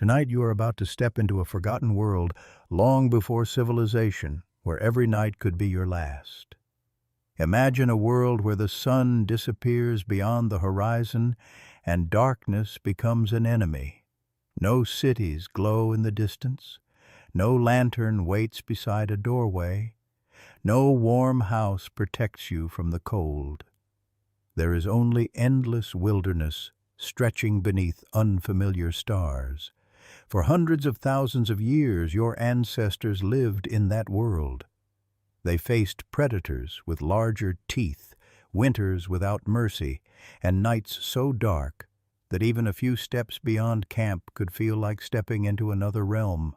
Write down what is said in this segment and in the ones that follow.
Tonight you are about to step into a forgotten world long before civilization, where every night could be your last. Imagine a world where the sun disappears beyond the horizon and darkness becomes an enemy. No cities glow in the distance. No lantern waits beside a doorway. No warm house protects you from the cold. There is only endless wilderness stretching beneath unfamiliar stars. For hundreds of thousands of years, your ancestors lived in that world. They faced predators with larger teeth, winters without mercy, and nights so dark that even a few steps beyond camp could feel like stepping into another realm.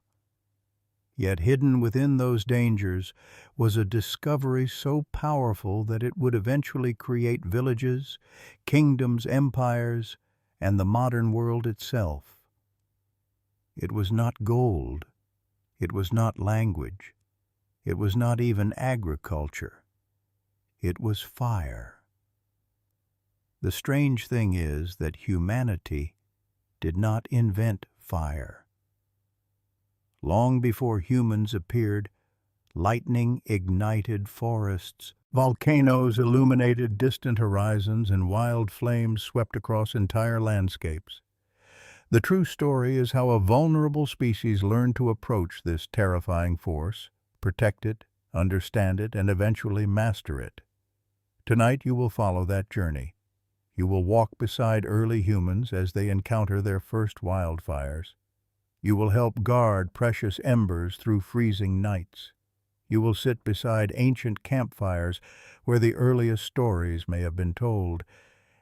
Yet hidden within those dangers was a discovery so powerful that it would eventually create villages, kingdoms, empires, and the modern world itself. It was not gold. It was not language. It was not even agriculture. It was fire. The strange thing is that humanity did not invent fire. Long before humans appeared, lightning ignited forests, volcanoes illuminated distant horizons, and wild flames swept across entire landscapes. The true story is how a vulnerable species learned to approach this terrifying force, protect it, understand it, and eventually master it. Tonight you will follow that journey. You will walk beside early humans as they encounter their first wildfires. You will help guard precious embers through freezing nights. You will sit beside ancient campfires where the earliest stories may have been told,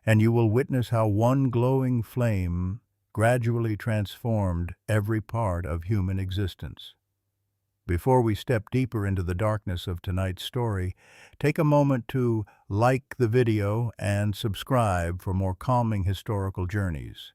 and you will witness how one glowing flame gradually transformed every part of human existence. Before we step deeper into the darkness of tonight's story, take a moment to like the video and subscribe for more calming historical journeys.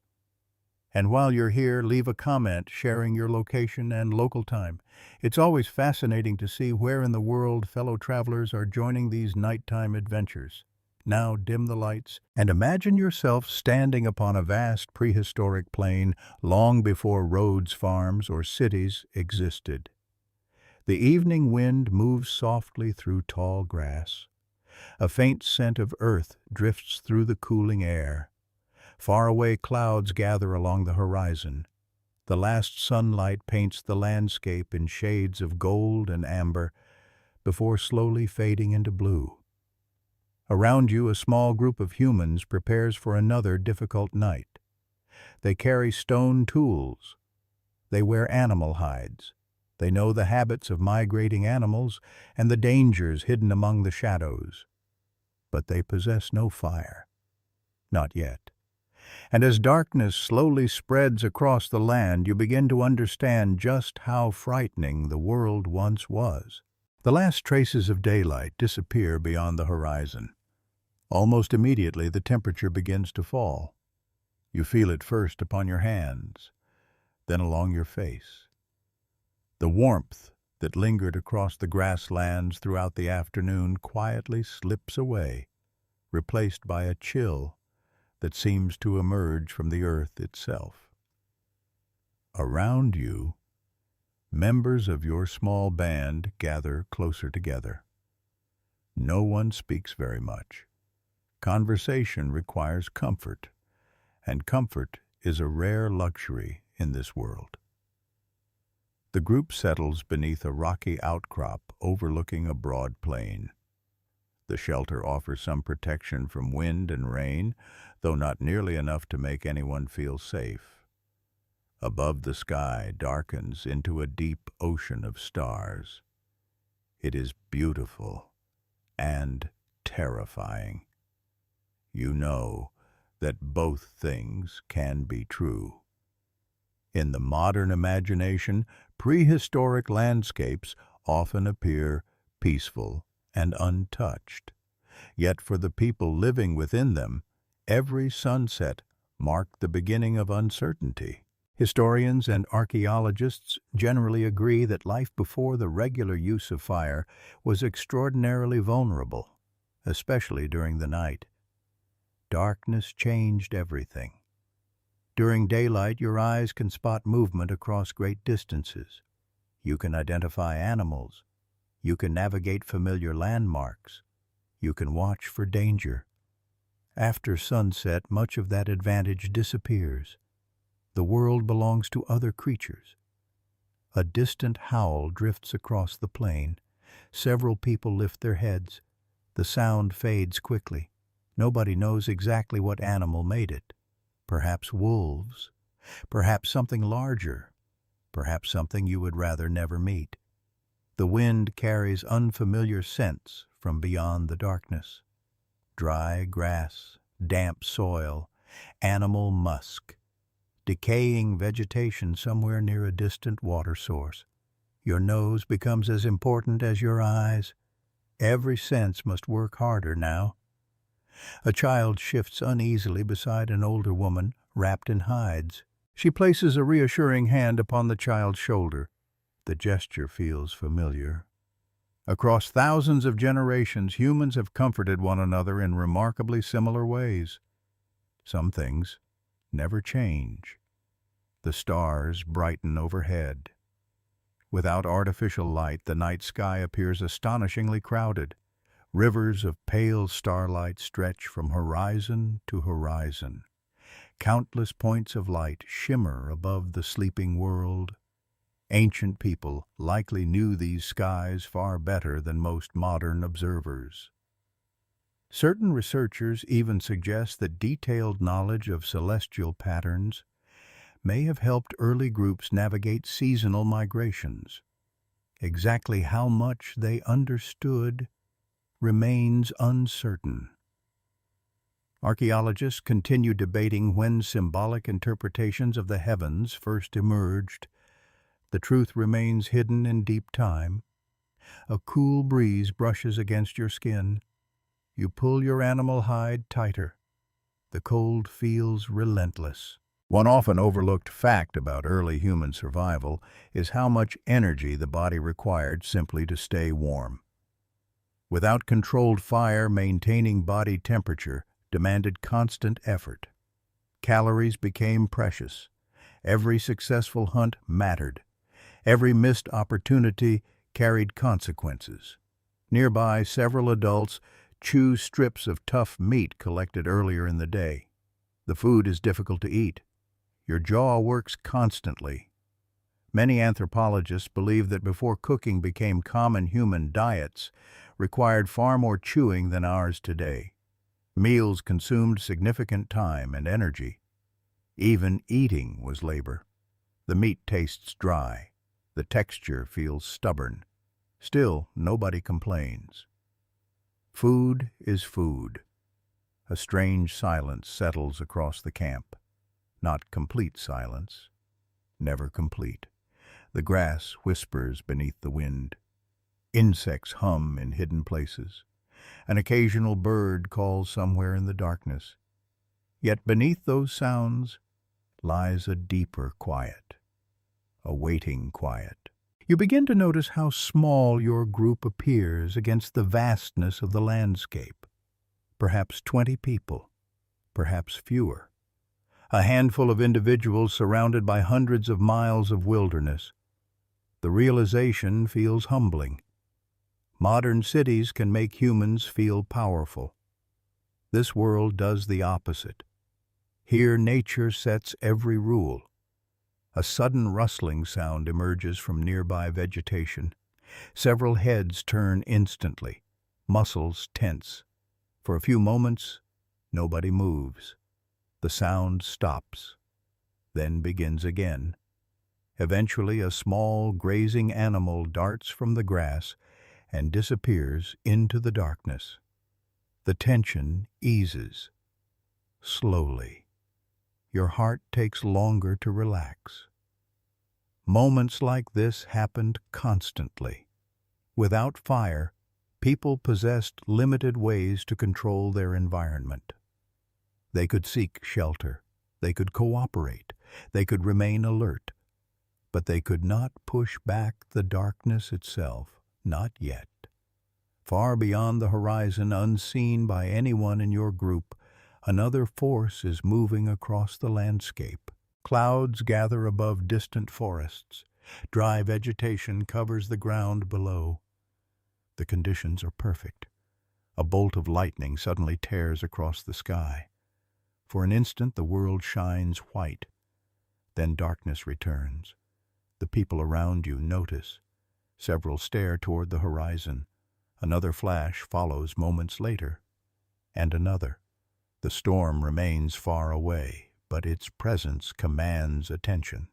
And while you're here, leave a comment sharing your location and local time. It's always fascinating to see where in the world fellow travelers are joining these nighttime adventures. Now dim the lights and imagine yourself standing upon a vast prehistoric plain long before roads, farms, or cities existed. The evening wind moves softly through tall grass. A faint scent of earth drifts through the cooling air. Faraway clouds gather along the horizon. The last sunlight paints the landscape in shades of gold and amber before slowly fading into blue. Around you, a small group of humans prepares for another difficult night. They carry stone tools. They wear animal hides. They know the habits of migrating animals and the dangers hidden among the shadows. But they possess no fire. Not yet. And as darkness slowly spreads across the land, you begin to understand just how frightening the world once was. The last traces of daylight disappear beyond the horizon. Almost immediately, the temperature begins to fall. You feel it first upon your hands, then along your face. The warmth that lingered across the grasslands throughout the afternoon quietly slips away, replaced by a chill that seems to emerge from the earth itself. Around you, members of your small band gather closer together. No one speaks very much. Conversation requires comfort, and comfort is a rare luxury in this world. The group settles beneath a rocky outcrop overlooking a broad plain. The shelter offers some protection from wind and rain, though not nearly enough to make anyone feel safe. Above, the sky darkens into a deep ocean of stars. It is beautiful and terrifying. You know that both things can be true. In the modern imagination, prehistoric landscapes often appear peaceful and untouched. Yet for the people living within them, every sunset marked the beginning of uncertainty. Historians and archaeologists generally agree that life before the regular use of fire was extraordinarily vulnerable, especially during the night. Darkness changed everything. During daylight, your eyes can spot movement across great distances. You can identify animals. You can navigate familiar landmarks. You can watch for danger. After sunset, much of that advantage disappears. The world belongs to other creatures. A distant howl drifts across the plain. Several people lift their heads. The sound fades quickly. Nobody knows exactly what animal made it. Perhaps wolves. Perhaps something larger. Perhaps something you would rather never meet. The wind carries unfamiliar scents from beyond the darkness. Dry grass, damp soil, animal musk, decaying vegetation somewhere near a distant water source. Your nose becomes as important as your eyes. Every sense must work harder now. A child shifts uneasily beside an older woman wrapped in hides. She places a reassuring hand upon the child's shoulder. The gesture feels familiar. Across thousands of generations, humans have comforted one another in remarkably similar ways. Some things never change. The stars brighten overhead. Without artificial light, the night sky appears astonishingly crowded. Rivers of pale starlight stretch from horizon to horizon. Countless points of light shimmer above the sleeping world. Ancient people likely knew these skies far better than most modern observers. Certain researchers even suggest that detailed knowledge of celestial patterns may have helped early groups navigate seasonal migrations. Exactly how much they understood remains uncertain. Archaeologists continue debating when symbolic interpretations of the heavens first emerged. The truth remains hidden in deep time. A cool breeze brushes against your skin. You pull your animal hide tighter. The cold feels relentless. One often overlooked fact about early human survival is how much energy the body required simply to stay warm. Without controlled fire, maintaining body temperature demanded constant effort. Calories became precious. Every successful hunt mattered. Every missed opportunity carried consequences. Nearby, several adults chew strips of tough meat collected earlier in the day. The food is difficult to eat. Your jaw works constantly. Many anthropologists believe that before cooking became common, human diets required far more chewing than ours today. Meals consumed significant time and energy. Even eating was labor. The meat tastes dry. The texture feels stubborn. Still, nobody complains. Food is food. A strange silence settles across the camp. Not complete silence. Never complete. The grass whispers beneath the wind. Insects hum in hidden places. An occasional bird calls somewhere in the darkness. Yet beneath those sounds lies a deeper quiet, a waiting quiet. You begin to notice how small your group appears against the vastness of the landscape. Perhaps 20 people, perhaps fewer. A handful of individuals surrounded by hundreds of miles of wilderness. The realization feels humbling. Modern cities can make humans feel powerful. This world does the opposite. Here nature sets every rule. A sudden rustling sound emerges from nearby vegetation. Several heads turn instantly, muscles tense. For a few moments, nobody moves. The sound stops, then begins again. Eventually, a small, grazing animal darts from the grass and disappears into the darkness. The tension eases. Slowly. Your heart takes longer to relax. Moments like this happened constantly. Without fire, people possessed limited ways to control their environment. They could seek shelter. They could cooperate. They could remain alert. But they could not push back the darkness itself. Not yet. Far beyond the horizon, unseen by anyone in your group, another force is moving across the landscape. Clouds gather above distant forests. Dry vegetation covers the ground below. The conditions are perfect. A bolt of lightning suddenly tears across the sky. For an instant the world shines white. Then darkness returns. The people around you notice. Several stare toward the horizon. Another flash follows moments later, and another. The storm remains far away, but its presence commands attention.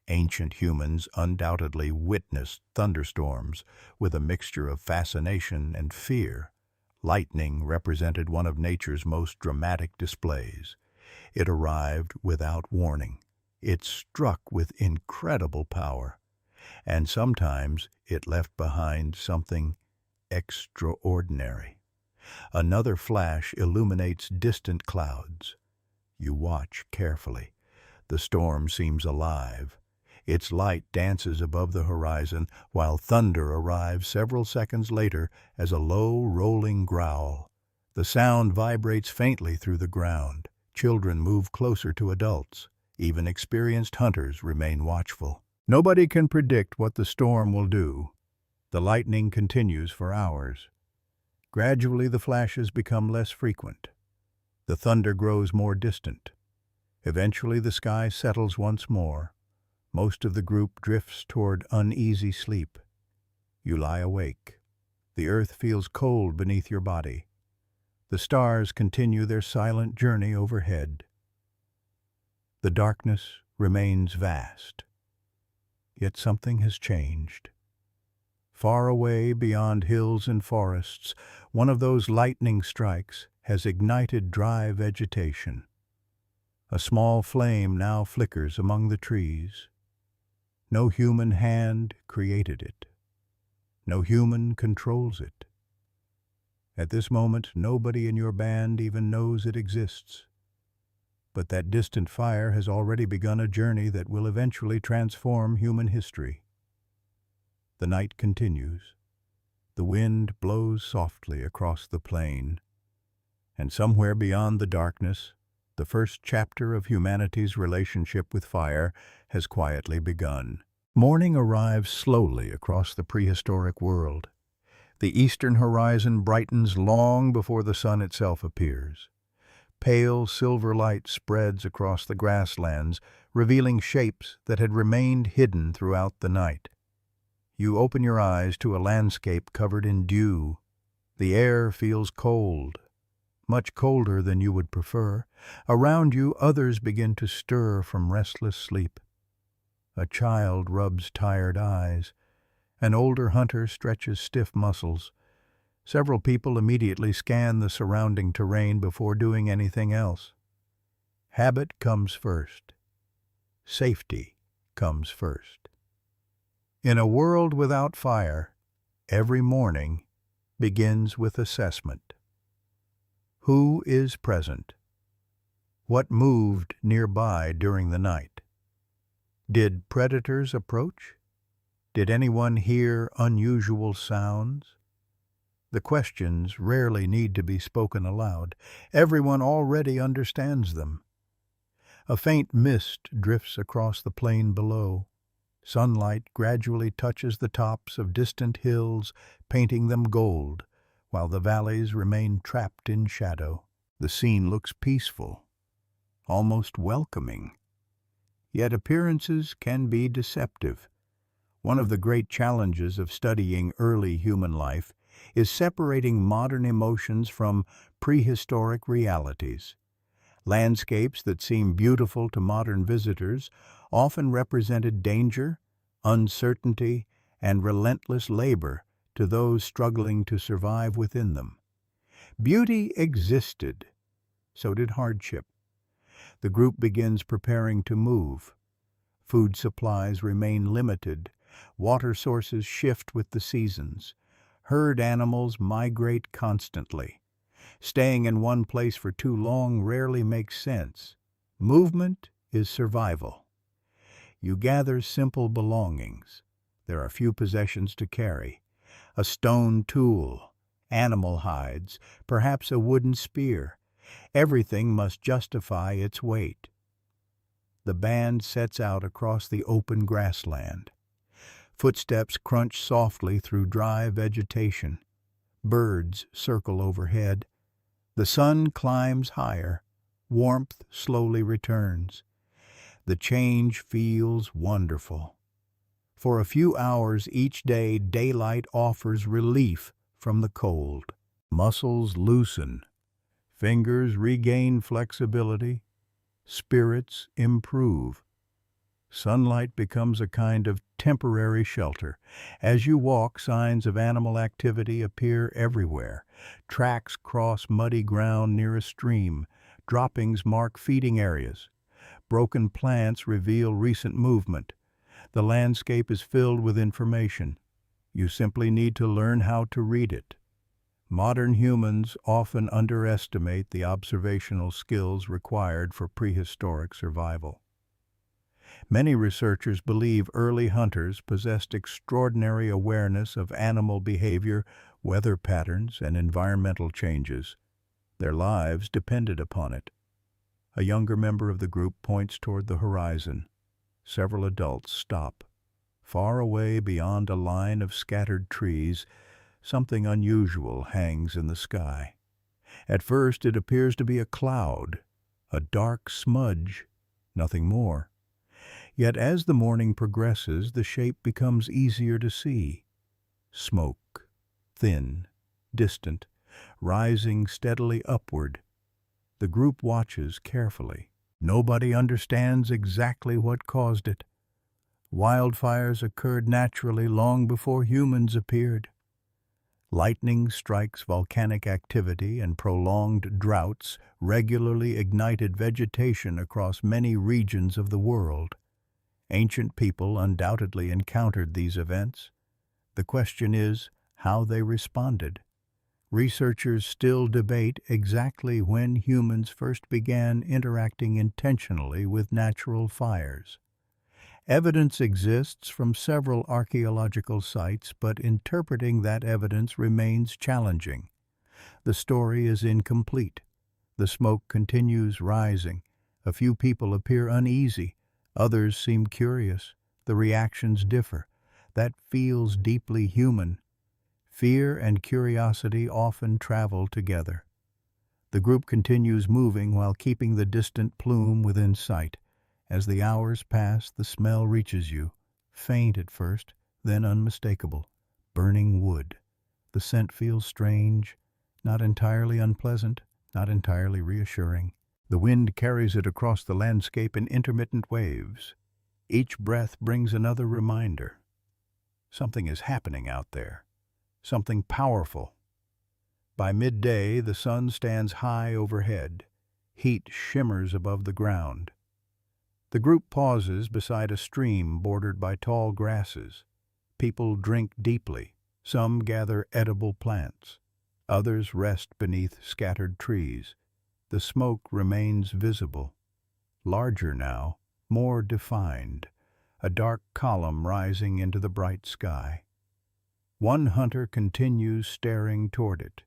Ancient humans undoubtedly witnessed thunderstorms with a mixture of fascination and fear. Lightning represented one of nature's most dramatic displays. It arrived without warning. It struck with incredible power, and sometimes it left behind something extraordinary. Another flash illuminates distant clouds. You watch carefully. The storm seems alive. Its light dances above the horizon, while thunder arrives several seconds later as a low, rolling growl. The sound vibrates faintly through the ground. Children move closer to adults. Even experienced hunters remain watchful. Nobody can predict what the storm will do. The lightning continues for hours. Gradually, the flashes become less frequent. The thunder grows more distant. Eventually, the sky settles once more. Most of the group drifts toward uneasy sleep. You lie awake. The earth feels cold beneath your body. The stars continue their silent journey overhead. The darkness remains vast. Yet something has changed. Far away beyond hills and forests, one of those lightning strikes has ignited dry vegetation. A small flame now flickers among the trees. No human hand created it. No human controls it. At this moment, nobody in your band even knows it exists. But that distant fire has already begun a journey that will eventually transform human history. The night continues. The wind blows softly across the plain. And somewhere beyond the darkness, the first chapter of humanity's relationship with fire has quietly begun. Morning arrives slowly across the prehistoric world. The eastern horizon brightens long before the sun itself appears. Pale silver light spreads across the grasslands, revealing shapes that had remained hidden throughout the night. You open your eyes to a landscape covered in dew. The air feels cold, much colder than you would prefer. Around you, others begin to stir from restless sleep. A child rubs tired eyes. An older hunter stretches stiff muscles. Several people immediately scan the surrounding terrain before doing anything else. Habit comes first. Safety comes first. In a world without fire, every morning begins with assessment. Who is present? What moved nearby during the night? Did predators approach? Did anyone hear unusual sounds? The questions rarely need to be spoken aloud. Everyone already understands them. A faint mist drifts across the plain below. Sunlight gradually touches the tops of distant hills, painting them gold, while the valleys remain trapped in shadow. The scene looks peaceful, almost welcoming. Yet appearances can be deceptive. One of the great challenges of studying early human life is separating modern emotions from prehistoric realities. Landscapes that seem beautiful to modern visitors often represented danger, uncertainty, and relentless labor to those struggling to survive within them. Beauty existed, so did hardship. The group begins preparing to move. Food supplies remain limited. Water sources shift with the seasons. Herd animals migrate constantly. Staying in one place for too long rarely makes sense. Movement is survival. You gather simple belongings. There are few possessions to carry. A stone tool, animal hides, perhaps a wooden spear. Everything must justify its weight. the band sets out across the open grassland. Footsteps crunch softly through dry vegetation. Birds circle overhead. The sun climbs higher. Warmth slowly returns. The change feels wonderful. For a few hours each day, daylight offers relief from the cold. Muscles loosen. Fingers regain flexibility. Spirits improve. Sunlight becomes a kind of temporary shelter. As you walk, signs of animal activity appear everywhere. Tracks cross muddy ground near a stream. Droppings mark feeding areas. Broken plants reveal recent movement. The landscape is filled with information. You simply need to learn how to read it. Modern humans often underestimate the observational skills required for prehistoric survival. Many researchers believe early hunters possessed extraordinary awareness of animal behavior, weather patterns, and environmental changes. Their lives depended upon it. A younger member of the group points toward the horizon. Several adults stop. Far away beyond a line of scattered trees, something unusual hangs in the sky. At first it appears to be a cloud, a dark smudge, nothing more. Yet as the morning progresses, the shape becomes easier to see. Smoke, thin, distant, rising steadily upward. The group watches carefully. Nobody understands exactly what caused it. Wildfires occurred naturally long before humans appeared. Lightning strikes volcanic activity and prolonged droughts regularly ignited vegetation across many regions of the world. Ancient people undoubtedly encountered these events. The question is how they responded. Researchers still debate exactly when humans first began interacting intentionally with natural fires. Evidence exists from several archaeological sites, but interpreting that evidence remains challenging. The story is incomplete. The smoke continues rising. A few people appear uneasy. Others seem curious. The reactions differ. That feels deeply human. Fear and curiosity often travel together. The group continues moving while keeping the distant plume within sight. As the hours pass, the smell reaches you, faint at first, then unmistakable. Burning wood. The scent feels strange, not entirely unpleasant, not entirely reassuring. The wind carries it across the landscape in intermittent waves. Each breath brings another reminder. Something is happening out there. Something powerful. By midday, the sun stands high overhead. Heat shimmers above the ground. The group pauses beside a stream bordered by tall grasses. People drink deeply. Some gather edible plants. Others rest beneath scattered trees. The smoke remains visible. Larger now, more defined. A dark column rising into the bright sky. One hunter continues staring toward it.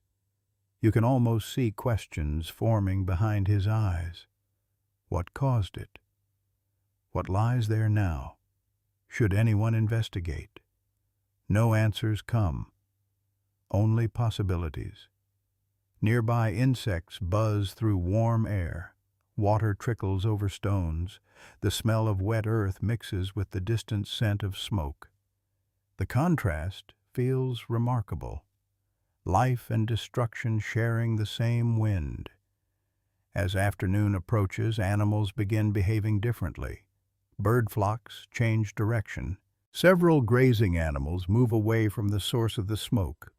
You can almost see questions forming behind his eyes. What caused it? What lies there now? Should anyone investigate? No answers come. Only possibilities. Nearby insects buzz through warm air. Water trickles over stones. The smell of wet earth mixes with the distant scent of smoke. The contrast feels remarkable. Life and destruction sharing the same wind. As afternoon approaches, animals begin behaving differently. Bird flocks change direction. Several grazing animals move away from the source of the smoke.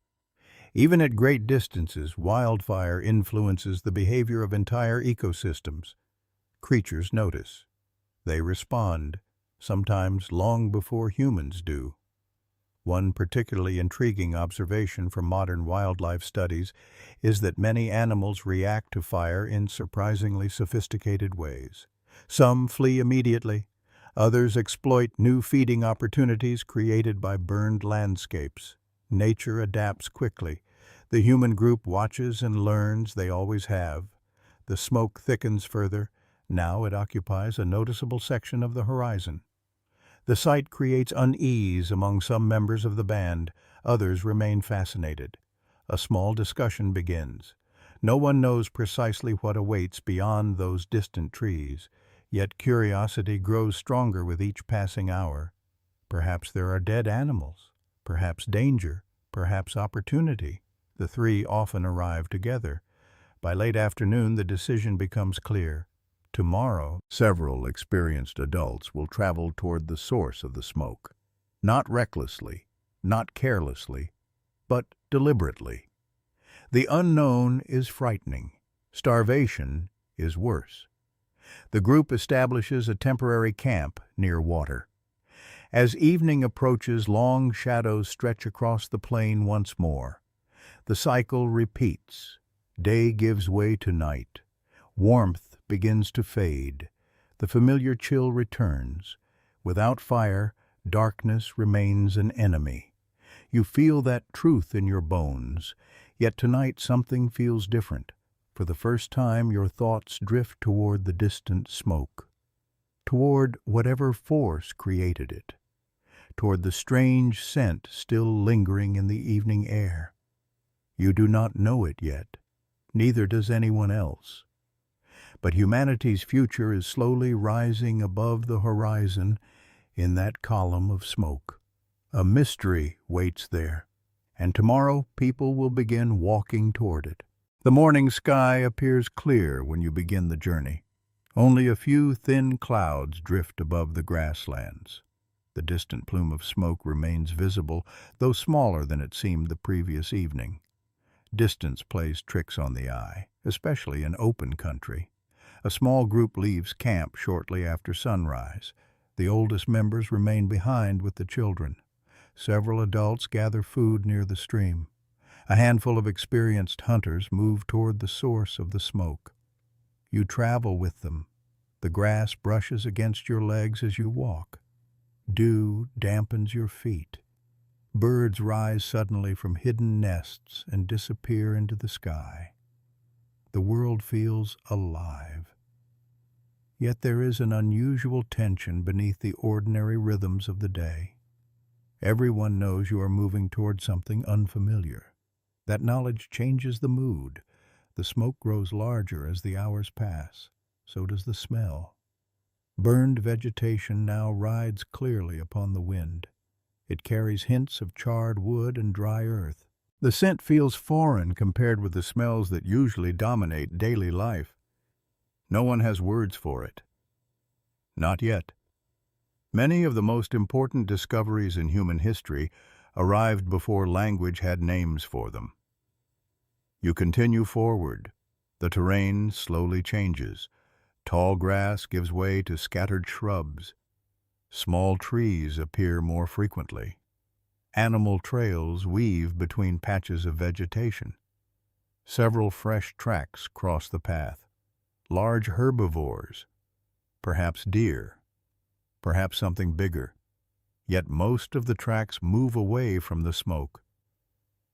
Even at great distances, wildfire influences the behavior of entire ecosystems. Creatures notice. They respond, sometimes long before humans do. One particularly intriguing observation from modern wildlife studies is that many animals react to fire in surprisingly sophisticated ways. Some flee immediately. Others exploit new feeding opportunities created by burned landscapes. Nature adapts quickly. The human group watches and learns, they always have. The smoke thickens further. Now it occupies a noticeable section of the horizon. The sight creates unease among some members of the band. Others remain fascinated. A small discussion begins. No one knows precisely what awaits beyond those distant trees, yet curiosity grows stronger with each passing hour. Perhaps there are dead animals, perhaps danger, perhaps opportunity. The three often arrive together. By late afternoon, the decision becomes clear. Tomorrow, several experienced adults will travel toward the source of the smoke. Not recklessly, not carelessly, but deliberately. The unknown is frightening. Starvation is worse. The group establishes a temporary camp near water. As evening approaches, long shadows stretch across the plain once more. The cycle repeats. Day gives way to night. Warmth begins to fade. The familiar chill returns. Without fire, darkness remains an enemy. You feel that truth in your bones. Yet tonight something feels different. For the first time, your thoughts drift toward the distant smoke, toward whatever force created it, toward the strange scent still lingering in the evening air. You do not know it yet, neither does anyone else. But humanity's future is slowly rising above the horizon in that column of smoke. A mystery waits there, and tomorrow people will begin walking toward it. The morning sky appears clear when you begin the journey. Only a few thin clouds drift above the grasslands. The distant plume of smoke remains visible, though smaller than it seemed the previous evening. Distance plays tricks on the eye, especially in open country. A small group leaves camp shortly after sunrise. The oldest members remain behind with the children. Several adults gather food near the stream. A handful of experienced hunters move toward the source of the smoke. You travel with them. The grass brushes against your legs as you walk. Dew dampens your feet. Birds rise suddenly from hidden nests and disappear into the sky. The world feels alive. Yet there is an unusual tension beneath the ordinary rhythms of the day. Everyone knows you are moving toward something unfamiliar. That knowledge changes the mood. The smoke grows larger as the hours pass. So does the smell. Burned vegetation now rides clearly upon the wind. It carries hints of charred wood and dry earth. The scent feels foreign compared with the smells that usually dominate daily life. No one has words for it. Not yet. Many of the most important discoveries in human history arrived before language had names for them. You continue forward. The terrain slowly changes. Tall grass gives way to scattered shrubs. Small trees appear more frequently. Animal trails weave between patches of vegetation. Several fresh tracks cross the path. Large herbivores, perhaps deer, perhaps something bigger. Yet most of the tracks move away from the smoke.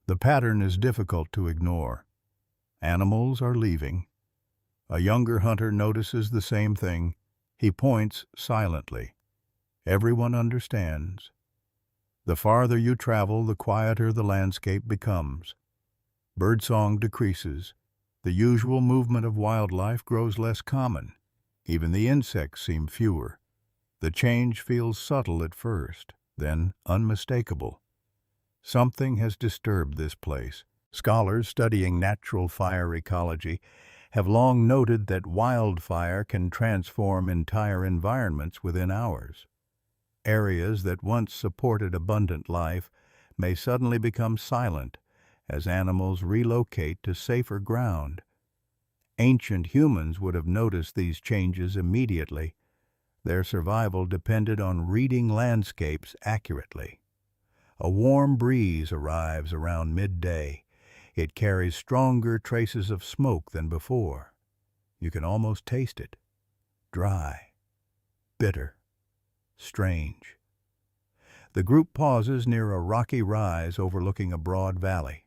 The pattern is difficult to ignore. Animals are leaving. A younger hunter notices the same thing. He points silently. Everyone understands. The farther you travel, the quieter the landscape becomes. Birdsong decreases. The usual movement of wildlife grows less common. Even the insects seem fewer. The change feels subtle at first, then unmistakable. Something has disturbed this place. Scholars studying natural fire ecology have long noted that wildfire can transform entire environments within hours. Areas that once supported abundant life may suddenly become silent as animals relocate to safer ground. Ancient humans would have noticed these changes immediately. Their survival depended on reading landscapes accurately. A warm breeze arrives around midday. It carries stronger traces of smoke than before. You can almost taste it. Dry, bitter, strange. The group pauses near a rocky rise overlooking a broad valley.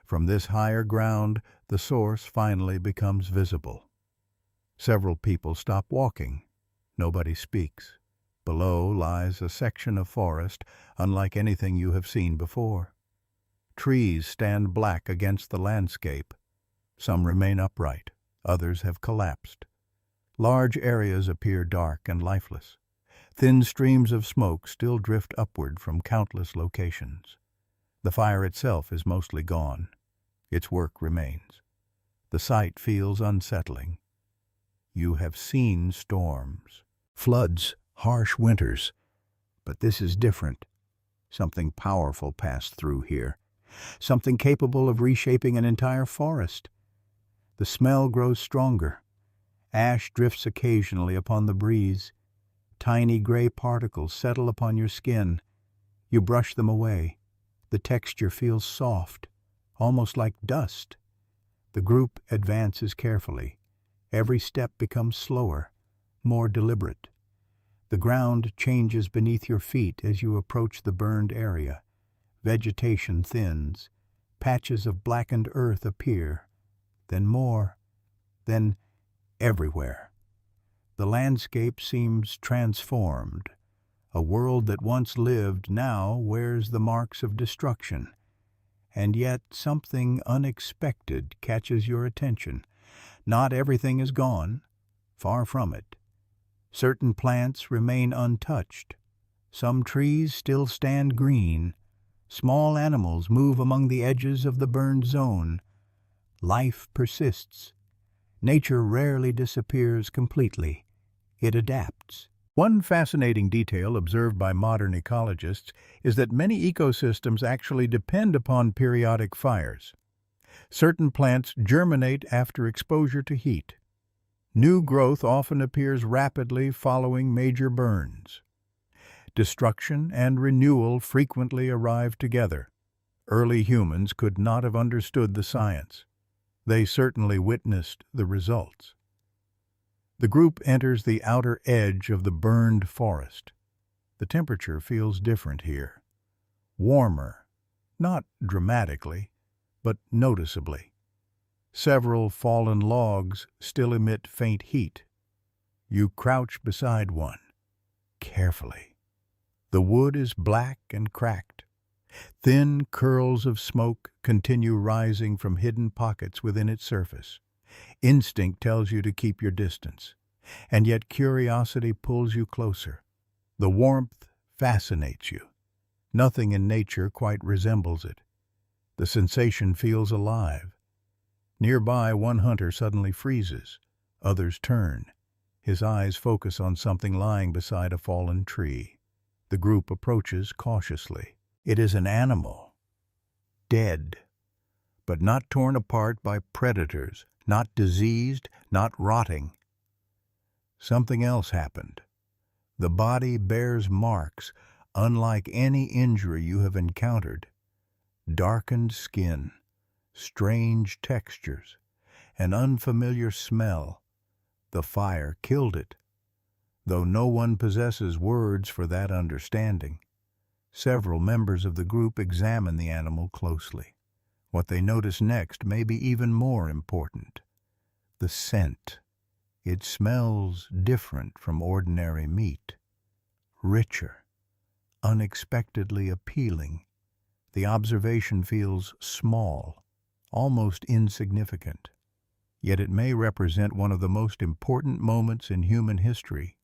From this higher ground, the source finally becomes visible. Several people stop walking. Nobody speaks. Below lies a section of forest unlike anything you have seen before. Trees stand black against the landscape. Some remain upright, others have collapsed. Large areas appear dark and lifeless. Thin streams of smoke still drift upward from countless locations. The fire itself is mostly gone. Its work remains. The sight feels unsettling. You have seen storms, floods, harsh winters, but this is different. Something powerful passed through here, something capable of reshaping an entire forest. The smell grows stronger. Ash drifts occasionally upon the breeze. Tiny gray particles settle upon your skin. You brush them away. The texture feels soft, almost like dust. The group advances carefully. Every step becomes slower, more deliberate. The ground changes beneath your feet as you approach the burned area. Vegetation thins. Patches of blackened earth appear. Then more. Then everywhere. The landscape seems transformed. A world that once lived now wears the marks of destruction. And yet something unexpected catches your attention. Not everything is gone. Far from it. Certain plants remain untouched. Some trees still stand green. Small animals move among the edges of the burned zone. Life persists. Nature rarely disappears completely. It adapts. One fascinating detail observed by modern ecologists is that many ecosystems actually depend upon periodic fires. Certain plants germinate after exposure to heat. New growth often appears rapidly following major burns. Destruction and renewal frequently arrive together. Early humans could not have understood the science. They certainly witnessed the results. The group enters the outer edge of the burned forest. The temperature feels different here. Warmer, not dramatically, but noticeably. Several fallen logs still emit faint heat. You crouch beside one, carefully. The wood is black and cracked. Thin curls of smoke continue rising from hidden pockets within its surface. Instinct tells you to keep your distance, and yet curiosity pulls you closer. The warmth fascinates you. Nothing in nature quite resembles it. The sensation feels alive. Nearby, one hunter suddenly freezes. Others turn. His eyes focus on something lying beside a fallen tree. The group approaches cautiously. It is an animal. Dead. But not torn apart by predators. Not diseased, not rotting. Something else happened. The body bears marks unlike any injury you have encountered. Darkened skin, strange textures, an unfamiliar smell. The fire killed it, though no one possesses words for that understanding. Several members of the group examine the animal closely. What they notice next may be even more important. The scent. It smells different from ordinary meat. Richer, unexpectedly appealing. The observation feels small, almost insignificant. Yet it may represent one of the most important moments in human history.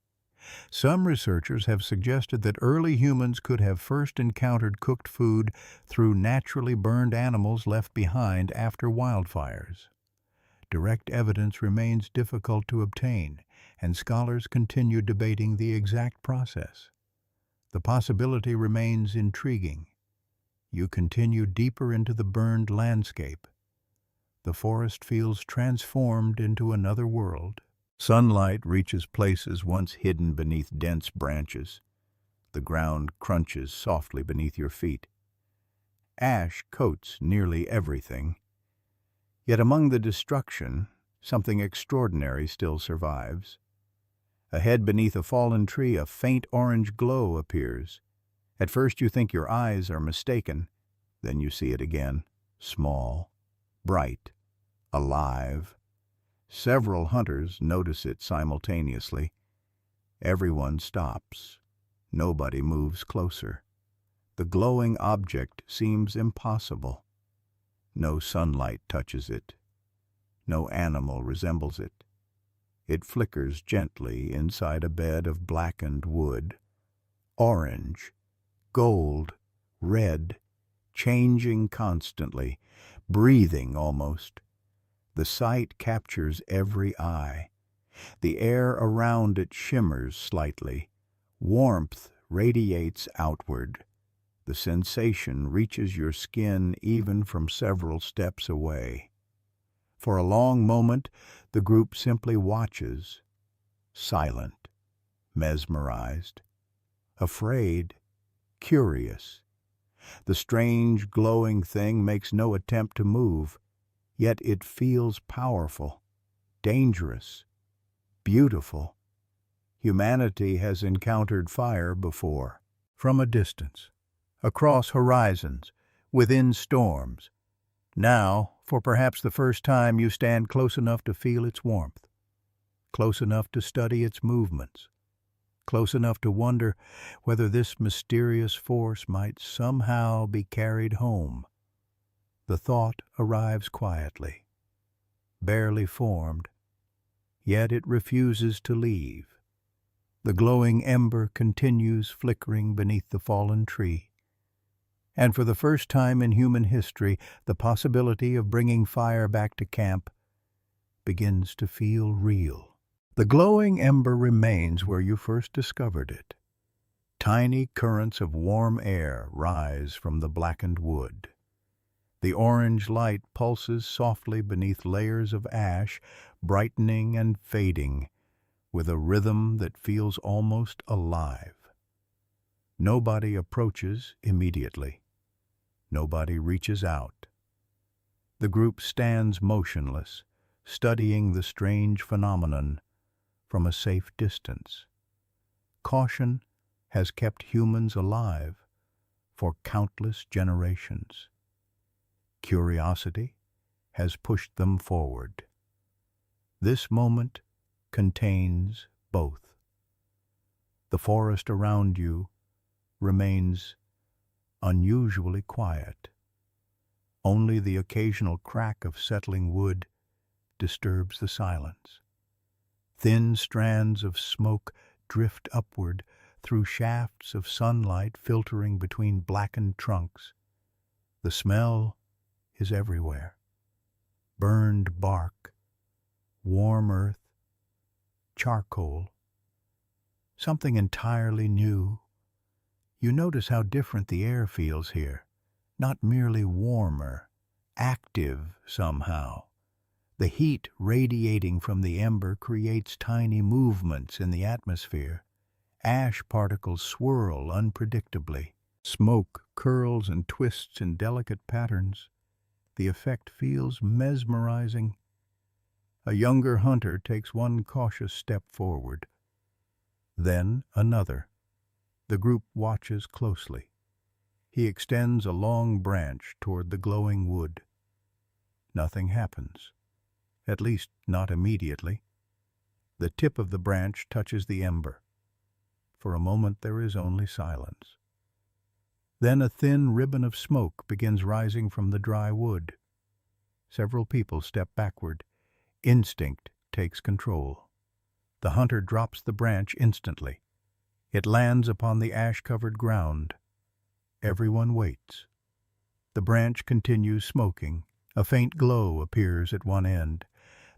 Some researchers have suggested that early humans could have first encountered cooked food through naturally burned animals left behind after wildfires. Direct evidence remains difficult to obtain, and scholars continue debating the exact process. The possibility remains intriguing. You continue deeper into the burned landscape. The forest feels transformed into another world. Sunlight reaches places once hidden beneath dense branches. The ground crunches softly beneath your feet. Ash coats nearly everything. Yet among the destruction, something extraordinary still survives. Ahead beneath a fallen tree, a faint orange glow appears. At first you think your eyes are mistaken. Then you see it again, small, bright, alive. Several hunters notice it simultaneously. Everyone stops. Nobody moves closer. The glowing object seems impossible. No sunlight touches it. No animal resembles it. It flickers gently inside a bed of blackened wood. Orange, gold, red, changing constantly, breathing almost. The sight captures every eye. The air around it shimmers slightly. Warmth radiates outward. The sensation reaches your skin even from several steps away. For a long moment, the group simply watches, silent, mesmerized, afraid, curious. The strange, glowing thing makes no attempt to move, yet it feels powerful, dangerous, beautiful. Humanity has encountered fire before, from a distance, across horizons, within storms. Now, for perhaps the first time, you stand close enough to feel its warmth, close enough to study its movements, close enough to wonder whether this mysterious force might somehow be carried home. The thought arrives quietly, barely formed, yet it refuses to leave. The glowing ember continues flickering beneath the fallen tree. And for the first time in human history, the possibility of bringing fire back to camp begins to feel real. The glowing ember remains where you first discovered it. Tiny currents of warm air rise from the blackened wood. The orange light pulses softly beneath layers of ash, brightening and fading, with a rhythm that feels almost alive. Nobody approaches immediately. Nobody reaches out. The group stands motionless, studying the strange phenomenon from a safe distance. Caution has kept humans alive for countless generations. Curiosity has pushed them forward. This moment contains both. The forest around you remains unusually quiet. Only the occasional crack of settling wood disturbs the silence. Thin strands of smoke drift upward through shafts of sunlight filtering between blackened trunks. The smell is everywhere. Burned bark, warm earth, charcoal. Something entirely new. You notice how different the air feels here. Not merely warmer, active somehow. The heat radiating from the ember creates tiny movements in the atmosphere. Ash particles swirl unpredictably. Smoke curls and twists in delicate patterns. The effect feels mesmerizing. A younger hunter takes one cautious step forward. Then another. The group watches closely. He extends a long branch toward the glowing wood. Nothing happens. At least not immediately. The tip of the branch touches the ember. For a moment there is only silence. Then a thin ribbon of smoke begins rising from the dry wood. Several people step backward. Instinct takes control. The hunter drops the branch instantly. It lands upon the ash-covered ground. Everyone waits. The branch continues smoking. A faint glow appears at one end.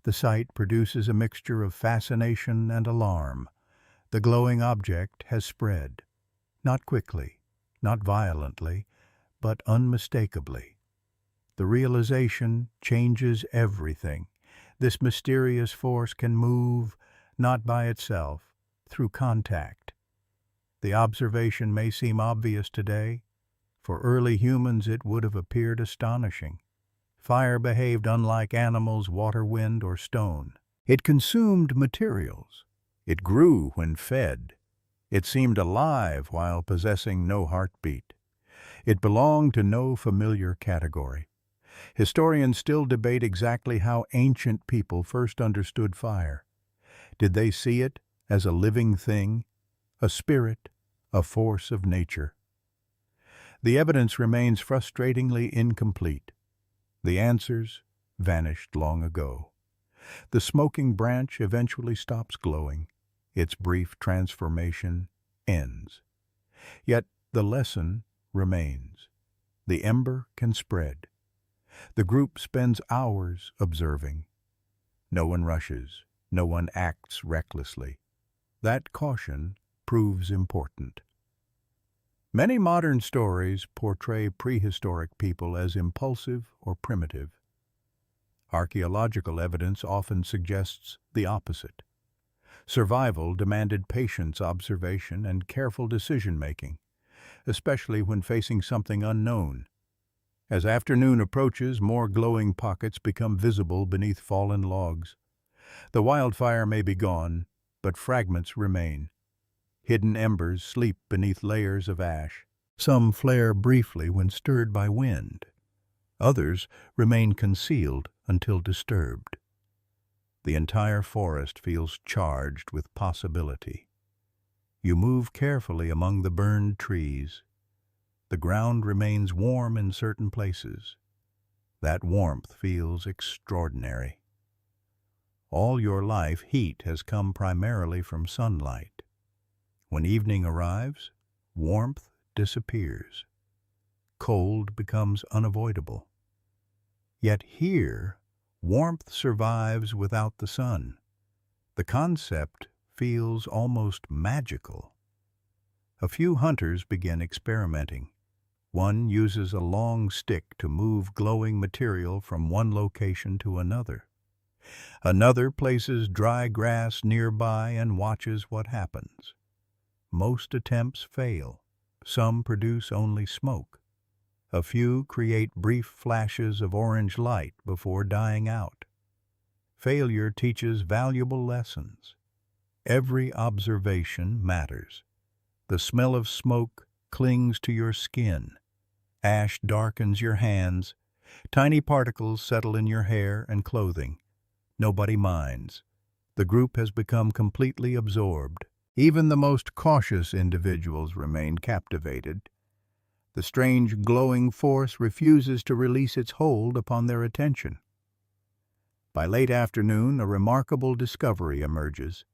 The sight produces a mixture of fascination and alarm. The glowing object has spread. Not quickly, not violently, but unmistakably. The realization changes everything. This mysterious force can move, not by itself, through contact. The observation may seem obvious today. For early humans it would have appeared astonishing. Fire behaved unlike animals, water, wind, or stone. It consumed materials. It grew when fed. It seemed alive while possessing no heartbeat. It belonged to no familiar category. Historians still debate exactly how ancient people first understood fire. Did they see it as a living thing, a spirit, a force of nature? The evidence remains frustratingly incomplete. The answers vanished long ago. The smoking branch eventually stops glowing. Its brief transformation ends. Yet the lesson remains. The ember can spread. The group spends hours observing. No one rushes. No one acts recklessly. That caution proves important. Many modern stories portray prehistoric people as impulsive or primitive. Archaeological evidence often suggests the opposite. Survival demanded patience, observation, and careful decision-making, especially when facing something unknown. As afternoon approaches, more glowing pockets become visible beneath fallen logs. The wildfire may be gone, but fragments remain. Hidden embers sleep beneath layers of ash. Some flare briefly when stirred by wind. Others remain concealed until disturbed. The entire forest feels charged with possibility. You move carefully among the burned trees. The ground remains warm in certain places. That warmth feels extraordinary. All your life, heat has come primarily from sunlight. When evening arrives, warmth disappears. Cold becomes unavoidable. Yet here, warmth survives without the sun. The concept feels almost magical. A few hunters begin experimenting. One uses a long stick to move glowing material from one location to another. Another places dry grass nearby and watches what happens. Most attempts fail. Some produce only smoke. A few create brief flashes of orange light before dying out. Failure teaches valuable lessons. Every observation matters. The smell of smoke clings to your skin. Ash darkens your hands. Tiny particles settle in your hair and clothing. Nobody minds. The group has become completely absorbed. Even the most cautious individuals remain captivated. The strange glowing force refuses to release its hold upon their attention. By late afternoon, a remarkable discovery emerges.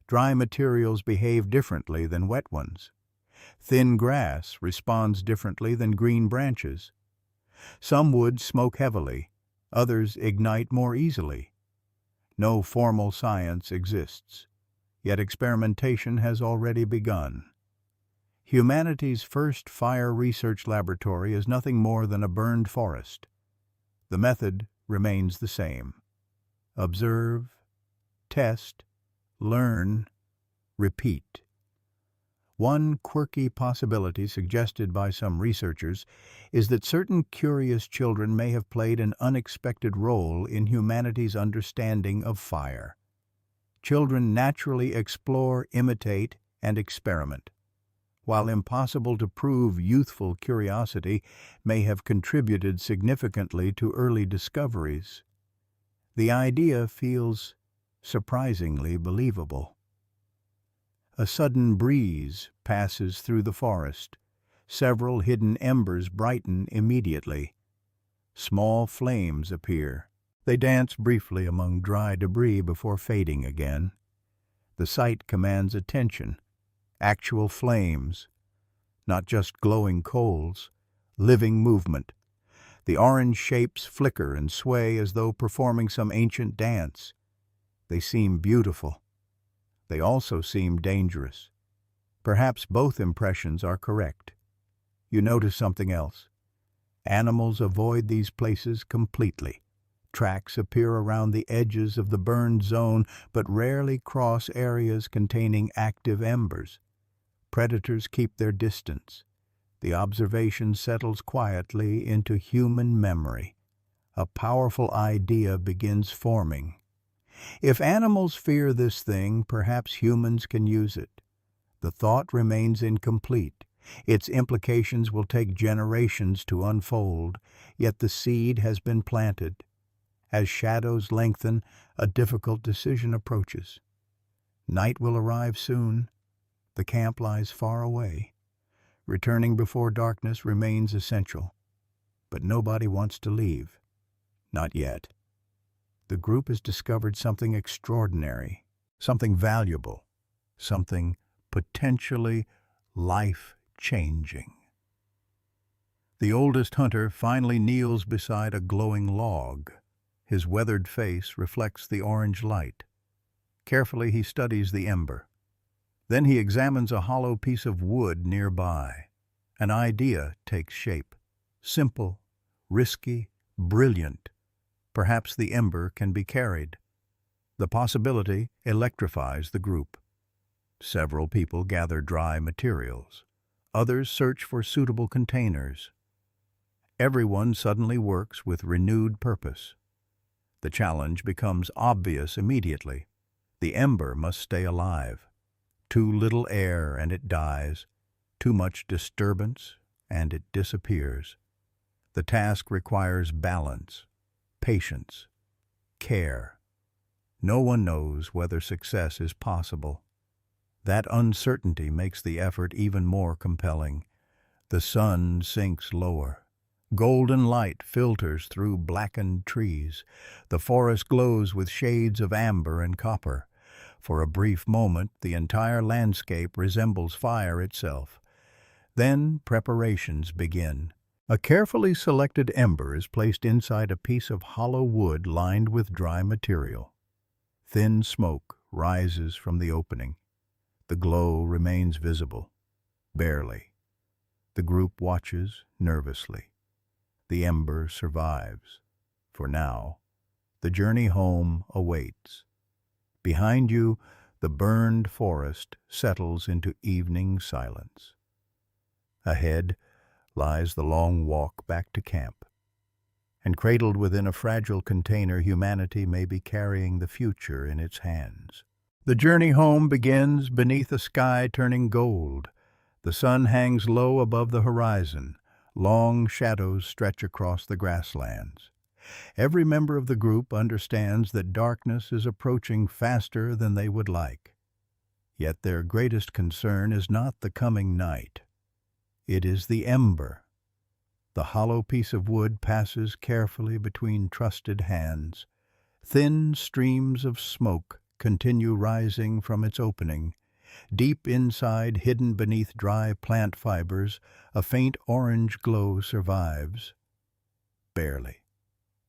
Dry materials behave differently than wet ones. Thin grass responds differently than green branches. Some woods smoke heavily, others ignite more easily. No formal science exists, yet experimentation has already begun. Humanity's first fire research laboratory is nothing more than a burned forest. The method remains the same. Observe, test, learn, repeat. One quirky possibility suggested by some researchers is that certain curious children may have played an unexpected role in humanity's understanding of fire. Children naturally explore, imitate, and experiment. While impossible to prove, youthful curiosity may have contributed significantly to early discoveries. The idea feels surprisingly believable. A sudden breeze passes through the forest. Several hidden embers brighten immediately. Small flames appear. They dance briefly among dry debris before fading again. The sight commands attention. Actual flames, not just glowing coals, living movement. The orange shapes flicker and sway as though performing some ancient dance. They seem beautiful. They also seem dangerous. Perhaps both impressions are correct. You notice something else. Animals avoid these places completely. Tracks appear around the edges of the burned zone, but rarely cross areas containing active embers. Predators keep their distance. The observation settles quietly into human memory. A powerful idea begins forming. If animals fear this thing, perhaps humans can use it. The thought remains incomplete. Its implications will take generations to unfold, yet the seed has been planted. As shadows lengthen, a difficult decision approaches. Night will arrive soon. The camp lies far away. Returning before darkness remains essential. But nobody wants to leave. Not yet. The group has discovered something extraordinary, something valuable, something potentially life-changing. The oldest hunter finally kneels beside a glowing log. His weathered face reflects the orange light. Carefully he studies the ember. Then he examines a hollow piece of wood nearby. An idea takes shape. Simple, risky, brilliant. Perhaps the ember can be carried. The possibility electrifies the group. Several people gather dry materials. Others search for suitable containers. Everyone suddenly works with renewed purpose. The challenge becomes obvious immediately. The ember must stay alive. Too little air and it dies. Too much disturbance and it disappears. The task requires balance, patience, care. No one knows whether success is possible. That uncertainty makes the effort even more compelling. The sun sinks lower. Golden light filters through blackened trees. The forest glows with shades of amber and copper. For a brief moment, the entire landscape resembles fire itself. Then preparations begin. A carefully selected ember is placed inside a piece of hollow wood lined with dry material. Thin smoke rises from the opening. The glow remains visible, barely. The group watches nervously. The ember survives. For now, the journey home awaits. Behind you, the burned forest settles into evening silence. Ahead lies the long walk back to camp. And cradled within a fragile container, humanity may be carrying the future in its hands. The journey home begins beneath a sky turning gold. The sun hangs low above the horizon. Long shadows stretch across the grasslands. Every member of the group understands that darkness is approaching faster than they would like. Yet their greatest concern is not the coming night. It is the ember. The hollow piece of wood passes carefully between trusted hands. Thin streams of smoke continue rising from its opening. Deep inside, hidden beneath dry plant fibers, a faint orange glow survives. Barely.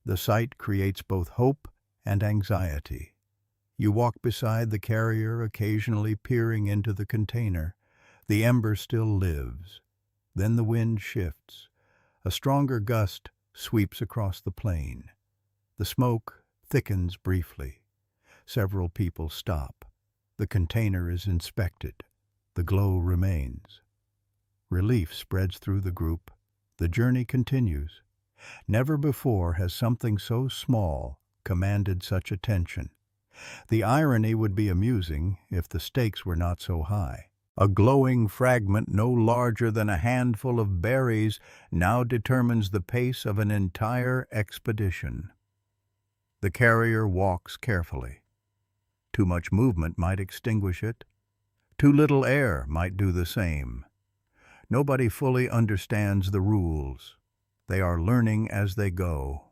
The sight creates both hope and anxiety. You walk beside the carrier, occasionally peering into the container. The ember still lives. Then the wind shifts. A stronger gust sweeps across the plain. The smoke thickens briefly. Several people stop. The container is inspected. The glow remains. Relief spreads through the group. The journey continues. Never before has something so small commanded such attention. The irony would be amusing if the stakes were not so high. A glowing fragment no larger than a handful of berries now determines the pace of an entire expedition. The carrier walks carefully. Too much movement might extinguish it. Too little air might do the same. Nobody fully understands the rules. They are learning as they go.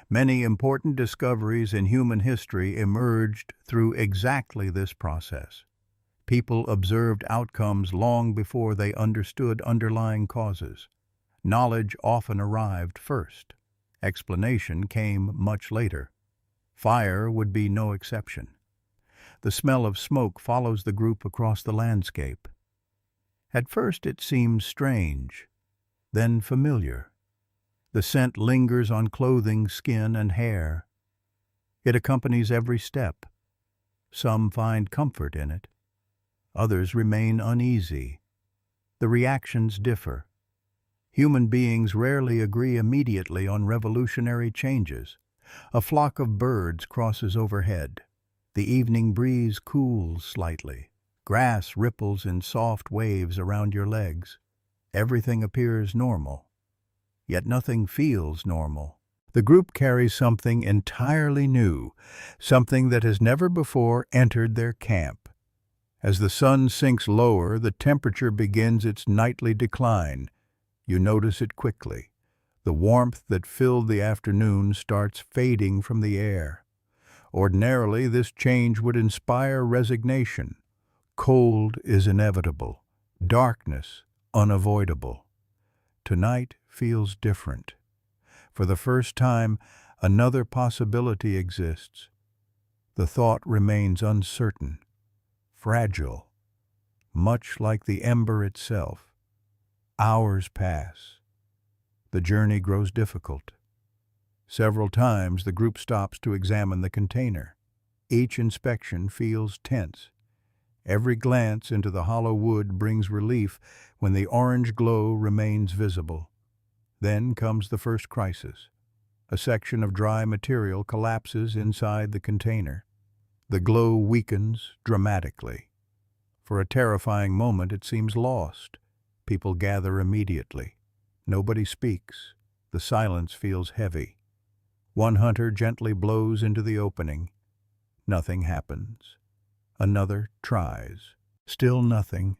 Many important discoveries in human history emerged through exactly this process. People observed outcomes long before they understood underlying causes. Knowledge often arrived first. Explanation came much later. Fire would be no exception. The smell of smoke follows the group across the landscape. At first it seems strange, then familiar. The scent lingers on clothing, skin, and hair. It accompanies every step. Some find comfort in it. Others remain uneasy. The reactions differ. Human beings rarely agree immediately on revolutionary changes. A flock of birds crosses overhead. The evening breeze cools slightly. Grass ripples in soft waves around your legs. Everything appears normal, yet nothing feels normal. The group carries something entirely new, something that has never before entered their camp. As the sun sinks lower, the temperature begins its nightly decline. You notice it quickly. The warmth that filled the afternoon starts fading from the air. Ordinarily, this change would inspire resignation. Cold is inevitable, darkness unavoidable. Tonight feels different. For the first time, another possibility exists. The thought remains uncertain, fragile, much like the ember itself. Hours pass. The journey grows difficult. Several times the group stops to examine the container. Each inspection feels tense. Every glance into the hollow wood brings relief when the orange glow remains visible. Then comes the first crisis. A section of dry material collapses inside the container. The glow weakens dramatically. For a terrifying moment it seems lost. People gather immediately. Nobody speaks. The silence feels heavy. One hunter gently blows into the opening. Nothing happens. Another tries. Still nothing.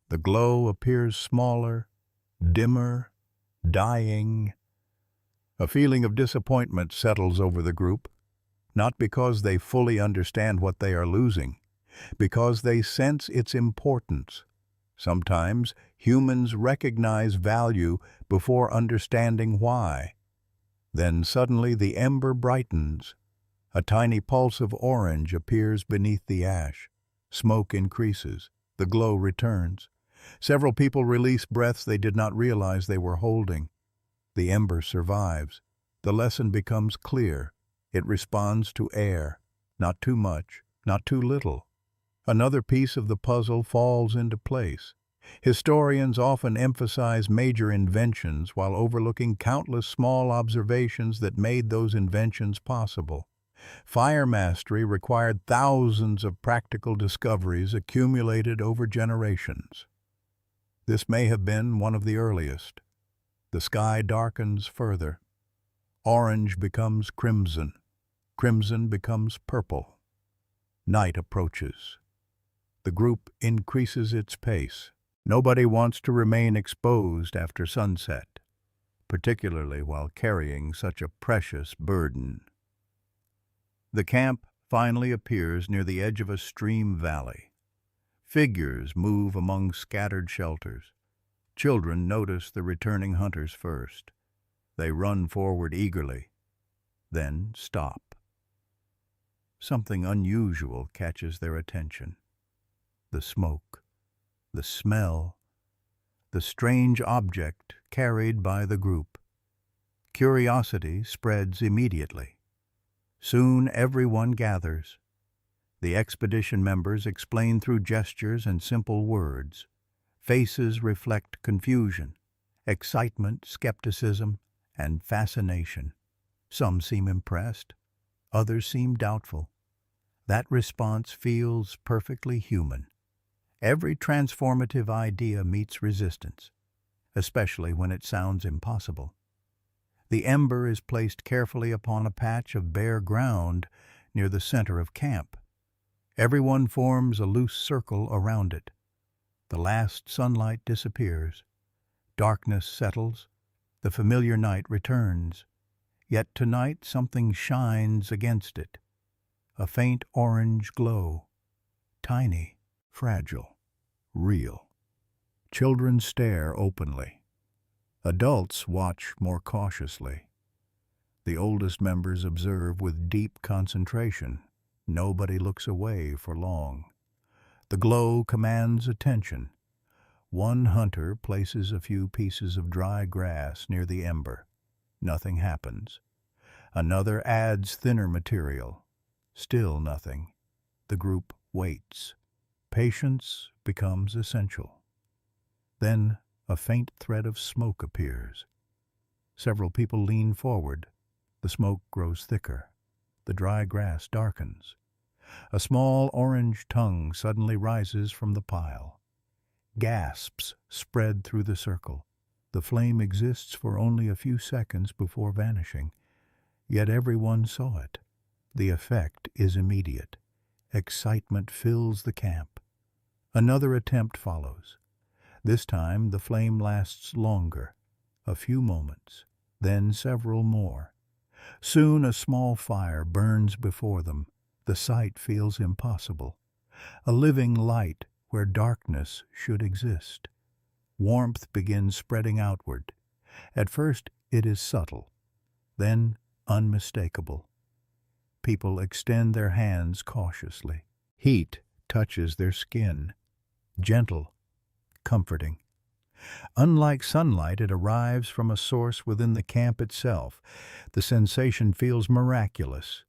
The glow appears smaller, dimmer, dying. A feeling of disappointment settles over the group, not because they fully understand what they are losing, because they sense its importance. Sometimes humans recognize value before understanding why. Then suddenly the ember brightens. A tiny pulse of orange appears beneath the ash. Smoke increases. The glow returns. Several people release breaths they did not realize they were holding. The ember survives. The lesson becomes clear. It responds to air. Not too much, not too little. Another piece of the puzzle falls into place. Historians often emphasize major inventions while overlooking countless small observations that made those inventions possible. Fire mastery required thousands of practical discoveries accumulated over generations. This may have been one of the earliest. The sky darkens further. Orange becomes crimson. Crimson becomes purple. Night approaches. The group increases its pace. Nobody wants to remain exposed after sunset, particularly while carrying such a precious burden. The camp finally appears near the edge of a stream valley. Figures move among scattered shelters. Children notice the returning hunters first. They run forward eagerly, then stop. Something unusual catches their attention. The smoke, the smell, the strange object carried by the group. Curiosity spreads immediately. Soon everyone gathers. The expedition members explain through gestures and simple words. Faces reflect confusion, excitement, skepticism, and fascination. Some seem impressed, others seem doubtful. That response feels perfectly human. Every transformative idea meets resistance, especially when it sounds impossible. The ember is placed carefully upon a patch of bare ground near the center of camp. Everyone forms a loose circle around it. The last sunlight disappears. Darkness settles. The familiar night returns. Yet tonight something shines against it. A faint orange glow. Tiny, fragile, real. Children stare openly. Adults watch more cautiously. The oldest members observe with deep concentration. Nobody looks away for long. The glow commands attention. One hunter places a few pieces of dry grass near the ember. Nothing happens. Another adds thinner material. Still nothing. The group waits. Patience becomes essential. Then a faint thread of smoke appears. Several people lean forward. The smoke grows thicker. The dry grass darkens. A small orange tongue suddenly rises from the pile. Gasps spread through the circle. The flame exists for only a few seconds before vanishing, yet everyone saw it. The effect is immediate. Excitement fills the camp. Another attempt follows. This time the flame lasts longer, a few moments, then several more. Soon a small fire burns before them. The sight feels impossible. A living light where darkness should exist. Warmth begins spreading outward. At first it is subtle, then unmistakable. People extend their hands cautiously. Heat touches their skin. Gentle, comforting. Unlike sunlight, it arrives from a source within the camp itself. The sensation feels miraculous.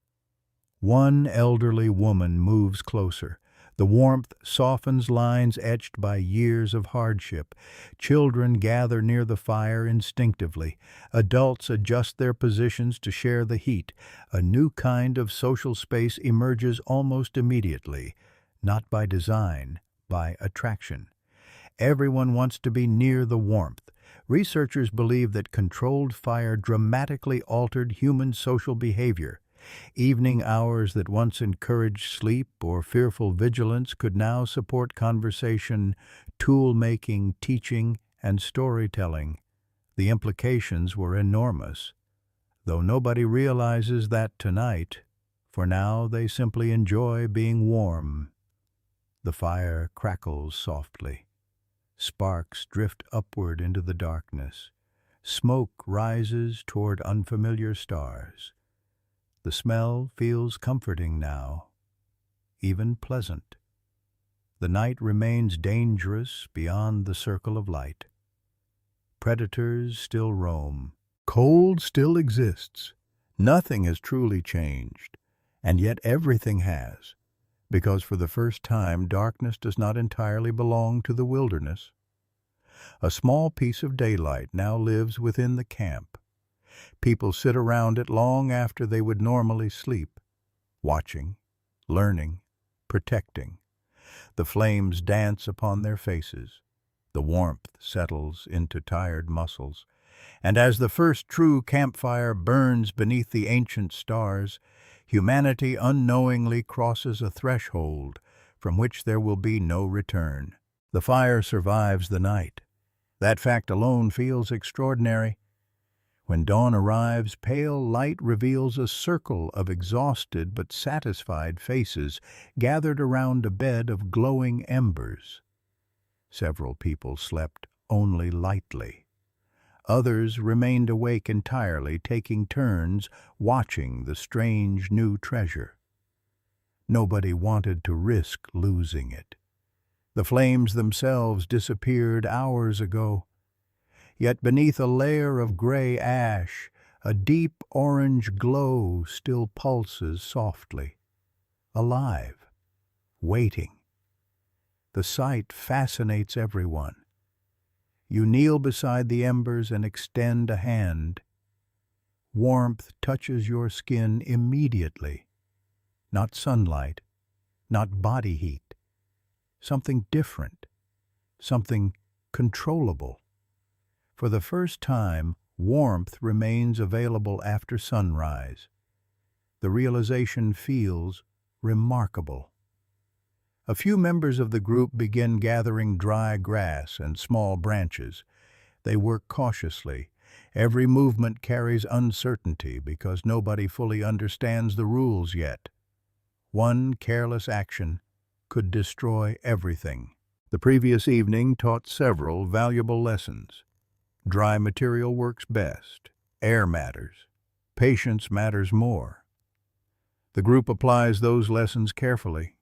One elderly woman moves closer. The warmth softens lines etched by years of hardship. Children gather near the fire instinctively. Adults adjust their positions to share the heat. A new kind of social space emerges almost immediately, not by design, by attraction. Everyone wants to be near the warmth. Researchers believe that controlled fire dramatically altered human social behavior. Evening hours that once encouraged sleep or fearful vigilance could now support conversation, tool-making, teaching, and storytelling. The implications were enormous, though nobody realizes that tonight. For now, they simply enjoy being warm. The fire crackles softly. Sparks drift upward into the darkness. Smoke rises toward unfamiliar stars. The smell feels comforting now, even pleasant. The night remains dangerous beyond the circle of light. Predators still roam. Cold still exists. Nothing has truly changed, and yet everything has, because for the first time darkness does not entirely belong to the wilderness. A small piece of daylight now lives within the camp. People sit around it long after they would normally sleep, watching, learning, protecting. The flames dance upon their faces. The warmth settles into tired muscles. And as the first true campfire burns beneath the ancient stars, humanity unknowingly crosses a threshold from which there will be no return. The fire survives the night. That fact alone feels extraordinary. When dawn arrives, pale light reveals a circle of exhausted but satisfied faces gathered around a bed of glowing embers. Several people slept only lightly. Others remained awake entirely, taking turns watching the strange new treasure. Nobody wanted to risk losing it. The flames themselves disappeared hours ago. Yet beneath a layer of gray ash, a deep orange glow still pulses softly, alive, waiting. The sight fascinates everyone. You kneel beside the embers and extend a hand. Warmth touches your skin immediately. Not sunlight, not body heat. Something different, something controllable. For the first time, warmth remains available after sunrise. The realization feels remarkable. A few members of the group begin gathering dry grass and small branches. They work cautiously. Every movement carries uncertainty because nobody fully understands the rules yet. One careless action could destroy everything. The previous evening taught several valuable lessons. Dry material works best. Air matters. Patience matters more. The group applies those lessons carefully.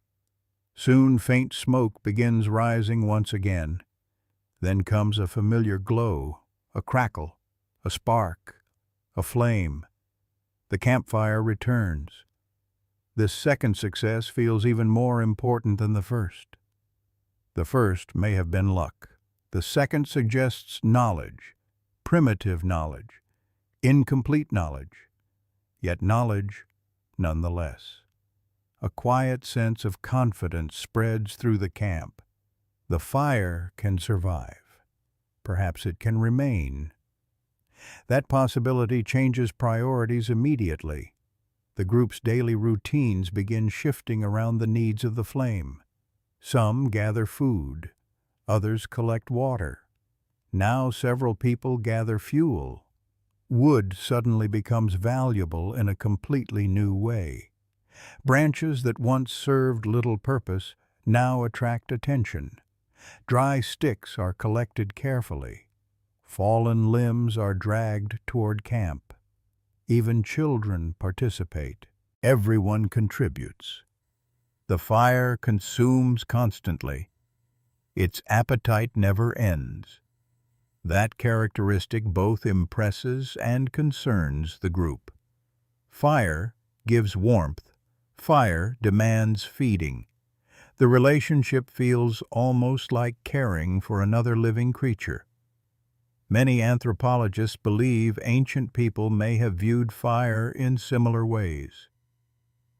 Soon faint smoke begins rising once again. Then comes a familiar glow, a crackle, a spark, a flame. The campfire returns. This second success feels even more important than the first. The first may have been luck. The second suggests knowledge. Primitive knowledge, incomplete knowledge, yet knowledge nonetheless. A quiet sense of confidence spreads through the camp. The fire can survive. Perhaps it can remain. That possibility changes priorities immediately. The group's daily routines begin shifting around the needs of the flame. Some gather food, others collect water. Now several people gather fuel. Wood suddenly becomes valuable in a completely new way. Branches that once served little purpose now attract attention. Dry sticks are collected carefully. Fallen limbs are dragged toward camp. Even children participate. Everyone contributes. The fire consumes constantly. Its appetite never ends. That characteristic both impresses and concerns the group. Fire gives warmth. Fire demands feeding. The relationship feels almost like caring for another living creature. Many anthropologists believe ancient people may have viewed fire in similar ways.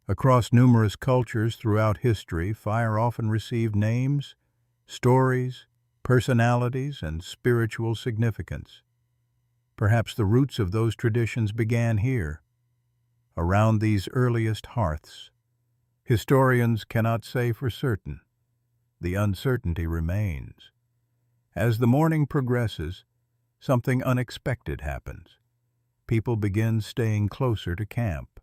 Across numerous cultures throughout history, fire often received names, stories, personalities, and spiritual significance. Perhaps the roots of those traditions began here, around these earliest hearths. Historians cannot say for certain. The uncertainty remains. As the morning progresses, something unexpected happens. People begin staying closer to camp.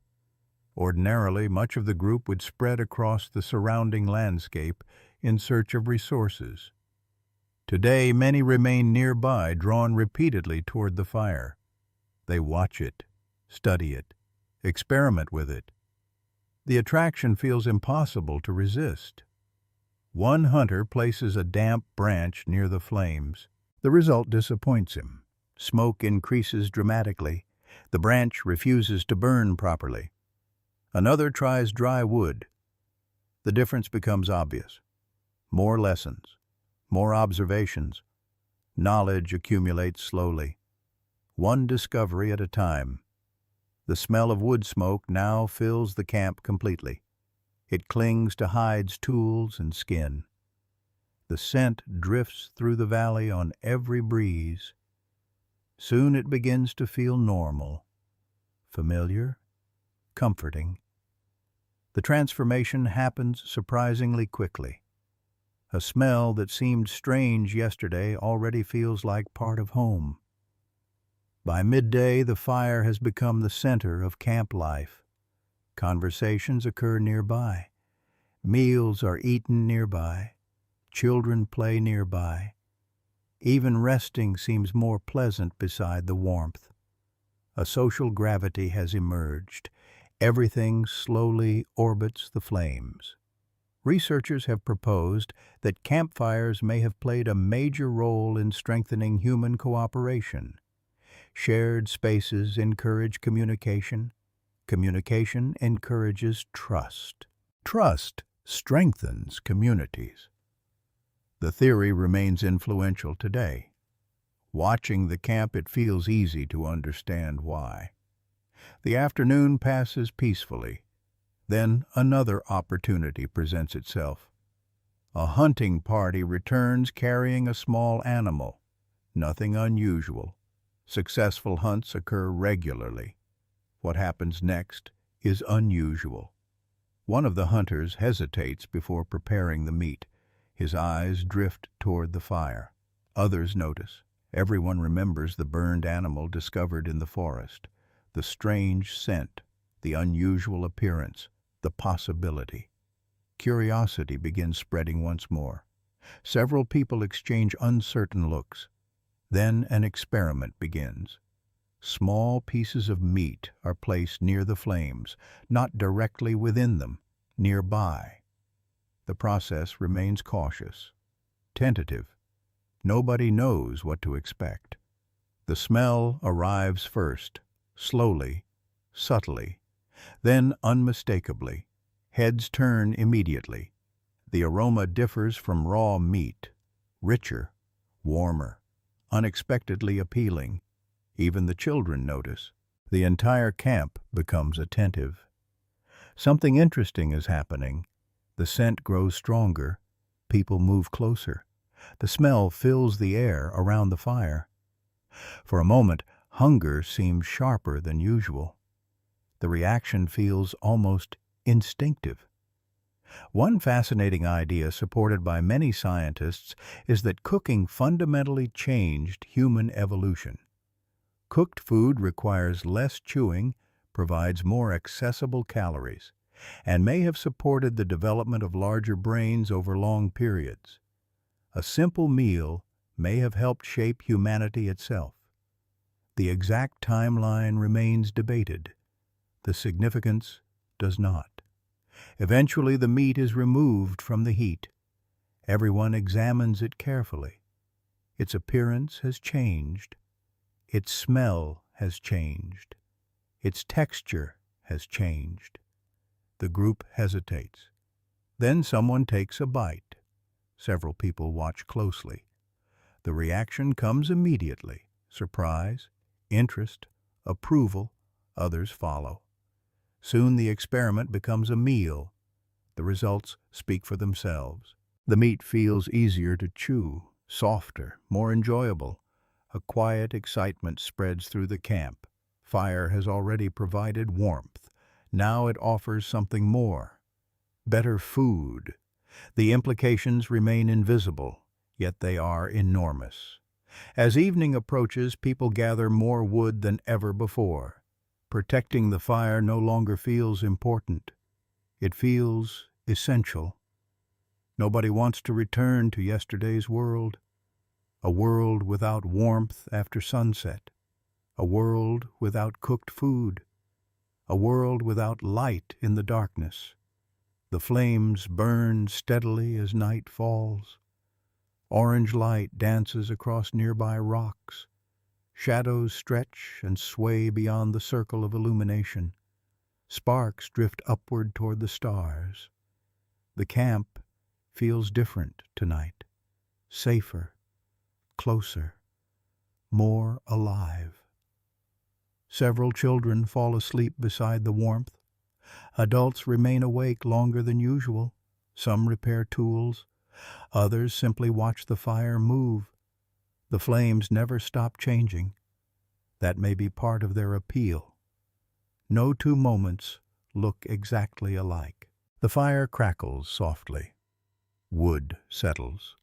Ordinarily, much of the group would spread across the surrounding landscape in search of resources. Today, many remain nearby, drawn repeatedly toward the fire. They watch it, study it, experiment with it. The attraction feels impossible to resist. One hunter places a damp branch near the flames. The result disappoints him. Smoke increases dramatically. The branch refuses to burn properly. Another tries dry wood. The difference becomes obvious. More lessons, more observations. Knowledge accumulates slowly, one discovery at a time. The smell of wood smoke now fills the camp completely. It clings to hides, tools, and skin. The scent drifts through the valley on every breeze. Soon it begins to feel normal, familiar, comforting. The transformation happens surprisingly quickly. A smell that seemed strange yesterday already feels like part of home. By midday, the fire has become the center of camp life. Conversations occur nearby. Meals are eaten nearby. Children play nearby. Even resting seems more pleasant beside the warmth. A social gravity has emerged. Everything slowly orbits the flames. Researchers have proposed that campfires may have played a major role in strengthening human cooperation. Shared spaces encourage communication. Communication encourages trust. Trust strengthens communities. The theory remains influential today. Watching the camp, it feels easy to understand why. The afternoon passes peacefully. Then another opportunity presents itself. A hunting party returns carrying a small animal. Nothing unusual. Successful hunts occur regularly. What happens next is unusual. One of the hunters hesitates before preparing the meat. His eyes drift toward the fire. Others notice. Everyone remembers the burned animal discovered in the forest, the strange scent, the unusual appearance, the possibility. Curiosity begins spreading once more. Several people exchange uncertain looks. Then an experiment begins. Small pieces of meat are placed near the flames, not directly within them, nearby. The process remains cautious, tentative. Nobody knows what to expect. The smell arrives first, slowly, subtly, then unmistakably. Heads turn immediately. The aroma differs from raw meat, richer, warmer, unexpectedly appealing. Even the children notice. The entire camp becomes attentive. Something interesting is happening. The scent grows stronger. People move closer. The smell fills the air around the fire. For a moment, hunger seems sharper than usual. The reaction feels almost instinctive. One fascinating idea supported by many scientists is that cooking fundamentally changed human evolution. Cooked food requires less chewing, provides more accessible calories, and may have supported the development of larger brains over long periods. A simple meal may have helped shape humanity itself. The exact timeline remains debated. The significance does not. Eventually, the meat is removed from the heat. Everyone examines it carefully. Its appearance has changed. Its smell has changed. Its texture has changed. The group hesitates. Then someone takes a bite. Several people watch closely. The reaction comes immediately. Surprise, interest, approval. Others follow. Soon the experiment becomes a meal. The results speak for themselves. The meat feels easier to chew, softer, more enjoyable. A quiet excitement spreads through the camp. Fire has already provided warmth. Now it offers something more. Better food. The implications remain invisible, yet they are enormous. As evening approaches, people gather more wood than ever before. Protecting the fire no longer feels important. It feels essential. Nobody wants to return to yesterday's world. A world without warmth after sunset. A world without cooked food. A world without light in the darkness. The flames burn steadily as night falls. Orange light dances across nearby rocks. Shadows stretch and sway beyond the circle of illumination. Sparks drift upward toward the stars. The camp feels different tonight. Safer, closer, more alive. Several children fall asleep beside the warmth. Adults remain awake longer than usual. Some repair tools. Others simply watch the fire move. The flames never stop changing. That may be part of their appeal. No two moments look exactly alike. The fire crackles softly. Wood settles.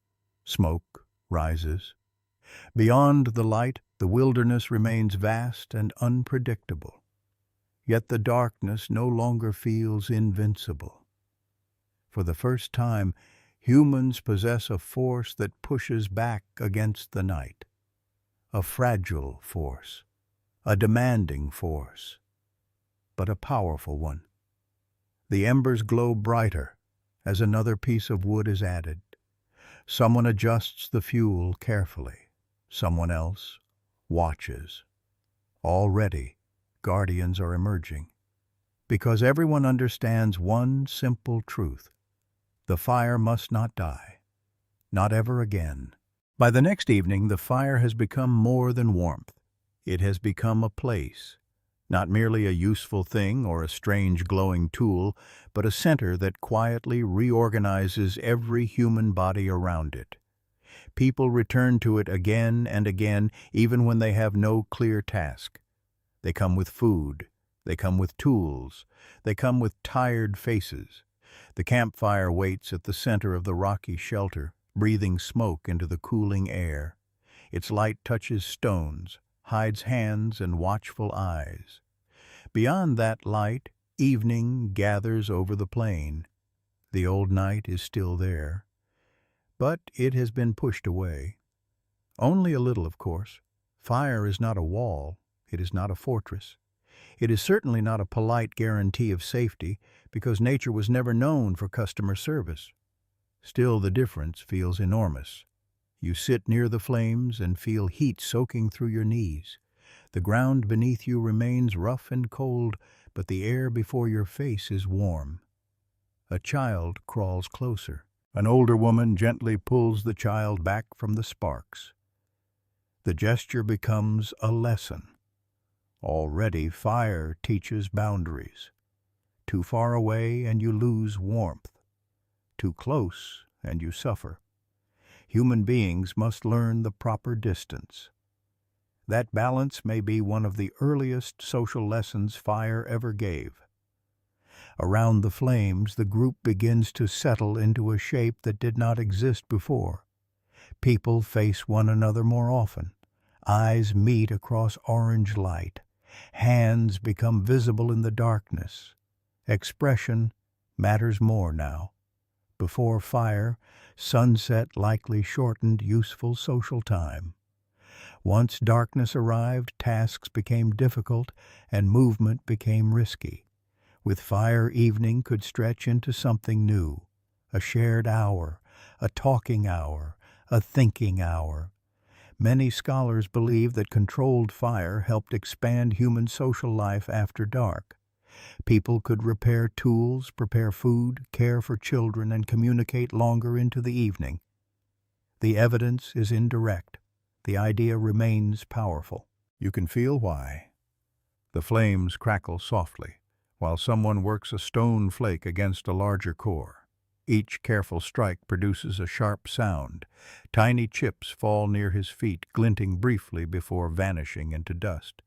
Smoke rises. Beyond the light, the wilderness remains vast and unpredictable. Yet the darkness no longer feels invincible. For the first time, humans possess a force that pushes back against the night. A fragile force, a demanding force, but a powerful one. The embers glow brighter as another piece of wood is added. Someone adjusts the fuel carefully. Someone else watches. Already, guardians are emerging. Because everyone understands one simple truth. The fire must not die. Not ever again. By the next evening, the fire has become more than warmth. It has become a place. Not merely a useful thing or a strange glowing tool, but a center that quietly reorganizes every human body around it. People return to it again and again, even when they have no clear task. They come with food. They come with tools. They come with tired faces. The campfire waits at the center of the rocky shelter, breathing smoke into the cooling air. Its light touches stones, hides hands and watchful eyes. Beyond that light, evening gathers over the plain. The old night is still there, but it has been pushed away. Only a little, of course. Fire is not a wall. It is not a fortress. It is certainly not a polite guarantee of safety, because nature was never known for customer service. Still, the difference feels enormous. You sit near the flames and feel heat soaking through your knees. The ground beneath you remains rough and cold, but the air before your face is warm. A child crawls closer. An older woman gently pulls the child back from the sparks. The gesture becomes a lesson. Already fire teaches boundaries. Too far away and you lose warmth. Too close and you suffer. Human beings must learn the proper distance. That balance may be one of the earliest social lessons fire ever gave. Around the flames, the group begins to settle into a shape that did not exist before. People face one another more often. Eyes meet across orange light. Hands become visible in the darkness. Expression matters more now. Before fire, sunset likely shortened useful social time. Once darkness arrived, tasks became difficult and movement became risky. With fire, evening could stretch into something new, a shared hour, a talking hour, a thinking hour. Many scholars believe that controlled fire helped expand human social life after dark. People could repair tools, prepare food, care for children, and communicate longer into the evening. The evidence is indirect. The idea remains powerful. You can feel why. The flames crackle softly, while someone works a stone flake against a larger core. Each careful strike produces a sharp sound. Tiny chips fall near his feet, glinting briefly before vanishing into dust.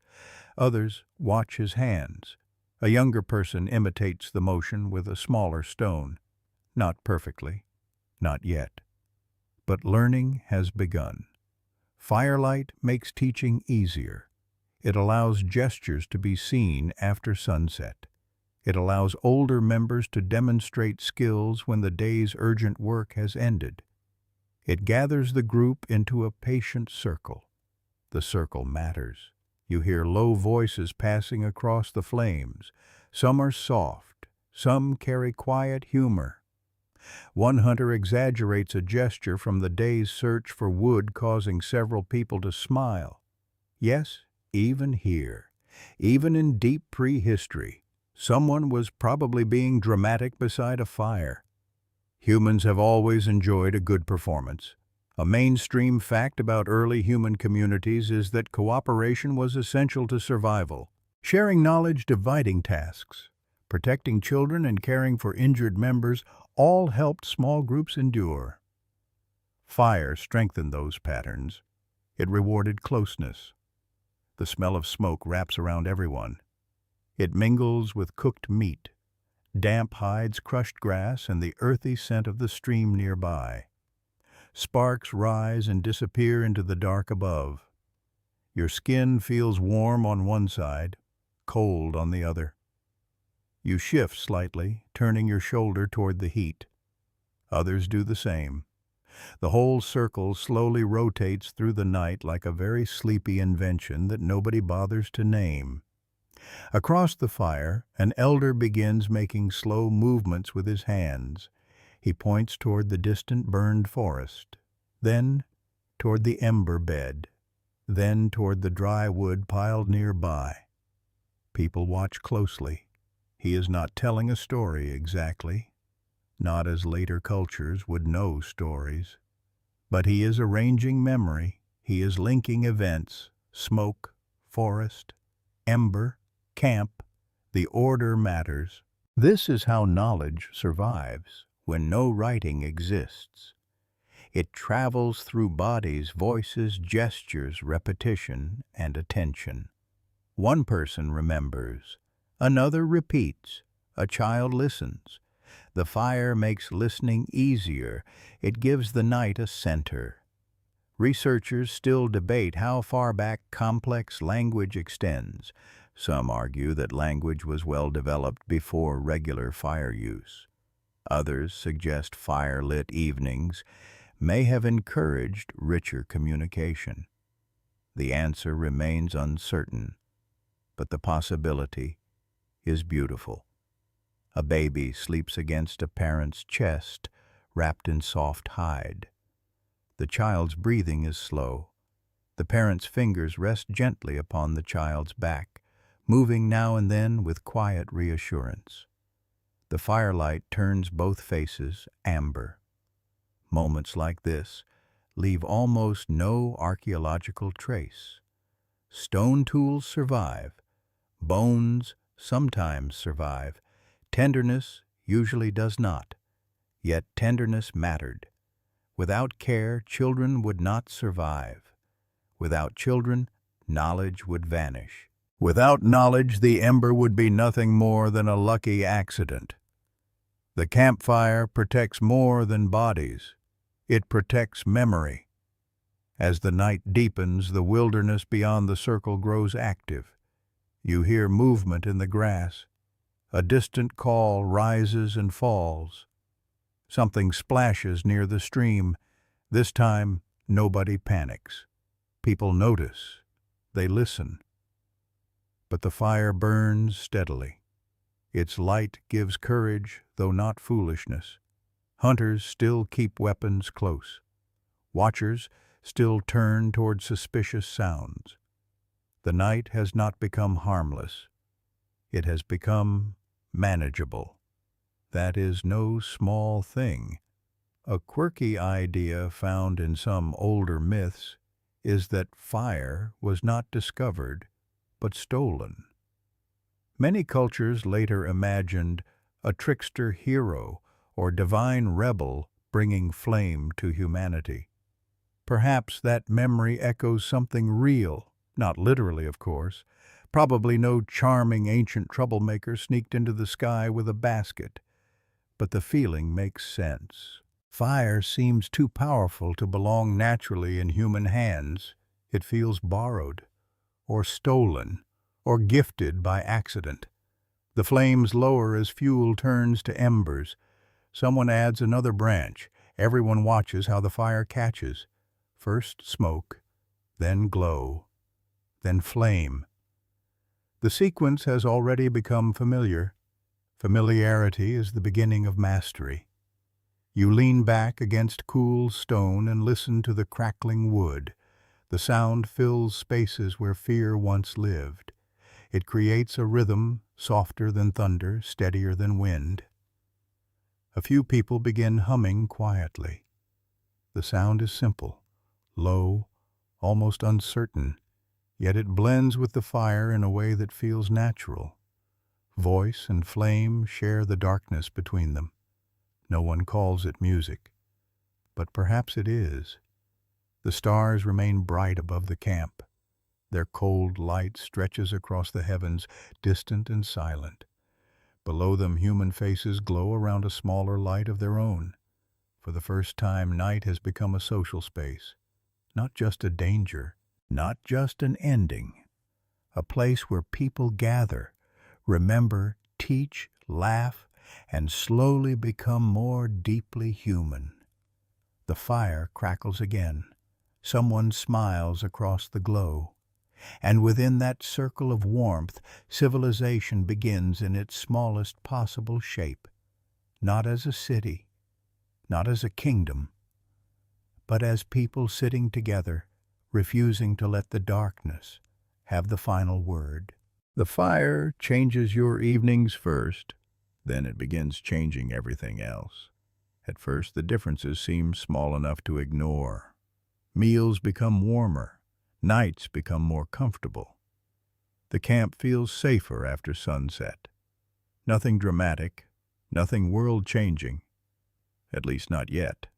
Others watch his hands. A younger person imitates the motion with a smaller stone. Not perfectly, not yet. But learning has begun. Firelight makes teaching easier. It allows gestures to be seen after sunset. It allows older members to demonstrate skills when the day's urgent work has ended. It gathers the group into a patient circle. The circle matters. You hear low voices passing across the flames. Some are soft, some carry quiet humor. One hunter exaggerates a gesture from the day's search for wood, causing several people to smile. Yes, even here, even in deep prehistory, someone was probably being dramatic beside a fire. Humans have always enjoyed a good performance. A mainstream fact about early human communities is that cooperation was essential to survival. Sharing knowledge, dividing tasks, protecting children, and caring for injured members all helped small groups endure. Fire strengthened those patterns. It rewarded closeness. The smell of smoke wraps around everyone. It mingles with cooked meat, damp hides, crushed grass, and the earthy scent of the stream nearby. Sparks rise and disappear into the dark above. Your skin feels warm on one side, cold on the other. You shift slightly, turning your shoulder toward the heat. Others do the same. The whole circle slowly rotates through the night like a very sleepy invention that nobody bothers to name. Across the fire, an elder begins making slow movements with his hands. He points toward the distant burned forest, then toward the ember bed, then toward the dry wood piled nearby. People watch closely. He is not telling a story exactly, not as later cultures would know stories. But he is arranging memory. He is linking events: smoke, forest, ember, camp. The order matters. This is how knowledge survives when no writing exists. It travels through bodies, voices, gestures, repetition, and attention. One person remembers, another repeats, a child listens. The fire makes listening easier. It gives the night a center. Researchers still debate how far back complex language extends. Some argue that language was well developed before regular fire use. Others suggest fire-lit evenings may have encouraged richer communication. The answer remains uncertain, but the possibility is beautiful. A baby sleeps against a parent's chest, wrapped in soft hide. The child's breathing is slow. The parent's fingers rest gently upon the child's back, moving now and then with quiet reassurance. The firelight turns both faces amber. Moments like this leave almost no archaeological trace. Stone tools survive. Bones sometimes survive. Tenderness usually does not, yet tenderness mattered. Without care, children would not survive. Without children, knowledge would vanish. Without knowledge, the ember would be nothing more than a lucky accident. The campfire protects more than bodies. It protects memory. As the night deepens, the wilderness beyond the circle grows active. You hear movement in the grass. A distant call rises and falls. Something splashes near the stream. This time, nobody panics. People notice. They listen. But the fire burns steadily. Its light gives courage, though not foolishness. Hunters still keep weapons close. Watchers still turn toward suspicious sounds. The night has not become harmless. It has become manageable. That is no small thing. A quirky idea found in some older myths is that fire was not discovered, but stolen. Many cultures later imagined a trickster hero or divine rebel bringing flame to humanity. Perhaps that memory echoes something real, not literally, of course. Probably no charming ancient troublemaker sneaked into the sky with a basket. But the feeling makes sense. Fire seems too powerful to belong naturally in human hands. It feels borrowed, or stolen, or gifted by accident. The flames lower as fuel turns to embers. Someone adds another branch. Everyone watches how the fire catches. First smoke, then glow, then flame. The sequence has already become familiar. Familiarity is the beginning of mastery. You lean back against cool stone and listen to the crackling wood. The sound fills spaces where fear once lived. It creates a rhythm, softer than thunder, steadier than wind. A few people begin humming quietly. The sound is simple, low, almost uncertain, yet it blends with the fire in a way that feels natural. Voice and flame share the darkness between them. No one calls it music, but perhaps it is. The stars remain bright above the camp. Their cold light stretches across the heavens, distant and silent. Below them, human faces glow around a smaller light of their own. For the first time, night has become a social space. Not just a danger, not just an ending. A place where people gather, remember, teach, laugh, and slowly become more deeply human. The fire crackles again. Someone smiles across the glow. And within that circle of warmth, civilization begins in its smallest possible shape. Not as a city, not as a kingdom, but as people sitting together, refusing to let the darkness have the final word. The fire changes your evenings first, then it begins changing everything else. At first, the differences seem small enough to ignore. Meals become warmer. Nights become more comfortable. The camp feels safer after sunset. Nothing dramatic, nothing world-changing, at least not yet.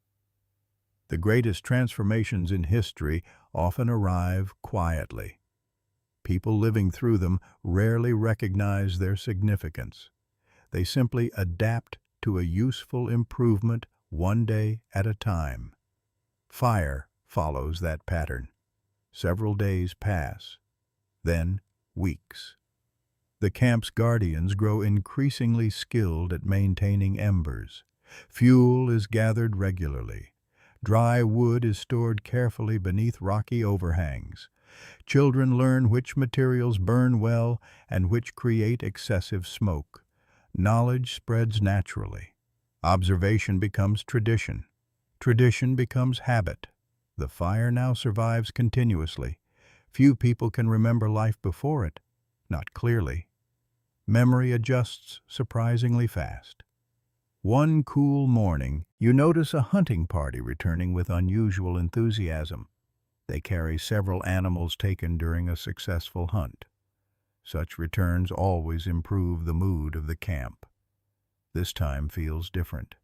The greatest transformations in history often arrive quietly. People living through them rarely recognize their significance. They simply adapt to a useful improvement one day at a time. Fire follows that pattern. Several days pass, then weeks. The camp's guardians grow increasingly skilled at maintaining embers. Fuel is gathered regularly. Dry wood is stored carefully beneath rocky overhangs. Children learn which materials burn well and which create excessive smoke. Knowledge spreads naturally. Observation becomes tradition. Tradition becomes habit. The fire now survives continuously. Few people can remember life before it, not clearly. Memory adjusts surprisingly fast. One cool morning, you notice a hunting party returning with unusual enthusiasm. They carry several animals taken during a successful hunt. Such returns always improve the mood of the camp. This time feels different.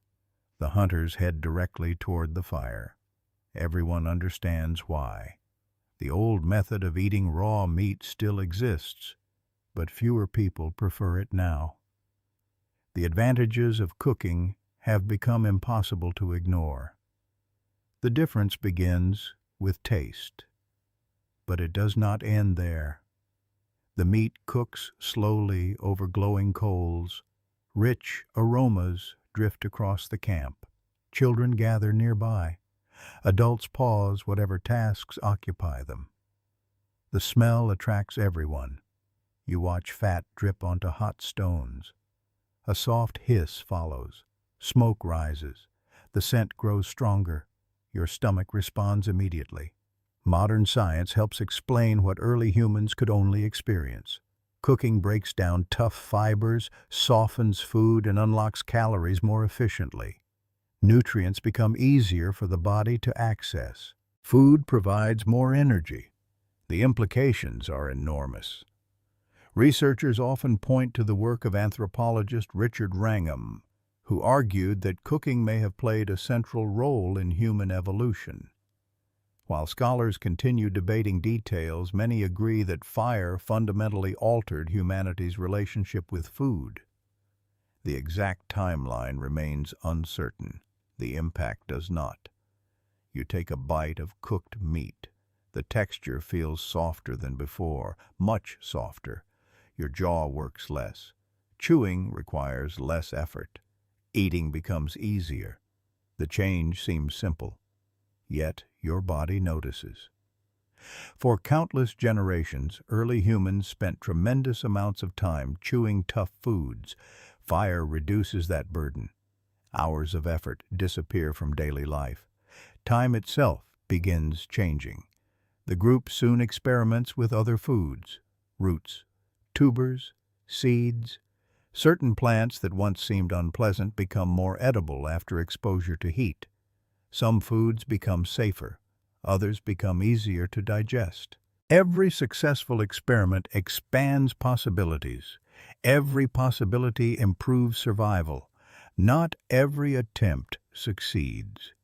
The hunters head directly toward the fire. Everyone understands why. The old method of eating raw meat still exists, but fewer people prefer it now. The advantages of cooking have become impossible to ignore. The difference begins with taste, but it does not end there. The meat cooks slowly over glowing coals. Rich aromas drift across the camp. Children gather nearby. Adults pause whatever tasks occupy them. The smell attracts everyone. You watch fat drip onto hot stones. A soft hiss follows. Smoke rises. The scent grows stronger. Your stomach responds immediately. Modern science helps explain what early humans could only experience. Cooking breaks down tough fibers, softens food, and unlocks calories more efficiently. Nutrients become easier for the body to access. Food provides more energy. The implications are enormous. Researchers often point to the work of anthropologist Richard Wrangham, who argued that cooking may have played a central role in human evolution. While scholars continue debating details, many agree that fire fundamentally altered humanity's relationship with food. The exact timeline remains uncertain. The impact does not. You take a bite of cooked meat. The texture feels softer than before, much softer. Your jaw works less. Chewing requires less effort. Eating becomes easier. The change seems simple. Yet your body notices. For countless generations, early humans spent tremendous amounts of time chewing tough foods. Fire reduces that burden. Hours of effort disappear from daily life. Time itself begins changing. The group soon experiments with other foods, roots, tubers, seeds. Certain plants that once seemed unpleasant become more edible after exposure to heat. Some foods become safer, others become easier to digest. Every successful experiment expands possibilities. Every possibility improves survival. Not every attempt succeeds.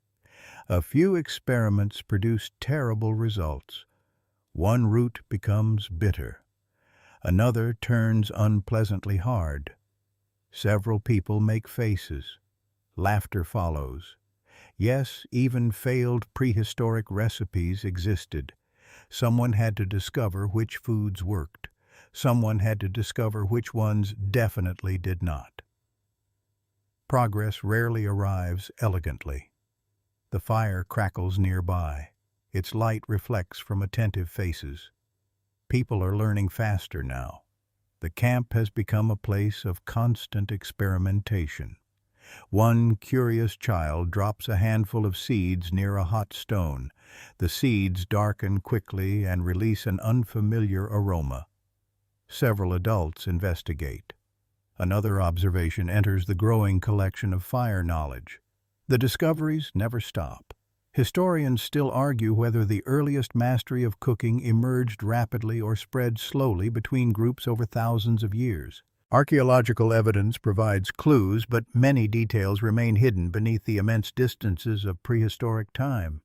A few experiments produce terrible results. One root becomes bitter. Another turns unpleasantly hard. Several people make faces. Laughter follows. Yes, even failed prehistoric recipes existed. Someone had to discover which foods worked. Someone had to discover which ones definitely did not. Progress rarely arrives elegantly. The fire crackles nearby. Its light reflects from attentive faces. People are learning faster now. The camp has become a place of constant experimentation. One curious child drops a handful of seeds near a hot stone. The seeds darken quickly and release an unfamiliar aroma. Several adults investigate. Another observation enters the growing collection of fire knowledge. The discoveries never stop. Historians still argue whether the earliest mastery of cooking emerged rapidly or spread slowly between groups over thousands of years. Archaeological evidence provides clues, but many details remain hidden beneath the immense distances of prehistoric time.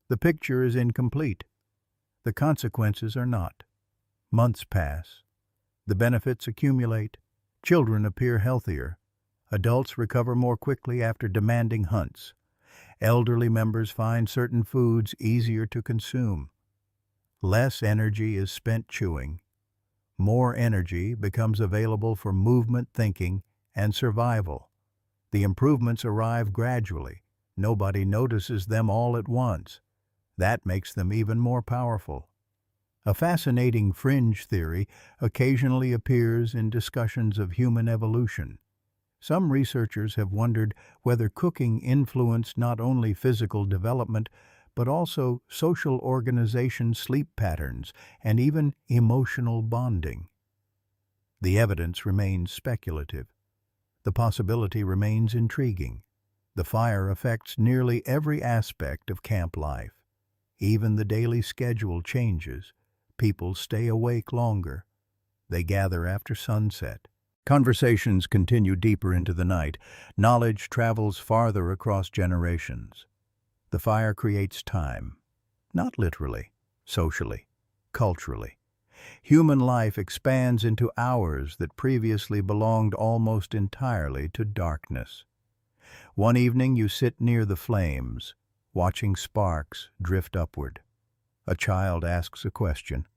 The picture is incomplete. The consequences are not. Months pass. The benefits accumulate. Children appear healthier. Adults recover more quickly after demanding hunts. Elderly members find certain foods easier to consume. Less energy is spent chewing. More energy becomes available for movement, thinking, and survival. The improvements arrive gradually. Nobody notices them all at once. That makes them even more powerful. A fascinating fringe theory occasionally appears in discussions of human evolution. Some researchers have wondered whether cooking influenced not only physical development, but also social organization, sleep patterns, and even emotional bonding. The evidence remains speculative. The possibility remains intriguing. The fire affects nearly every aspect of camp life. Even the daily schedule changes. People stay awake longer. They gather after sunset. Conversations continue deeper into the night. Knowledge travels farther across generations. The fire creates time, not literally, socially, culturally. Human life expands into hours that previously belonged almost entirely to darkness. One evening you sit near the flames, watching sparks drift upward. A child asks a question.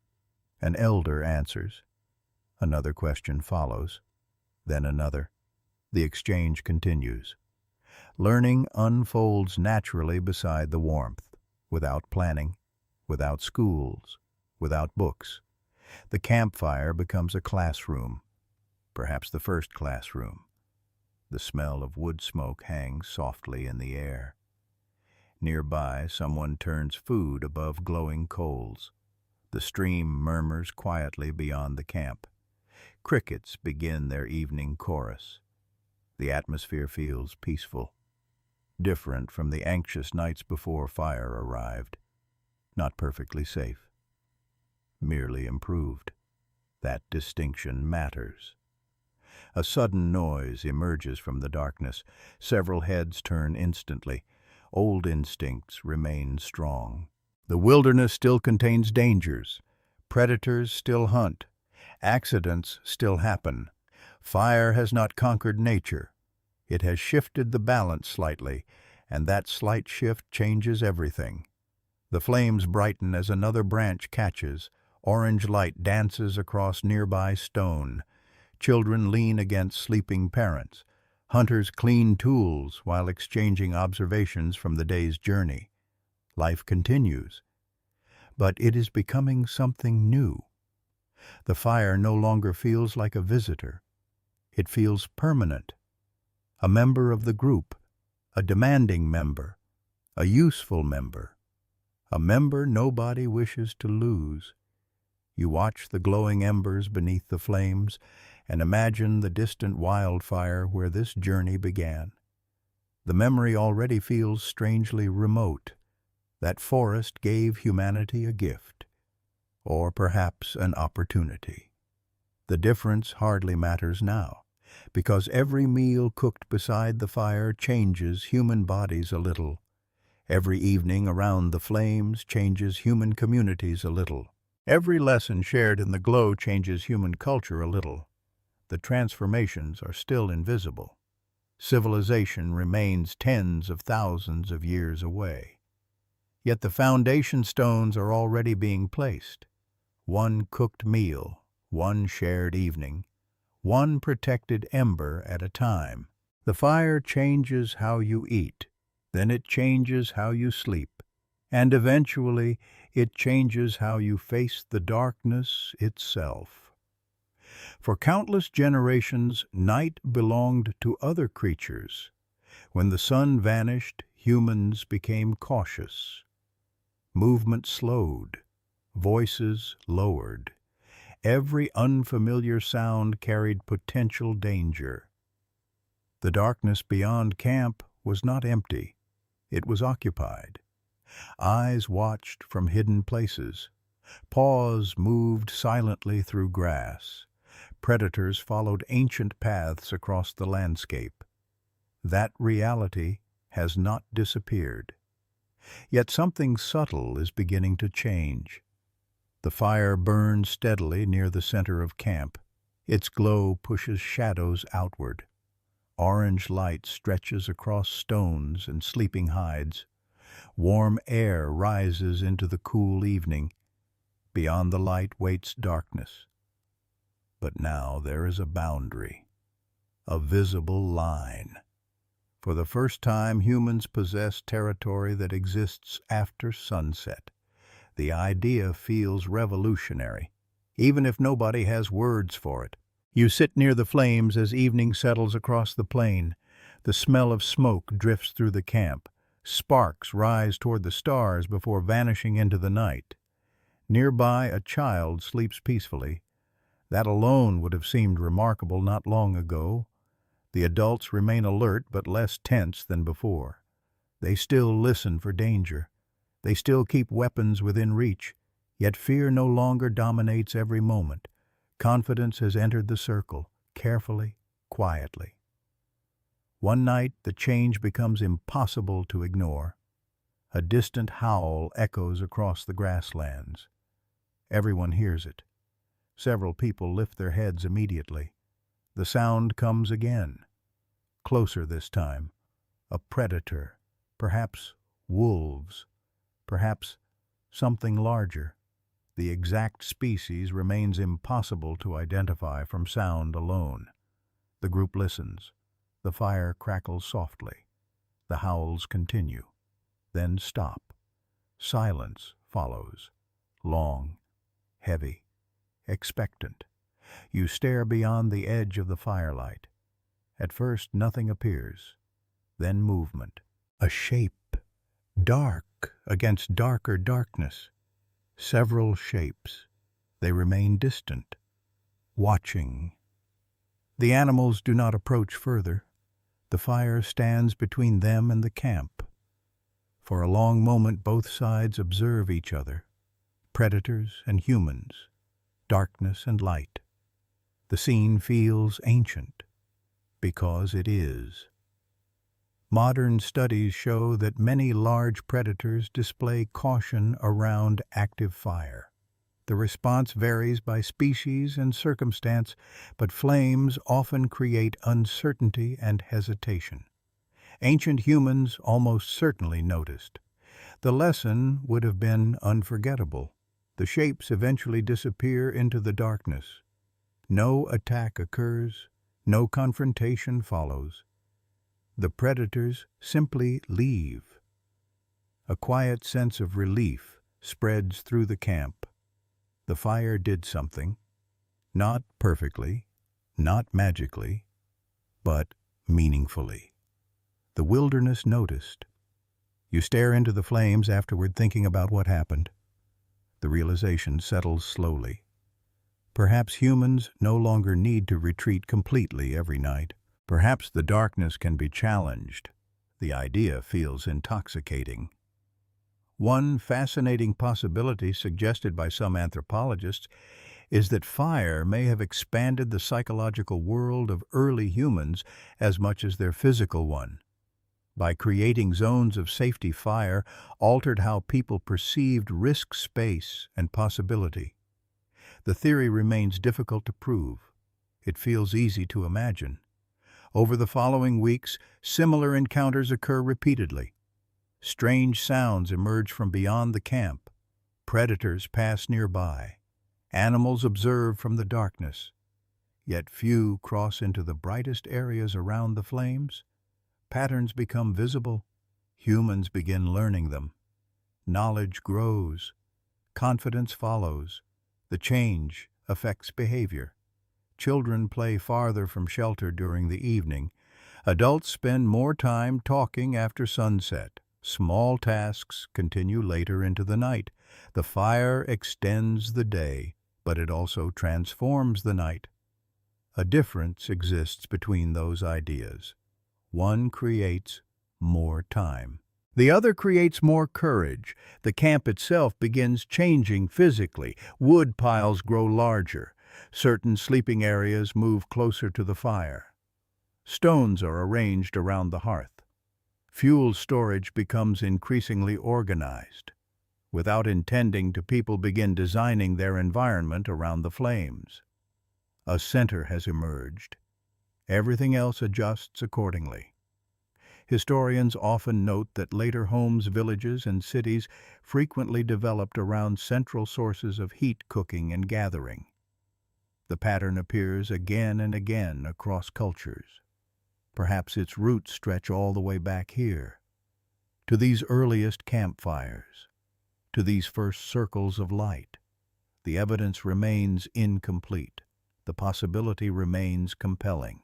An elder answers. Another question follows. Then another. The exchange continues. Learning unfolds naturally beside the warmth, without planning, without schools, without books. The campfire becomes a classroom, perhaps the first classroom. The smell of wood smoke hangs softly in the air. Nearby, someone turns food above glowing coals. The stream murmurs quietly beyond the camp. Crickets begin their evening chorus. The atmosphere feels peaceful, different from the anxious nights before fire arrived. Not perfectly safe, merely improved. That distinction matters. A sudden noise emerges from the darkness. Several heads turn instantly. Old instincts remain strong. The wilderness still contains dangers. Predators still hunt. Accidents still happen. Fire has not conquered nature. It has shifted the balance slightly, and that slight shift changes everything. The flames brighten as another branch catches. Orange light dances across nearby stone. Children lean against sleeping parents. Hunters clean tools while exchanging observations from the day's journey. Life continues, but it is becoming something new. The fire no longer feels like a visitor. It feels permanent. A member of the group, a demanding member, a useful member, a member nobody wishes to lose. You watch the glowing embers beneath the flames and imagine the distant wildfire where this journey began. The memory already feels strangely remote. That forest gave humanity a gift, or perhaps an opportunity. The difference hardly matters now, because every meal cooked beside the fire changes human bodies a little. Every evening around the flames changes human communities a little. Every lesson shared in the glow changes human culture a little. The transformations are still invisible. Civilization remains tens of thousands of years away. Yet the foundation stones are already being placed. One cooked meal, one shared evening, one protected ember at a time. The fire changes how you eat, then it changes how you sleep, and eventually it changes how you face the darkness itself. For countless generations, night belonged to other creatures. When the sun vanished, humans became cautious. Movement slowed, voices lowered. Every unfamiliar sound carried potential danger. The darkness beyond camp was not empty. It was occupied. Eyes watched from hidden places. Paws moved silently through grass. Predators followed ancient paths across the landscape. That reality has not disappeared. Yet something subtle is beginning to change. The fire burns steadily near the center of camp. Its glow pushes shadows outward. Orange light stretches across stones and sleeping hides. Warm air rises into the cool evening. Beyond the light waits darkness. But now there is a boundary, a visible line. For the first time, humans possess territory that exists after sunset. The idea feels revolutionary, even if nobody has words for it. You sit near the flames as evening settles across the plain. The smell of smoke drifts through the camp. Sparks rise toward the stars before vanishing into the night. Nearby, a child sleeps peacefully. That alone would have seemed remarkable not long ago. The adults remain alert but less tense than before. They still listen for danger. They still keep weapons within reach. Yet fear no longer dominates every moment. Confidence has entered the circle. carefully, quietly. One night, the change becomes impossible to ignore. A distant howl echoes across the grasslands. Everyone hears it. Several people lift their heads immediately. The sound comes again, closer this time. A predator, perhaps wolves, perhaps something larger. The exact species remains impossible to identify from sound alone. The group listens. The fire crackles softly. The howls continue, then stop. Silence follows, long, heavy, expectant. You stare beyond the edge of the firelight. At first, nothing appears. Then movement. A shape, dark against darker darkness. Several shapes. They remain distant, watching. The animals do not approach further. The fire stands between them and the camp. For a long moment, both sides observe each other, predators and humans, darkness and light. The scene feels ancient, because it is. Modern studies show that many large predators display caution around active fire. The response varies by species and circumstance, but flames often create uncertainty and hesitation. Ancient humans almost certainly noticed. The lesson would have been unforgettable. The shapes eventually disappear into the darkness. No attack occurs, no confrontation follows. The predators simply leave. A quiet sense of relief spreads through the camp. The fire did something, not perfectly, not magically, but meaningfully. The wilderness noticed. You stare into the flames afterward, thinking about what happened. The realization settles slowly. Perhaps humans no longer need to retreat completely every night. Perhaps the darkness can be challenged. The idea feels intoxicating. One fascinating possibility suggested by some anthropologists is that fire may have expanded the psychological world of early humans as much as their physical one. By creating zones of safety, fire altered how people perceived risk, space, and possibility. The theory remains difficult to prove. It feels easy to imagine. Over the following weeks, similar encounters occur repeatedly. Strange sounds emerge from beyond the camp. Predators pass nearby. Animals observe from the darkness. Yet few cross into the brightest areas around the flames. Patterns become visible. Humans begin learning them. Knowledge grows. Confidence follows. The change affects behavior. Children play farther from shelter during the evening. Adults spend more time talking after sunset. Small tasks continue later into the night. The fire extends the day, but it also transforms the night. A difference exists between those ideas. One creates more time. The other creates more courage. The camp itself begins changing physically. Wood piles grow larger. Certain sleeping areas move closer to the fire. Stones are arranged around the hearth. Fuel storage becomes increasingly organized. Without intending to, people begin designing their environment around the flames. A center has emerged. Everything else adjusts accordingly. Historians often note that later homes, villages, and cities frequently developed around central sources of heat, cooking, and gathering. The pattern appears again and again across cultures. Perhaps its roots stretch all the way back here, to these earliest campfires, to these first circles of light. The evidence remains incomplete. The possibility remains compelling.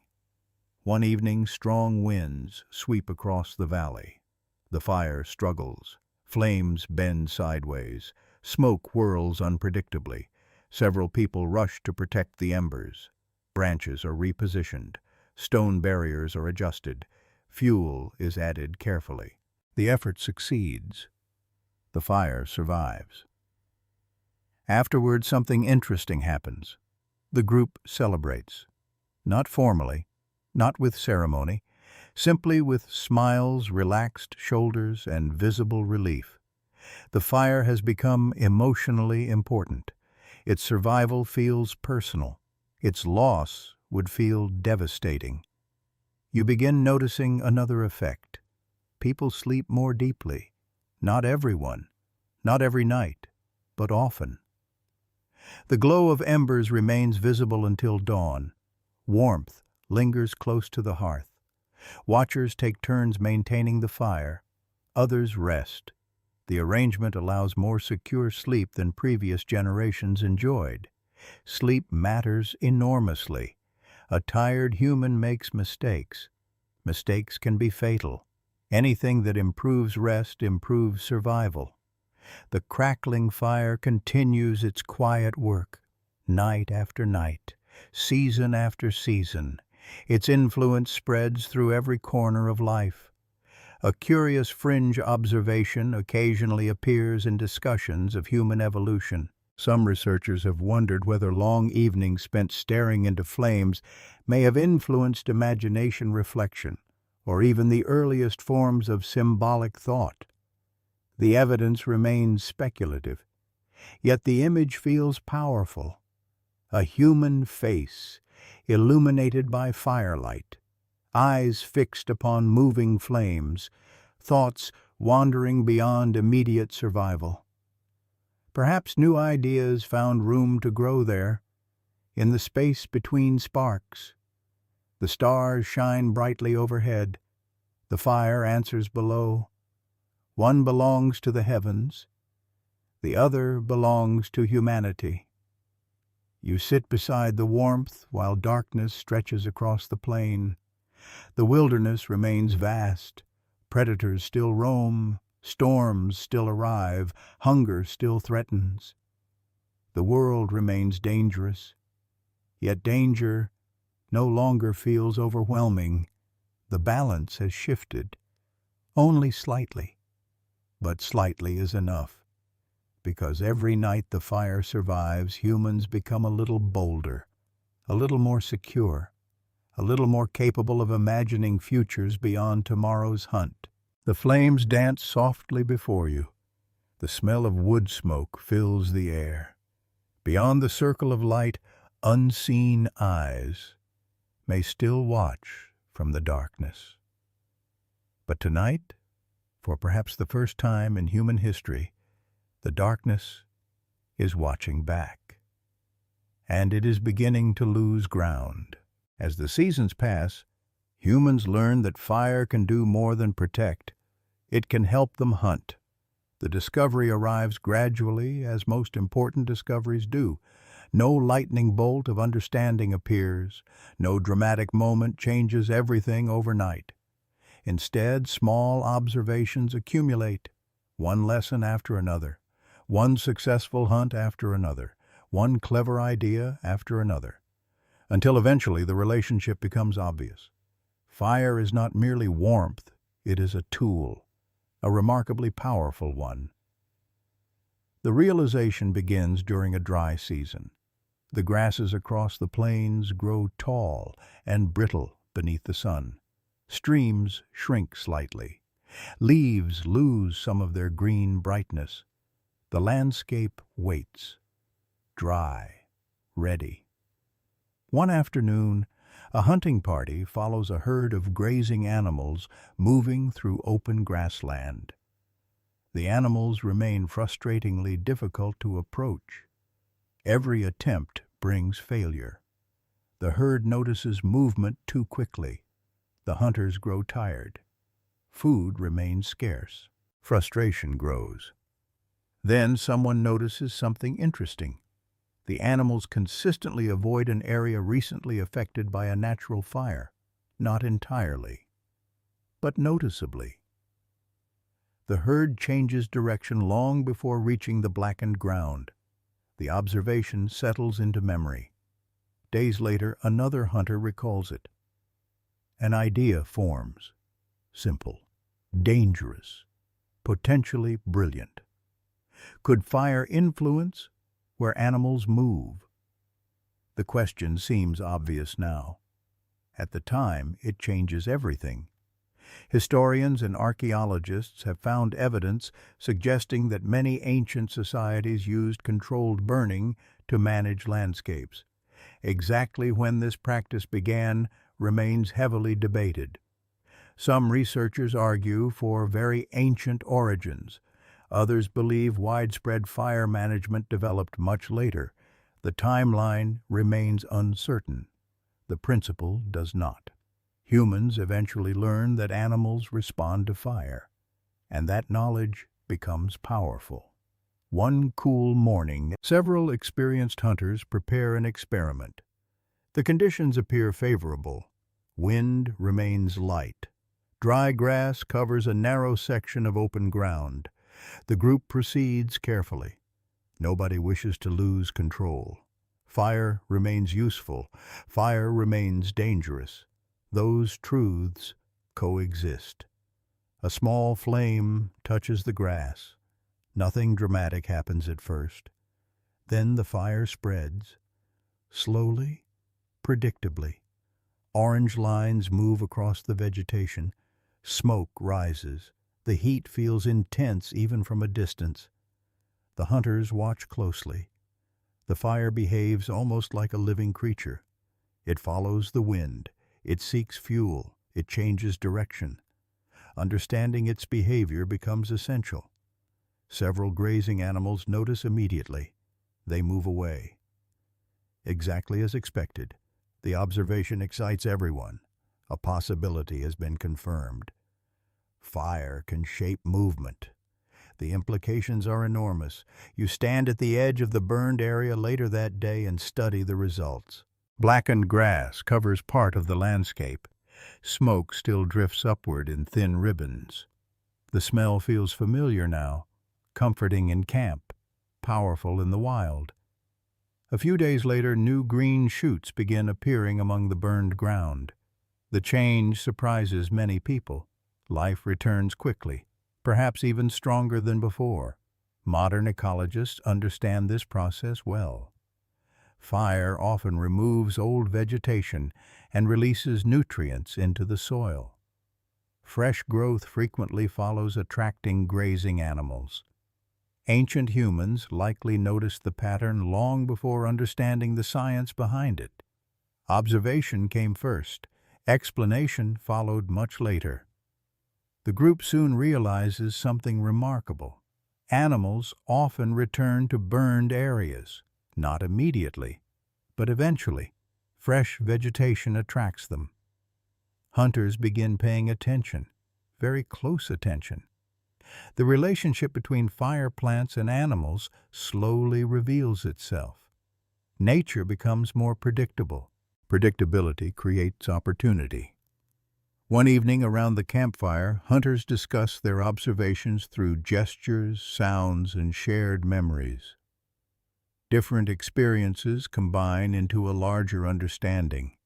One evening, strong winds sweep across the valley. The fire struggles. Flames bend sideways. Smoke whirls unpredictably. Several people rush to protect the embers. Branches are repositioned. Stone barriers are adjusted. Fuel is added carefully. The effort succeeds. The fire survives. Afterward, something interesting happens. The group celebrates. not formally, not with ceremony, simply with smiles, relaxed shoulders, and visible relief. The fire has become emotionally important. Its survival feels personal. Its loss would feel devastating. You begin noticing another effect. People sleep more deeply. Not everyone, not every night, but often. The glow of embers remains visible until dawn. Warmth lingers close to the hearth. Watchers take turns maintaining the fire. Others rest. The arrangement allows more secure sleep than previous generations enjoyed. Sleep matters enormously. A tired human makes mistakes. Mistakes can be fatal. Anything that improves rest improves survival. The crackling fire continues its quiet work, night after night, season after season. Its influence spreads through every corner of life. A curious fringe observation occasionally appears in discussions of human evolution. Some researchers have wondered whether long evenings spent staring into flames may have influenced imagination reflection, or even the earliest forms of symbolic thought. The evidence remains speculative, yet the image feels powerful. A human face, illuminated by firelight, eyes fixed upon moving flames, thoughts wandering beyond immediate survival. Perhaps new ideas found room to grow there, in the space between sparks. The stars shine brightly overhead. The fire answers below. One belongs to the heavens. The other belongs to humanity. You sit beside the warmth while darkness stretches across the plain. The wilderness remains vast. Predators still roam. Storms still arrive. Hunger still threatens. The world remains dangerous. Yet danger no longer feels overwhelming. The balance has shifted, only slightly. But slightly is enough, because every night the fire survives, humans become a little bolder, a little more secure, a little more capable of imagining futures beyond tomorrow's hunt. The flames dance softly before you. The smell of wood smoke fills the air. Beyond the circle of light, unseen eyes may still watch from the darkness. But tonight, for perhaps the first time in human history, the darkness is watching back. And it is beginning to lose ground. As the seasons pass, humans learn that fire can do more than protect. It can help them hunt. The discovery arrives gradually, as most important discoveries do. No lightning bolt of understanding appears. No dramatic moment changes everything overnight. Instead, small observations accumulate, one lesson after another, one successful hunt after another, one clever idea after another, until eventually the relationship becomes obvious. Fire is not merely warmth, it is a tool, a remarkably powerful one. The realization begins during a dry season. The grasses across the plains grow tall and brittle beneath the sun. Streams shrink slightly. Leaves lose some of their green brightness. The landscape waits, dry, ready. One afternoon, a hunting party follows a herd of grazing animals moving through open grassland. The animals remain frustratingly difficult to approach. Every attempt brings failure. The herd notices movement too quickly. The hunters grow tired. Food remains scarce. Frustration grows. Then someone notices something interesting. The animals consistently avoid an area recently affected by a natural fire. Not entirely, but noticeably. The herd changes direction long before reaching the blackened ground. The observation settles into memory. Days later, another hunter recalls it. An idea forms. Simple, dangerous, potentially brilliant. Could fire influence where animals move? The question seems obvious now. At the time, it changes everything. Historians and archaeologists have found evidence suggesting that many ancient societies used controlled burning to manage landscapes. Exactly when this practice began remains heavily debated. Some researchers argue for very ancient origins. Others believe widespread fire management developed much later. The timeline remains uncertain. The principle does not. Humans eventually learn that animals respond to fire, and that knowledge becomes powerful. One cool morning, several experienced hunters prepare an experiment. The conditions appear favorable. Wind remains light. Dry grass covers a narrow section of open ground. The group proceeds carefully. Nobody wishes to lose control. Fire remains useful. Fire remains dangerous. Those truths coexist. A small flame touches the grass. Nothing dramatic happens at first. Then the fire spreads. Slowly, predictably. Orange lines move across the vegetation. Smoke rises. The heat feels intense even from a distance. The hunters watch closely. The fire behaves almost like a living creature. It follows the wind. It seeks fuel. It changes direction. Understanding its behavior becomes essential. Several grazing animals notice immediately. They move away. Exactly as expected, the observation excites everyone. A possibility has been confirmed. Fire can shape movement. The implications are enormous. You stand at the edge of the burned area later that day and study the results. Blackened grass covers part of the landscape. Smoke still drifts upward in thin ribbons. The smell feels familiar now, comforting in camp, powerful in the wild. A few days later, new green shoots begin appearing among the burned ground. The change surprises many people. Life returns quickly, perhaps even stronger than before. Modern ecologists understand this process well. Fire often removes old vegetation and releases nutrients into the soil. Fresh growth frequently follows attracting grazing animals. Ancient humans likely noticed the pattern long before understanding the science behind it. Observation came first. Explanation followed much later. The group soon realizes something remarkable. Animals often return to burned areas, not immediately, but eventually. Fresh vegetation attracts them. Hunters begin paying attention, very close attention. The relationship between fire plants and animals slowly reveals itself. Nature becomes more predictable. Predictability creates opportunity. One evening around the campfire, hunters discuss their observations through gestures, sounds, and shared memories. Different experiences combine into a larger understanding.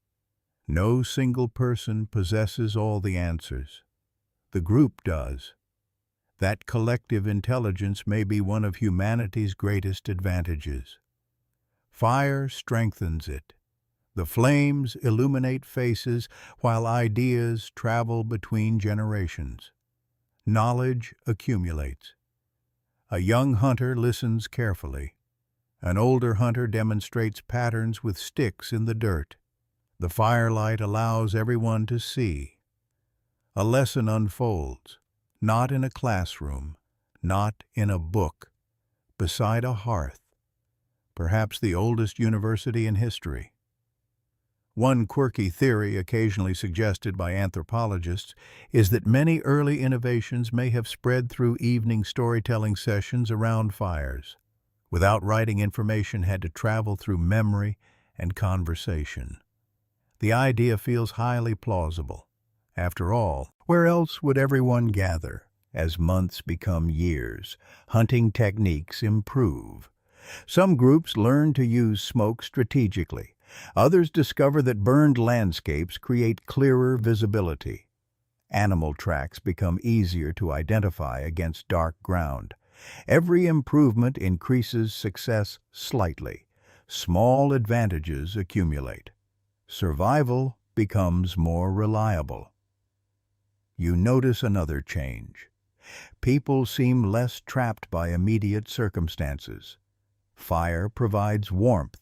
No single person possesses all the answers. The group does. That collective intelligence may be one of humanity's greatest advantages. Fire strengthens it. The flames illuminate faces while ideas travel between generations. Knowledge accumulates. A young hunter listens carefully. An older hunter demonstrates patterns with sticks in the dirt. The firelight allows everyone to see. A lesson unfolds, not in a classroom, not in a book, beside a hearth, perhaps the oldest university in history. One quirky theory occasionally suggested by anthropologists is that many early innovations may have spread through evening storytelling sessions around fires. Without writing, information had to travel through memory and conversation. The idea feels highly plausible. After all, where else would everyone gather? As months become years, hunting techniques improve. Some groups learn to use smoke strategically. Others discover that burned landscapes create clearer visibility. Animal tracks become easier to identify against dark ground. Every improvement increases success slightly. Small advantages accumulate. Survival becomes more reliable. You notice another change. People seem less trapped by immediate circumstances. Fire provides warmth.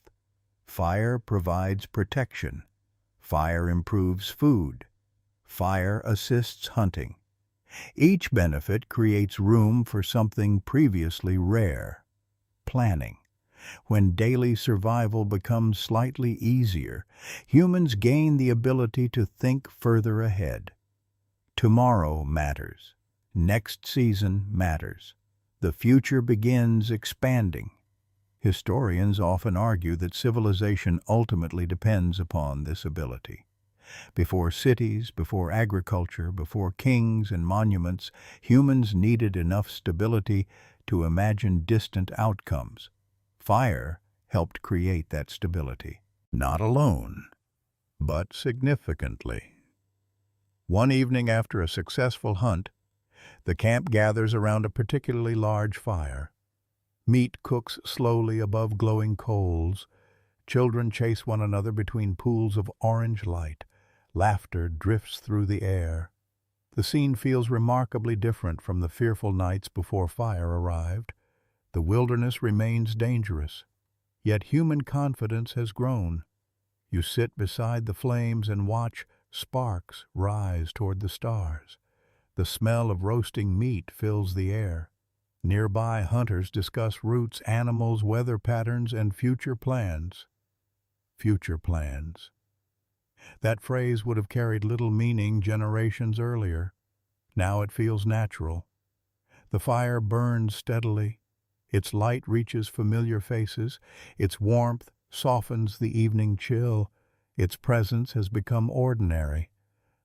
Fire provides protection. Fire improves food. Fire assists hunting. Each benefit creates room for something previously rare: planning. When daily survival becomes slightly easier, humans gain the ability to think further ahead. Tomorrow matters. Next season matters. The future begins expanding. Historians often argue that civilization ultimately depends upon this ability. Before cities, before agriculture, before kings and monuments, humans needed enough stability to imagine distant outcomes. Fire helped create that stability. Not alone, but significantly. One evening after a successful hunt, the camp gathers around a particularly large fire. Meat cooks slowly above glowing coals. Children chase one another between pools of orange light. Laughter drifts through the air. The scene feels remarkably different from the fearful nights before fire arrived. The wilderness remains dangerous, yet human confidence has grown. You sit beside the flames and watch sparks rise toward the stars. The smell of roasting meat fills the air. Nearby hunters discuss routes, animals, weather patterns, and future plans. Future plans. That phrase would have carried little meaning generations earlier. Now it feels natural. The fire burns steadily. Its light reaches familiar faces. Its warmth softens the evening chill. Its presence has become ordinary.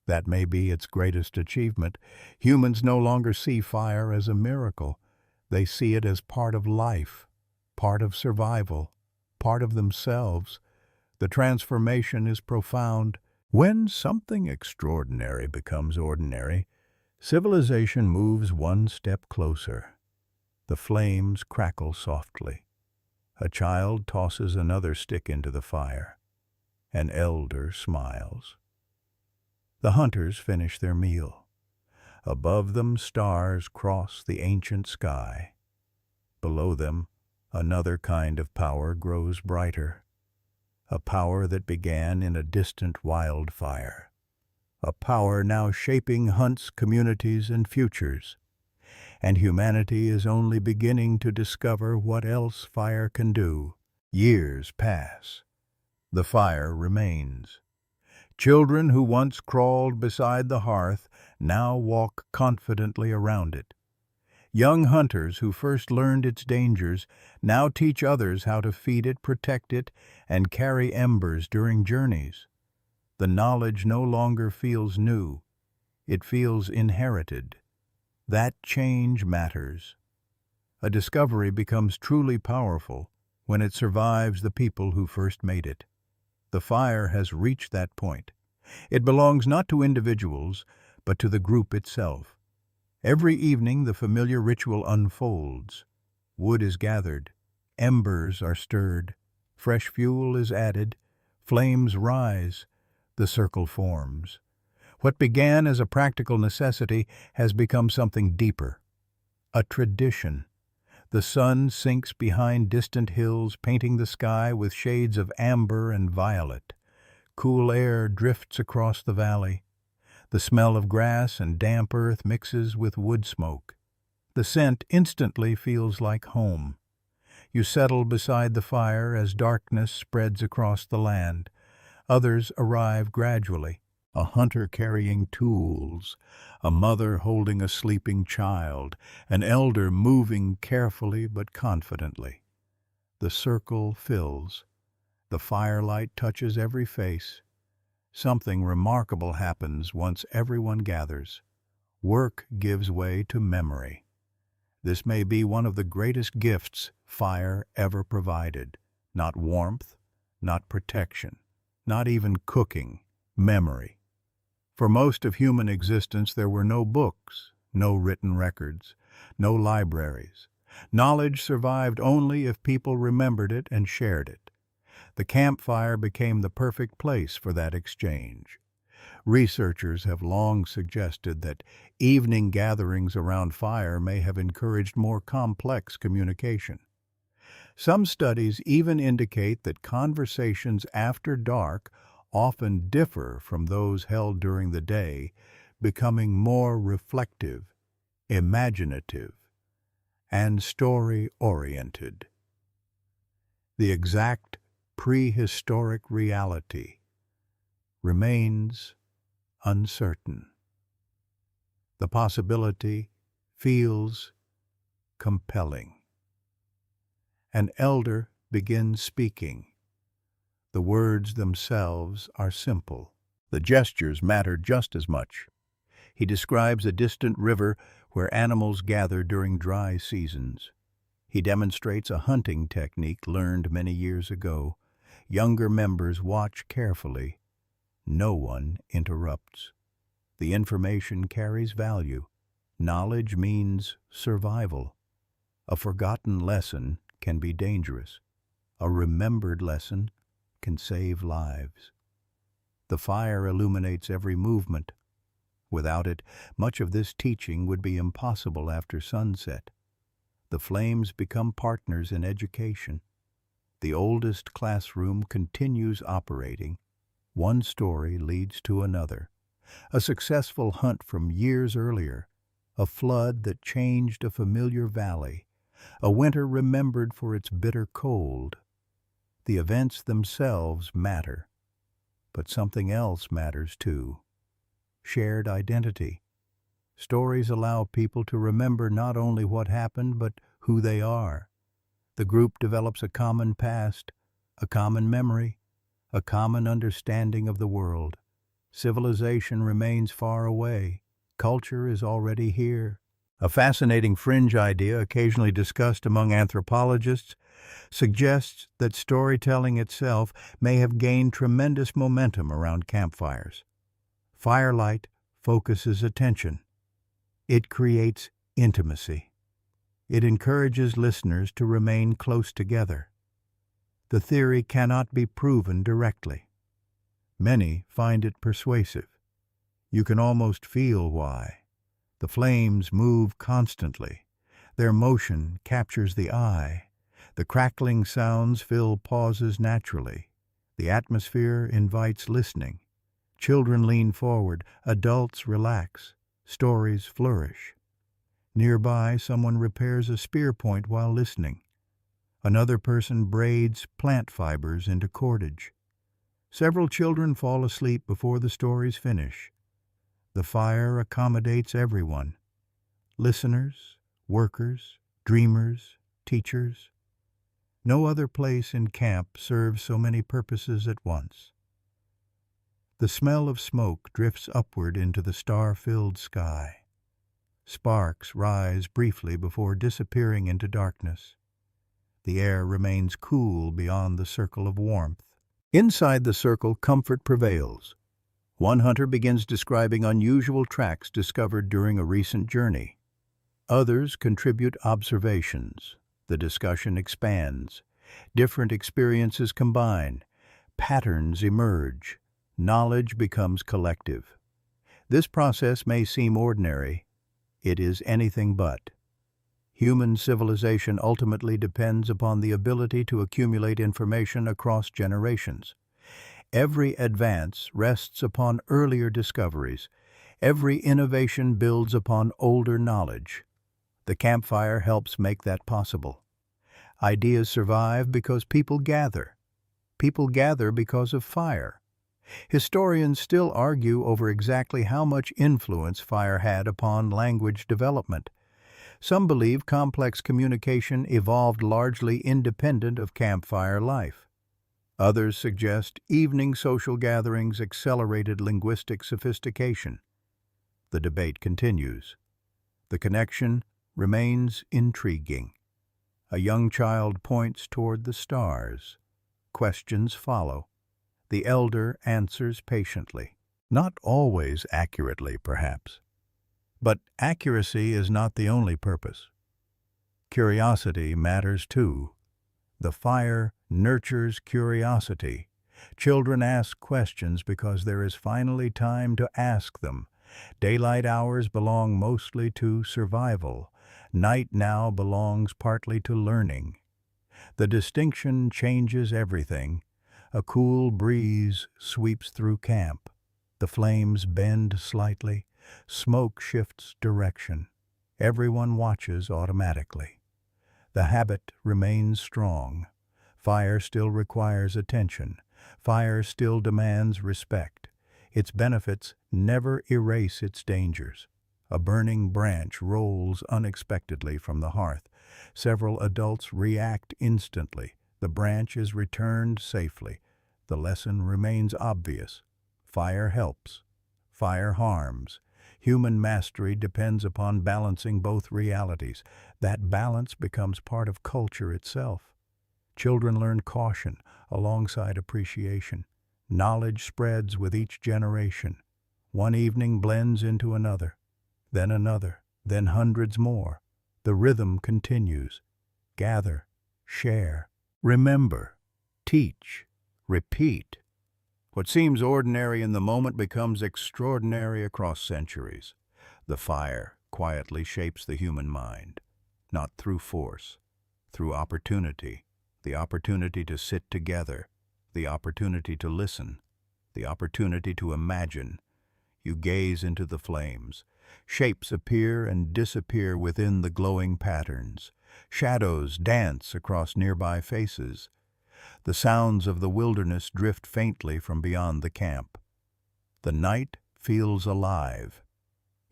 That may be its greatest achievement. Humans no longer see fire as a miracle. They see it as part of life, part of survival, part of themselves. The transformation is profound. When something extraordinary becomes ordinary, civilization moves one step closer. The flames crackle softly. A child tosses another stick into the fire. An elder smiles. The hunters finish their meal. Above them, stars cross the ancient sky. Below them, another kind of power grows brighter. A power that began in a distant wildfire. A power now shaping hunts, communities, and futures. And humanity is only beginning to discover what else fire can do. Years pass. The fire remains. Children who once crawled beside the hearth now walk confidently around it. Young hunters who first learned its dangers now teach others how to feed it, protect it, and carry embers during journeys. The knowledge no longer feels new. It feels inherited. That change matters. A discovery becomes truly powerful when it survives the people who first made it. The fire has reached that point. It belongs not to individuals, but to the group itself. Every evening the familiar ritual unfolds. Wood is gathered, embers are stirred, fresh fuel is added, flames rise, the circle forms. What began as a practical necessity has become something deeper, a tradition. The sun sinks behind distant hills, painting the sky with shades of amber and violet. Cool air drifts across the valley. The smell of grass and damp earth mixes with wood smoke. The scent instantly feels like home. You settle beside the fire as darkness spreads across the land. Others arrive gradually. A hunter carrying tools, a mother holding a sleeping child, an elder moving carefully but confidently. The circle fills. The firelight touches every face. Something remarkable happens once everyone gathers. Work gives way to memory. This may be one of the greatest gifts fire ever provided. Not warmth, not protection, not even cooking, memory. For most of human existence there were no books, no written records, no libraries. Knowledge survived only if people remembered it and shared it. The campfire became the perfect place for that exchange. Researchers have long suggested that evening gatherings around fire may have encouraged more complex communication. Some studies even indicate that conversations after dark often differ from those held during the day, becoming more reflective, imaginative, and story-oriented. The exact prehistoric reality remains uncertain. The possibility feels compelling. An elder begins speaking. The words themselves are simple. The gestures matter just as much. He describes a distant river where animals gather during dry seasons. He demonstrates a hunting technique learned many years ago. Younger members watch carefully. No one interrupts. The information carries value. Knowledge means survival. A forgotten lesson can be dangerous. A remembered lesson can save lives. The fire illuminates every movement. Without it, much of this teaching would be impossible after sunset. The flames become partners in education. The oldest classroom continues operating. One story leads to another. A successful hunt from years earlier, a flood that changed a familiar valley, a winter remembered for its bitter cold. The events themselves matter, but something else matters too. Shared identity. Stories allow people to remember not only what happened, but who they are. The group develops a common past, a common memory, a common understanding of the world. Civilization remains far away. Culture is already here. A fascinating fringe idea occasionally discussed among anthropologists suggests that storytelling itself may have gained tremendous momentum around campfires. Firelight focuses attention. It creates intimacy. It encourages listeners to remain close together. The theory cannot be proven directly. Many find it persuasive. You can almost feel why. The flames move constantly. Their motion captures the eye. The crackling sounds fill pauses naturally. The atmosphere invites listening. Children lean forward, adults relax, stories flourish. Nearby, someone repairs a spear point while listening. Another person braids plant fibers into cordage. Several children fall asleep before the stories finish. The fire accommodates everyone. Listeners, workers, dreamers, teachers. No other place in camp serves so many purposes at once. The smell of smoke drifts upward into the star-filled sky. Sparks rise briefly before disappearing into darkness. The air remains cool beyond the circle of warmth. Inside the circle, comfort prevails. One hunter begins describing unusual tracks discovered during a recent journey. Others contribute observations. The discussion expands. Different experiences combine. Patterns emerge. Knowledge becomes collective. This process may seem ordinary. It is anything but. Human civilization ultimately depends upon the ability to accumulate information across generations. Every advance rests upon earlier discoveries. Every innovation builds upon older knowledge. The campfire helps make that possible. Ideas survive because people gather. People gather because of fire. Historians still argue over exactly how much influence fire had upon language development. Some believe complex communication evolved largely independent of campfire life. Others suggest evening social gatherings accelerated linguistic sophistication. The debate continues. The connection remains intriguing. A young child points toward the stars. Questions follow. The elder answers patiently. Not always accurately, perhaps. But accuracy is not the only purpose. Curiosity matters too. The fire nurtures curiosity. Children ask questions because there is finally time to ask them. Daylight hours belong mostly to survival. Night now belongs partly to learning. The distinction changes everything. A cool breeze sweeps through camp. The flames bend slightly. Smoke shifts direction. Everyone watches automatically. The habit remains strong. Fire still requires attention. Fire still demands respect. Its benefits never erase its dangers. A burning branch rolls unexpectedly from the hearth. Several adults react instantly. The branch is returned safely. The lesson remains obvious. Fire helps. Fire harms. Human mastery depends upon balancing both realities. That balance becomes part of culture itself. Children learn caution alongside appreciation. Knowledge spreads with each generation. One evening blends into another, then hundreds more. The rhythm continues. Gather, share, remember, teach, repeat. What seems ordinary in the moment becomes extraordinary across centuries. The fire quietly shapes the human mind, not through force, through opportunity. The opportunity to sit together, the opportunity to listen, the opportunity to imagine. You gaze into the flames. Shapes appear and disappear within the glowing patterns. Shadows dance across nearby faces. The sounds of the wilderness drift faintly from beyond the camp. The night feels alive,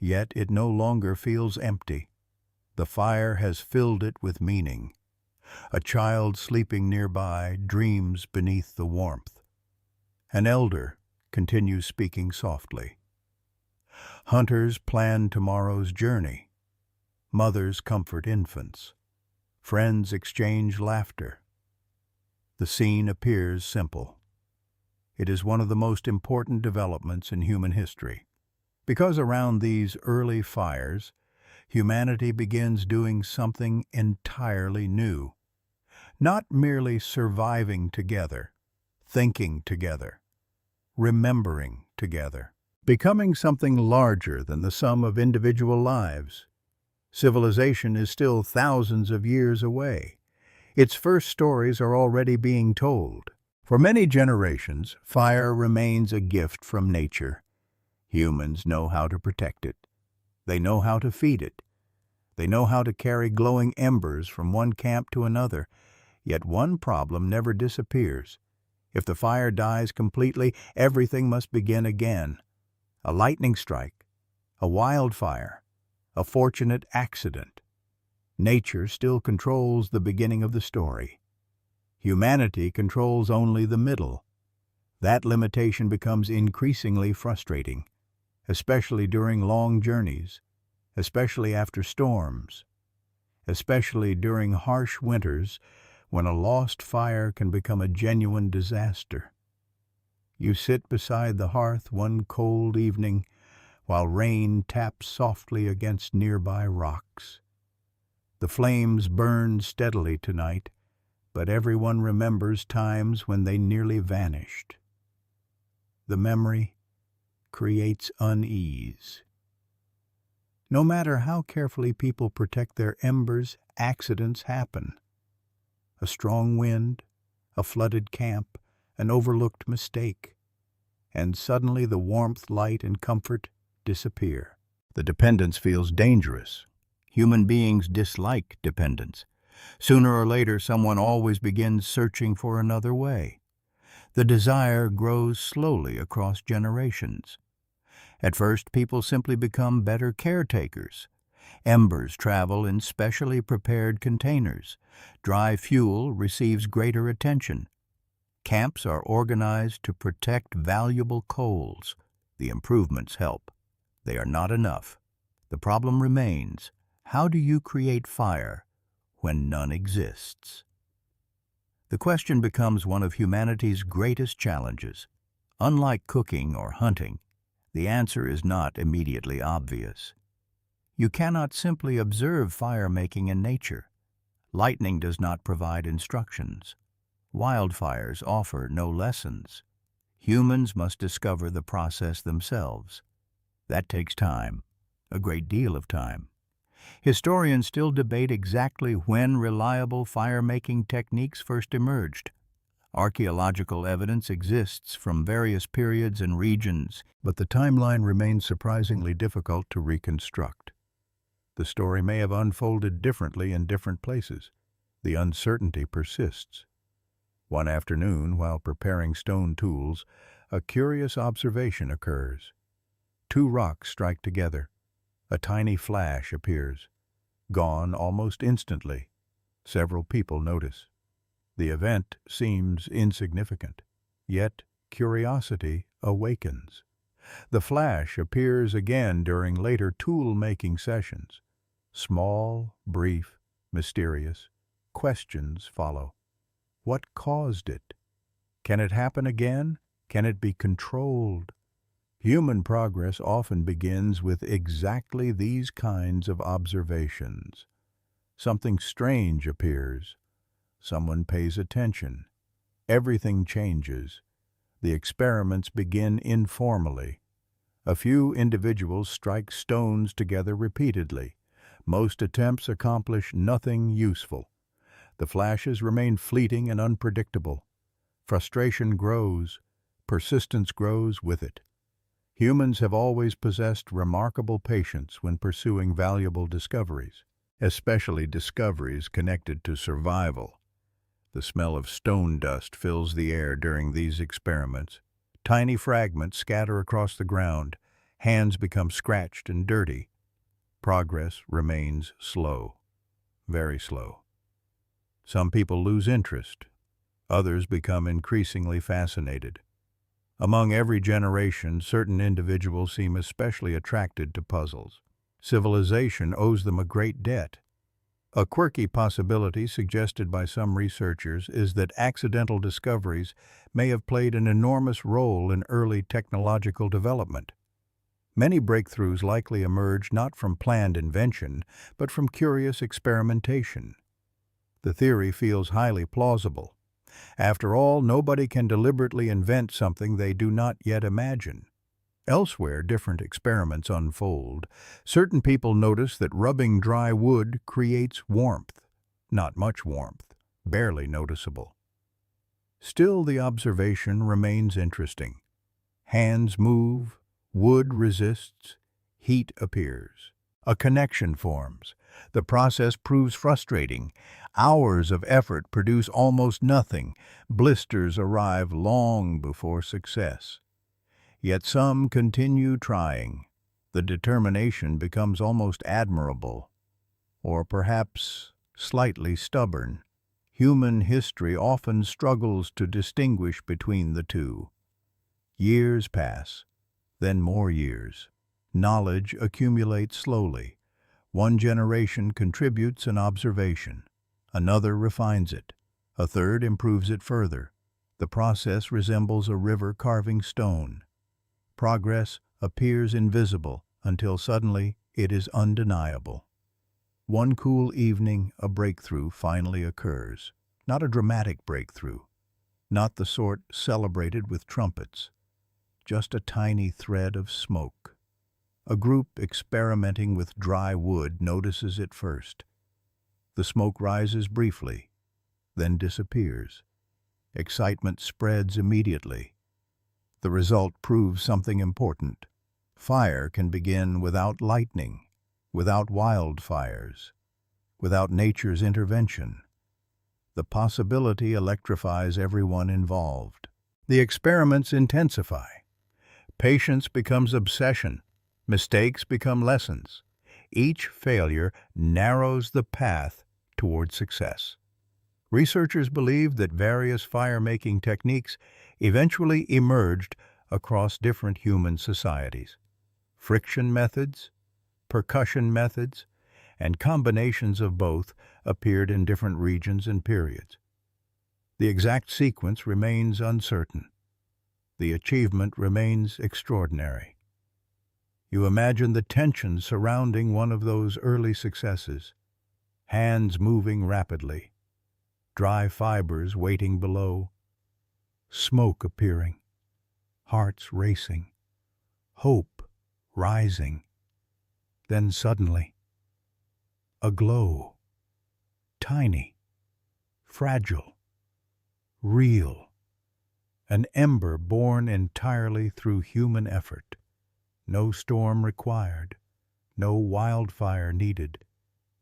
yet it no longer feels empty. The fire has filled it with meaning. A child sleeping nearby dreams beneath the warmth. An elder continues speaking softly. Hunters plan tomorrow's journey. Mothers comfort infants. Friends exchange laughter. The scene appears simple. It is one of the most important developments in human history. Because around these early fires, humanity begins doing something entirely new. Not merely surviving together, thinking together, remembering together, becoming something larger than the sum of individual lives. Civilization is still thousands of years away. Its first stories are already being told. For many generations, fire remains a gift from nature. Humans know how to protect it. They know how to feed it. They know how to carry glowing embers from one camp to another. Yet one problem never disappears. If the fire dies completely, everything must begin again. A lightning strike, a wildfire, a fortunate accident. Nature still controls the beginning of the story. Humanity controls only the middle. That limitation becomes increasingly frustrating, especially during long journeys, especially after storms, especially during harsh winters when a lost fire can become a genuine disaster. You sit beside the hearth one cold evening while rain taps softly against nearby rocks. The flames burn steadily tonight, but everyone remembers times when they nearly vanished. The memory creates unease. No matter how carefully people protect their embers, accidents happen. A strong wind, a flooded camp, an overlooked mistake, and suddenly the warmth, light, and comfort disappear. The dependence feels dangerous. Human beings dislike dependence. Sooner or later, someone always begins searching for another way. The desire grows slowly across generations. At first, people simply become better caretakers. Embers travel in specially prepared containers. Dry fuel receives greater attention. Camps are organized to protect valuable coals. The improvements help. They are not enough. The problem remains: how do you create fire when none exists? The question becomes one of humanity's greatest challenges. Unlike cooking or hunting, the answer is not immediately obvious. You cannot simply observe fire making in nature. Lightning does not provide instructions. Wildfires offer no lessons. Humans must discover the process themselves. That takes time, a great deal of time. Historians still debate exactly when reliable fire-making techniques first emerged. Archaeological evidence exists from various periods and regions, but the timeline remains surprisingly difficult to reconstruct. The story may have unfolded differently in different places. The uncertainty persists. One afternoon, while preparing stone tools, a curious observation occurs. Two rocks strike together. A tiny flash appears. Gone almost instantly. Several people notice. The event seems insignificant, yet curiosity awakens. The flash appears again during later tool-making sessions. Small, brief, mysterious. Questions follow. What caused it? Can it happen again? Can it be controlled? Human progress often begins with exactly these kinds of observations. Something strange appears. Someone pays attention. Everything changes. The experiments begin informally. A few individuals strike stones together repeatedly. Most attempts accomplish nothing useful. The flashes remain fleeting and unpredictable. Frustration grows. Persistence grows with it. Humans have always possessed remarkable patience when pursuing valuable discoveries, especially discoveries connected to survival. The smell of stone dust fills the air during these experiments. Tiny fragments scatter across the ground. Hands become scratched and dirty. Progress remains slow, very slow. Some people lose interest. Others become increasingly fascinated. Among every generation, certain individuals seem especially attracted to puzzles. Civilization owes them a great debt. A quirky possibility suggested by some researchers is that accidental discoveries may have played an enormous role in early technological development. Many breakthroughs likely emerged not from planned invention, but from curious experimentation. The theory feels highly plausible. After all, nobody can deliberately invent something they do not yet imagine. Elsewhere, different experiments unfold. Certain people notice that rubbing dry wood creates warmth. Not much warmth, barely noticeable. Still, the observation remains interesting. Hands move, wood resists, heat appears. A connection forms. The process proves frustrating. Hours of effort produce almost nothing. Blisters arrive long before success. Yet some continue trying. The determination becomes almost admirable, or perhaps slightly stubborn. Human history often struggles to distinguish between the two. Years pass, then more years. Knowledge accumulates slowly. One generation contributes an observation. Another refines it. A third improves it further. The process resembles a river carving stone. Progress appears invisible until suddenly it is undeniable. One cool evening, a breakthrough finally occurs. Not a dramatic breakthrough, not the sort celebrated with trumpets, just a tiny thread of smoke. A group experimenting with dry wood notices it first. The smoke rises briefly, then disappears. Excitement spreads immediately. The result proves something important. Fire can begin without lightning, without wildfires, without nature's intervention. The possibility electrifies everyone involved. The experiments intensify. Patience becomes obsession. Mistakes become lessons. Each failure narrows the path toward success. Researchers believe that various fire-making techniques eventually emerged across different human societies. Friction methods, percussion methods, and combinations of both appeared in different regions and periods. The exact sequence remains uncertain. The achievement remains extraordinary. You imagine the tension surrounding one of those early successes. Hands moving rapidly. dry fibers waiting below, smoke appearing, hearts racing, hope rising. Then suddenly, a glow, tiny, fragile, real, an ember born entirely through human effort. No storm required, no wildfire needed,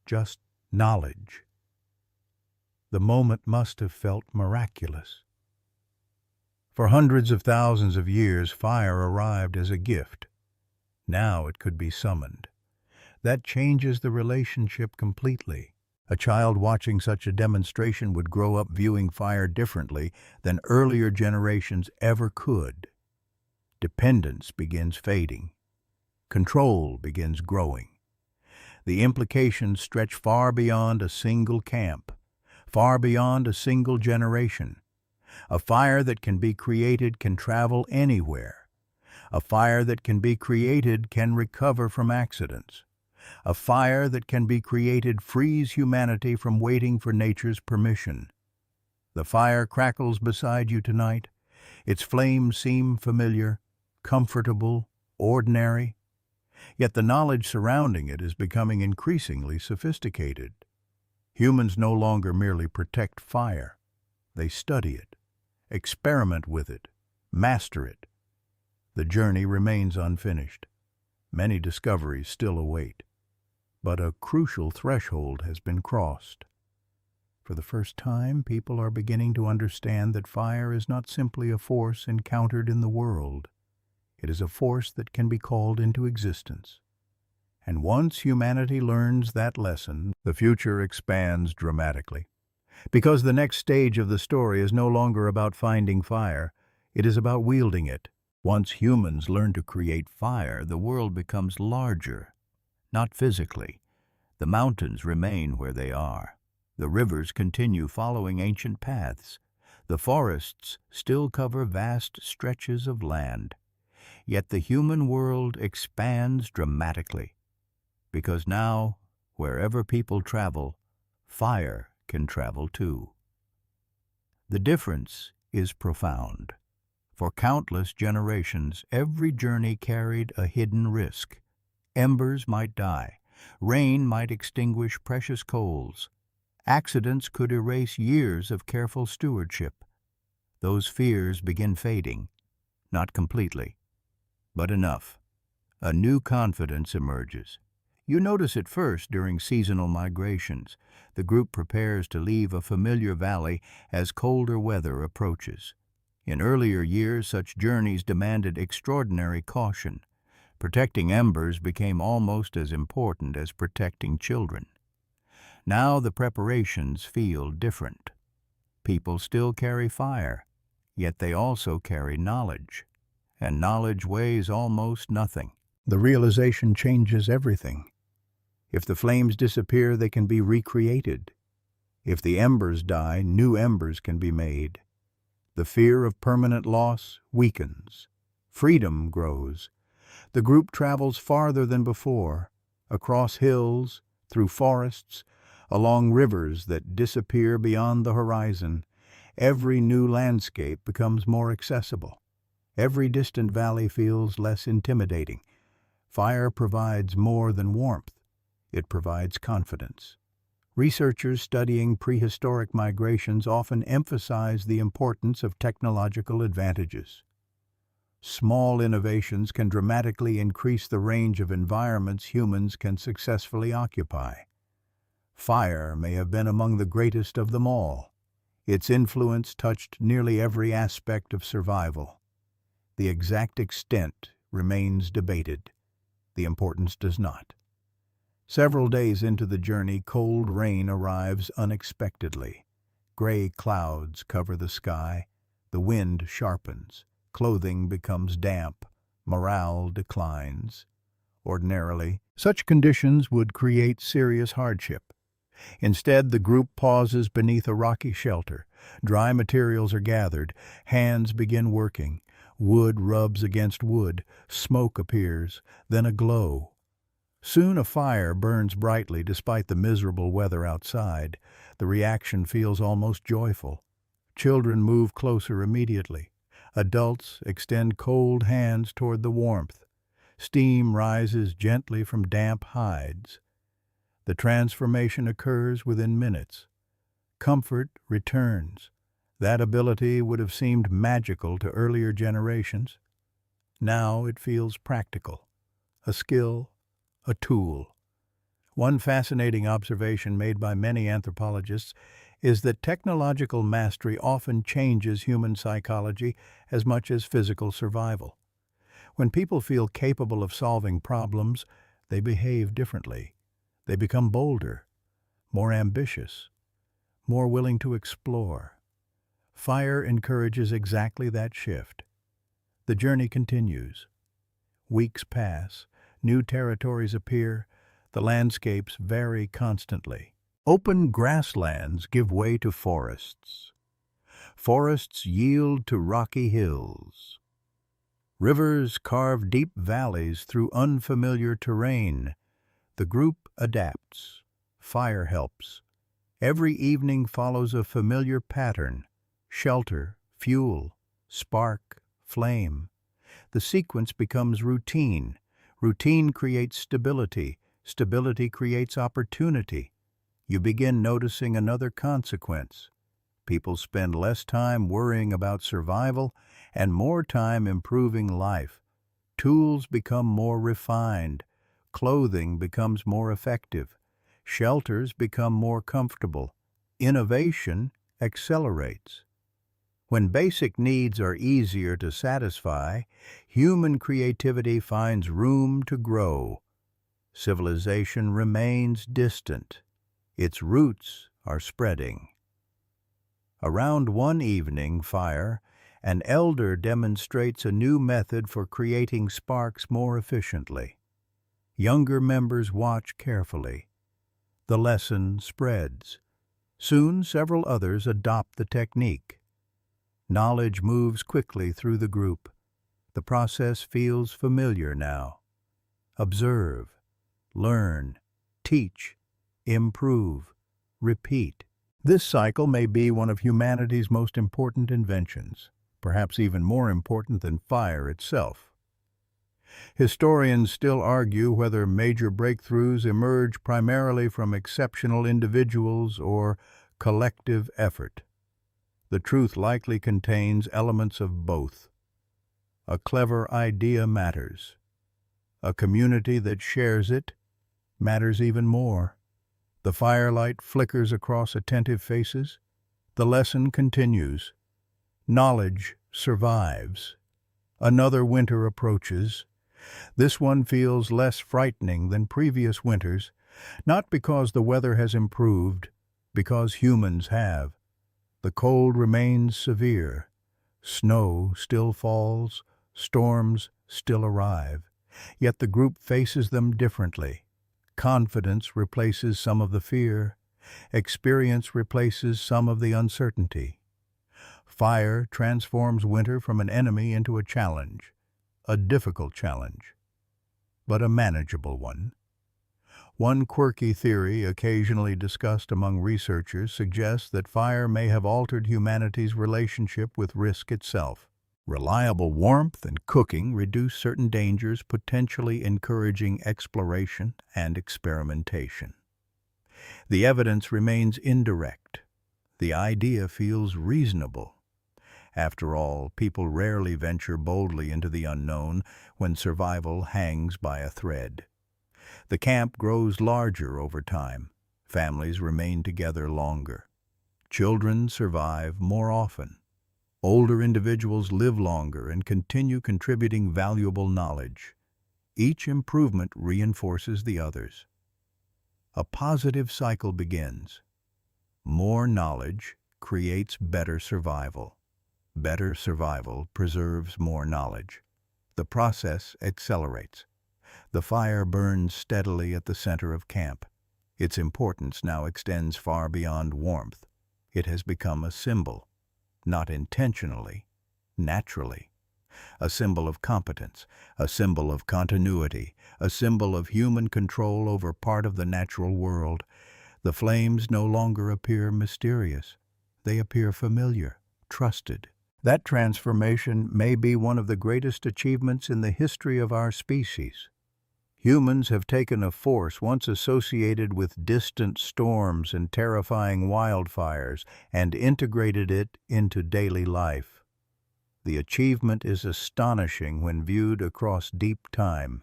just knowledge. The moment must have felt miraculous. For hundreds of thousands of years, fire arrived as a gift. Now it could be summoned. That changes the relationship completely. A child watching such a demonstration would grow up viewing fire differently than earlier generations ever could. Dependence begins fading. Control begins growing. The implications stretch far beyond a single camp, far beyond a single generation. A fire that can be created can travel anywhere. A fire that can be created can recover from accidents. A fire that can be created frees humanity from waiting for nature's permission. The fire crackles beside you tonight. Its flames seem familiar, comfortable, ordinary. Yet the knowledge surrounding it is becoming increasingly sophisticated. Humans no longer merely protect fire. They study it, experiment with it, master it. The journey remains unfinished. Many discoveries still await. But a crucial threshold has been crossed. For the first time, people are beginning to understand that fire is not simply a force encountered in the world. It is a force that can be called into existence. And once humanity learns that lesson, the future expands dramatically. Because the next stage of the story is no longer about finding fire, it is about wielding it. Once humans learn to create fire, the world becomes larger. Not physically. The mountains remain where they are. The rivers continue following ancient paths. The forests still cover vast stretches of land. Yet the human world expands dramatically. Because now, wherever people travel, fire can travel too. The difference is profound. For countless generations, every journey carried a hidden risk. Embers might die. Rain might extinguish precious coals. Accidents could erase years of careful stewardship. Those fears begin fading, not completely, but enough. A new confidence emerges. You notice it first during seasonal migrations. The group prepares to leave a familiar valley as colder weather approaches. In earlier years, such journeys demanded extraordinary caution. Protecting embers became almost as important as protecting children. Now the preparations feel different. People still carry fire, yet they also carry knowledge. And knowledge weighs almost nothing. The realization changes everything. If the flames disappear, they can be recreated. If the embers die, new embers can be made. The fear of permanent loss weakens. Freedom grows. The group travels farther than before, across hills, through forests, along rivers that disappear beyond the horizon. Every new landscape becomes more accessible. Every distant valley feels less intimidating. Fire provides more than warmth. It provides confidence. Researchers studying prehistoric migrations often emphasize the importance of technological advantages. Small innovations can dramatically increase the range of environments humans can successfully occupy. Fire may have been among the greatest of them all. Its influence touched nearly every aspect of survival. The exact extent remains debated. The importance does not. Several days into the journey, cold rain arrives unexpectedly. Gray clouds cover the sky. The wind sharpens. Clothing becomes damp. Morale declines. Ordinarily, such conditions would create serious hardship. Instead, the group pauses beneath a rocky shelter. Dry materials are gathered. Hands begin working. Wood rubs against wood. Smoke appears, then a glow. Soon a fire burns brightly despite the miserable weather outside. The reaction feels almost joyful. Children move closer immediately. Adults extend cold hands toward the warmth. Steam rises gently from damp hides. The transformation occurs within minutes. Comfort returns. That ability would have seemed magical to earlier generations. Now it feels practical, a skill, a tool. One fascinating observation made by many anthropologists is that technological mastery often changes human psychology as much as physical survival. When people feel capable of solving problems, they behave differently. They become bolder, more ambitious, more willing to explore. Fire encourages exactly that shift. The journey continues. Weeks pass, new territories appear, the landscapes vary constantly. Open grasslands give way to forests. Forests yield to rocky hills. Rivers carve deep valleys through unfamiliar terrain. The group adapts. Fire helps. Every evening follows a familiar pattern: shelter, fuel, spark, flame. The sequence becomes routine. Routine creates stability. Stability creates opportunity. You begin noticing another consequence. People spend less time worrying about survival and more time improving life. Tools become more refined. Clothing becomes more effective. Shelters become more comfortable. Innovation accelerates. When basic needs are easier to satisfy, human creativity finds room to grow. Civilization remains distant. Its roots are spreading. Around one evening fire, an elder demonstrates a new method for creating sparks more efficiently. Younger members watch carefully. The lesson spreads. Soon several others adopt the technique. Knowledge moves quickly through the group. The process feels familiar now. Observe, learn, teach, improve, repeat. This cycle may be one of humanity's most important inventions, perhaps even more important than fire itself. Historians still argue whether major breakthroughs emerge primarily from exceptional individuals or collective effort. The truth likely contains elements of both. A clever idea matters. A community that shares it matters even more. The firelight flickers across attentive faces. The lesson continues. Knowledge survives. Another winter approaches. This one feels less frightening than previous winters, not because the weather has improved, because humans have. The cold remains severe. Snow still falls, storms still arrive, yet the group faces them differently. Confidence replaces some of the fear. Experience replaces some of the uncertainty. Fire transforms winter from an enemy into a challenge, a difficult challenge, but a manageable one. One quirky theory occasionally discussed among researchers suggests that fire may have altered humanity's relationship with risk itself. Reliable warmth and cooking reduce certain dangers, potentially encouraging exploration and experimentation. The evidence remains indirect. The idea feels reasonable. After all, people rarely venture boldly into the unknown when survival hangs by a thread. The camp grows larger over time. Families remain together longer. Children survive more often. Older individuals live longer and continue contributing valuable knowledge. Each improvement reinforces the others. A positive cycle begins. More knowledge creates better survival. Better survival preserves more knowledge. The process accelerates. The fire burns steadily at the center of camp. Its importance now extends far beyond warmth. It has become a symbol, not intentionally, naturally. a symbol of competence, a symbol of continuity, a symbol of human control over part of the natural world. The flames no longer appear mysterious. They appear familiar, trusted. That transformation may be one of the greatest achievements in the history of our species. Humans have taken a force once associated with distant storms and terrifying wildfires and integrated it into daily life. The achievement is astonishing when viewed across deep time.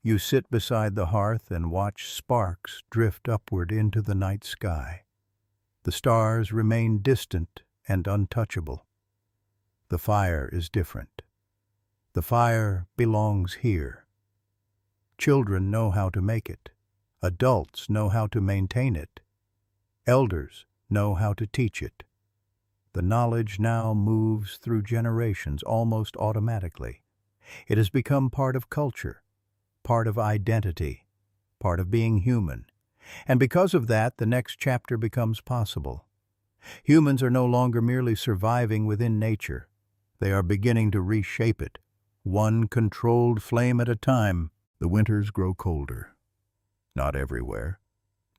You sit beside the hearth and watch sparks drift upward into the night sky. The stars remain distant and untouchable. The fire is different. The fire belongs here. Children know how to make it. Adults know how to maintain it. Elders know how to teach it. The knowledge now moves through generations almost automatically. It has become part of culture, part of identity, part of being human. And because of that, the next chapter becomes possible. Humans are no longer merely surviving within nature. They are beginning to reshape it, one controlled flame at a time. The winters grow colder. Not everywhere,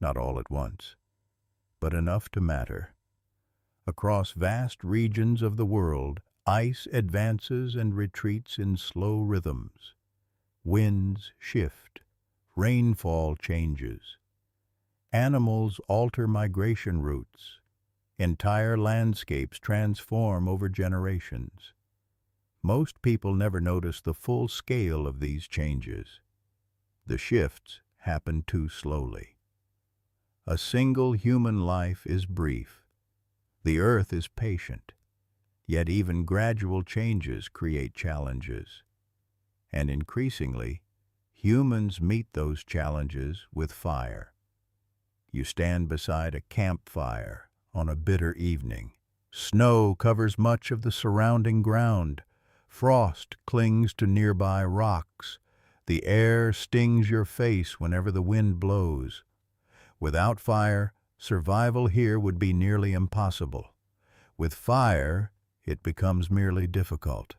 not all at once, but enough to matter. Across vast regions of the world, ice advances and retreats in slow rhythms. Winds shift, rainfall changes. Animals alter migration routes. Entire landscapes transform over generations. Most people never notice the full scale of these changes. The shifts happen too slowly. A single human life is brief. The earth is patient. Yet even gradual changes create challenges. And increasingly, humans meet those challenges with fire. You stand beside a campfire on a bitter evening. Snow covers much of the surrounding ground. Frost clings to nearby rocks. The air stings your face whenever the wind blows. Without fire, survival here would be nearly impossible. With fire, it becomes merely difficult.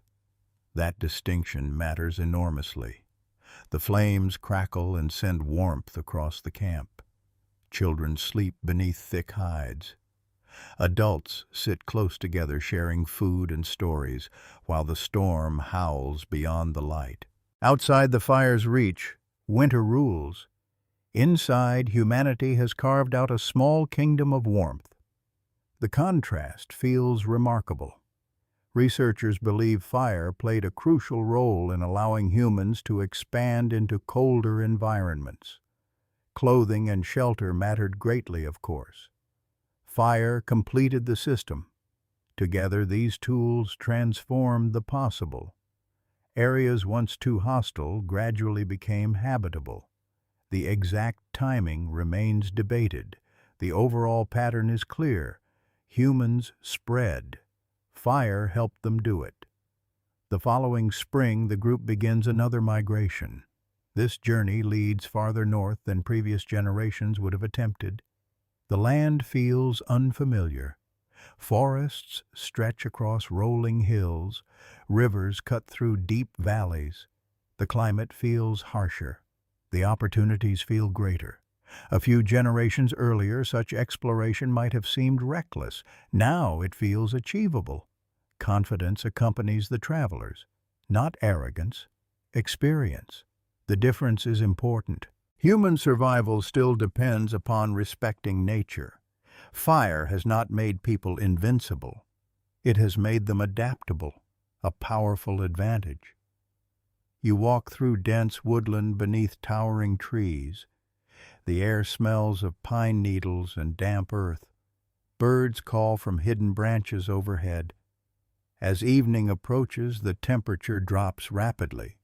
That distinction matters enormously. The flames crackle and send warmth across the camp. Children sleep beneath thick hides. Adults sit close together sharing food and stories, while the storm howls beyond the light. Outside the fire's reach, winter rules. Inside, humanity has carved out a small kingdom of warmth. The contrast feels remarkable. Researchers believe fire played a crucial role in allowing humans to expand into colder environments. Clothing and shelter mattered greatly, of course. Fire completed the system. Together, these tools transformed the possible. Areas once too hostile gradually became habitable. The exact timing remains debated. The overall pattern is clear. Humans spread. Fire helped them do it. The following spring, the group begins another migration. This journey leads farther north than previous generations would have attempted. The land feels unfamiliar. Forests stretch across rolling hills. Rivers cut through deep valleys. The climate feels harsher. The opportunities feel greater. A few generations earlier, such exploration might have seemed reckless. Now it feels achievable. Confidence accompanies the travelers. Not arrogance, experience. The difference is important. Human survival still depends upon respecting nature. Fire has not made people invincible. It has made them adaptable, a powerful advantage. You walk through dense woodland beneath towering trees. The air smells of pine needles and damp earth. Birds call from hidden branches overhead. As evening approaches, the temperature drops rapidly.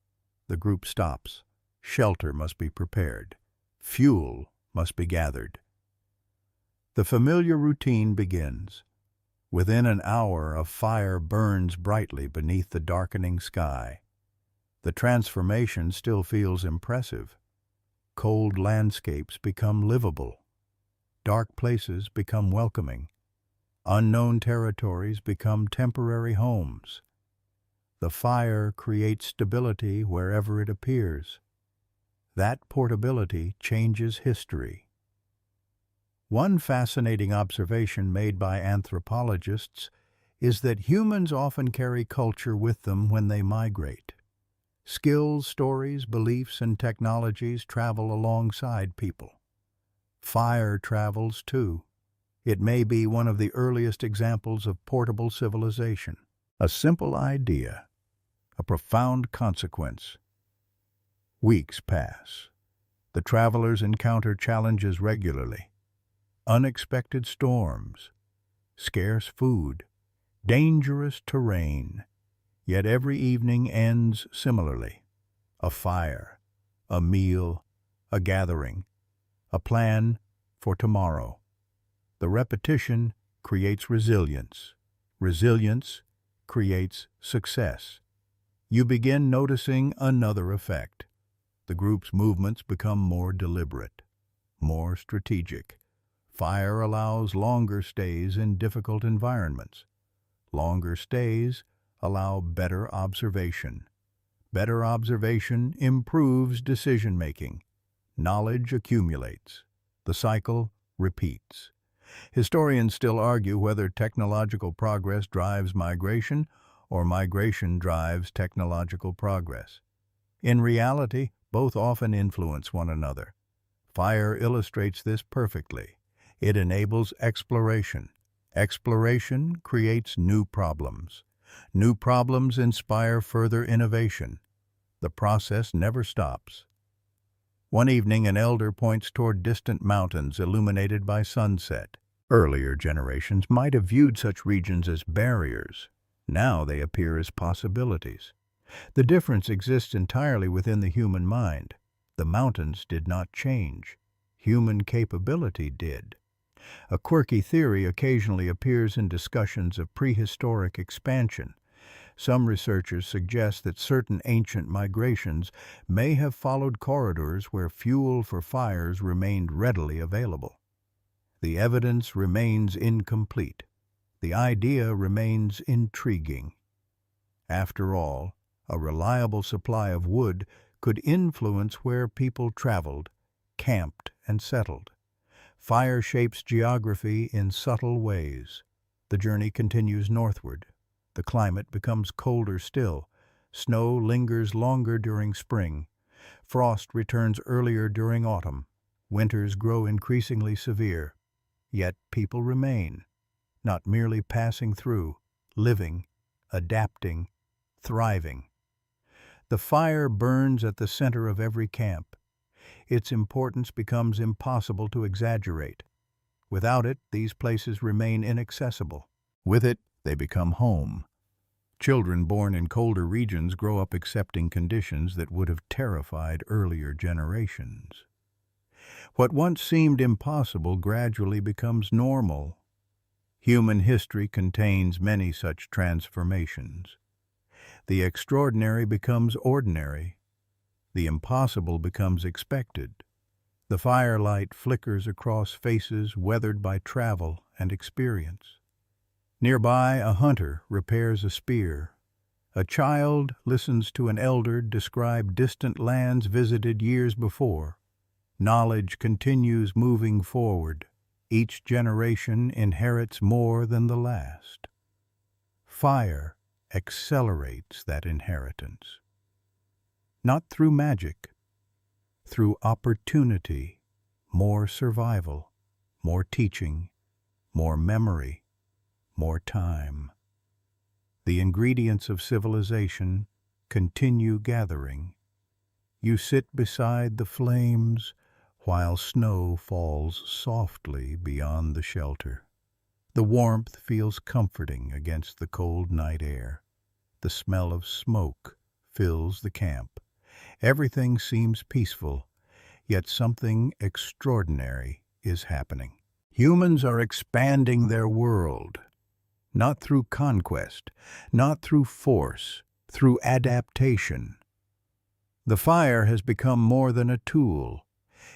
The group stops. Shelter must be prepared. Fuel must be gathered. The familiar routine begins. Within an hour, a fire burns brightly beneath the darkening sky. The transformation still feels impressive. Cold landscapes become livable. Dark places become welcoming. Unknown territories become temporary homes. The fire creates stability wherever it appears. That portability changes history. One fascinating observation made by anthropologists is that humans often carry culture with them when they migrate. Skills, stories, beliefs, and technologies travel alongside people. Fire travels too. It may be one of the earliest examples of portable civilization. A simple idea, a profound consequence. Weeks pass. The travelers encounter challenges regularly. Unexpected storms, scarce food, dangerous terrain. Yet every evening ends similarly. A fire, a meal, a gathering, a plan for tomorrow. The repetition creates resilience. Resilience creates success. You begin noticing another effect. The group's movements become more deliberate, more strategic. Fire allows longer stays in difficult environments. Longer stays allow better observation. Better observation improves decision-making. Knowledge accumulates. The cycle repeats. Historians still argue whether technological progress drives migration or migration drives technological progress. In reality, both often influence one another. Fire illustrates this perfectly. It enables exploration. Exploration creates new problems. New problems inspire further innovation. The process never stops. One evening, an elder points toward distant mountains illuminated by sunset. Earlier generations might have viewed such regions as barriers. Now they appear as possibilities. The difference exists entirely within the human mind. The mountains did not change. Human capability did. A quirky theory occasionally appears in discussions of prehistoric expansion. Some researchers suggest that certain ancient migrations may have followed corridors where fuel for fires remained readily available. The evidence remains incomplete. The idea remains intriguing. After all, a reliable supply of wood could influence where people traveled, camped, and settled. Fire shapes geography in subtle ways. The journey continues northward. The climate becomes colder still. Snow lingers longer during spring. Frost returns earlier during autumn. Winters grow increasingly severe. Yet people remain, not merely passing through, living, adapting, thriving. The fire burns at the center of every camp. Its importance becomes impossible to exaggerate. Without it, these places remain inaccessible. With it, they become home. Children born in colder regions grow up accepting conditions that would have terrified earlier generations. What once seemed impossible gradually becomes normal. Human history contains many such transformations. The extraordinary becomes ordinary. The impossible becomes expected. The firelight flickers across faces weathered by travel and experience. Nearby, a hunter repairs a spear. A child listens to an elder describe distant lands visited years before. Knowledge continues moving forward. Each generation inherits more than the last. Fire accelerates that inheritance. Not through magic, through opportunity, more survival, more teaching, more memory, more time. The ingredients of civilization continue gathering. You sit beside the flames while snow falls softly beyond the shelter. The warmth feels comforting against the cold night air. The smell of smoke fills the camp. Everything seems peaceful, yet something extraordinary is happening. Humans are expanding their world, not through conquest, not through force, through adaptation. The fire has become more than a tool.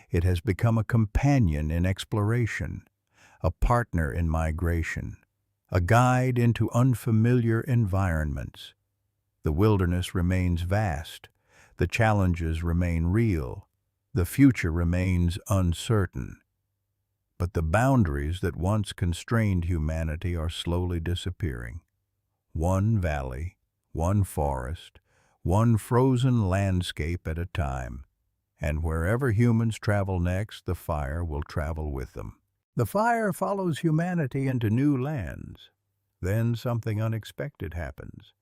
It has become a companion in exploration, a partner in migration, a guide into unfamiliar environments. The wilderness remains vast. The challenges remain real. The future remains uncertain. But the boundaries that once constrained humanity are slowly disappearing. One valley, one forest, one frozen landscape at a time. And wherever humans travel next, the fire will travel with them. The fire follows humanity into new lands. Then something unexpected happens.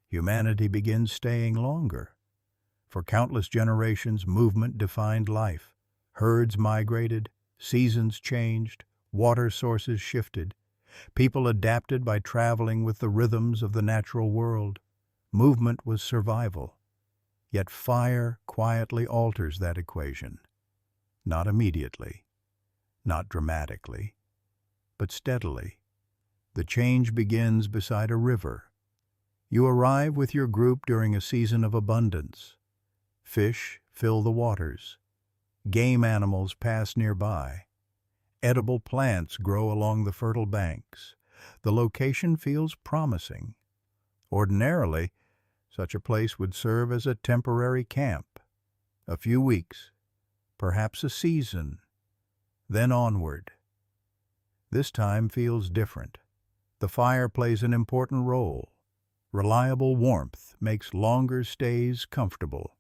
Humanity begins staying longer. For countless generations, movement defined life. Herds migrated, seasons changed, water sources shifted. People adapted by traveling with the rhythms of the natural world. Movement was survival. Yet fire quietly alters that equation. Not immediately, not dramatically, but steadily. The change begins beside a river. You arrive with your group during a season of abundance. Fish fill the waters. Game animals pass nearby. Edible plants grow along the fertile banks. The location feels promising. Ordinarily, such a place would serve as a temporary camp. A few weeks, perhaps a season, then onward. This time feels different. The fire plays an important role. Reliable warmth makes longer stays comfortable.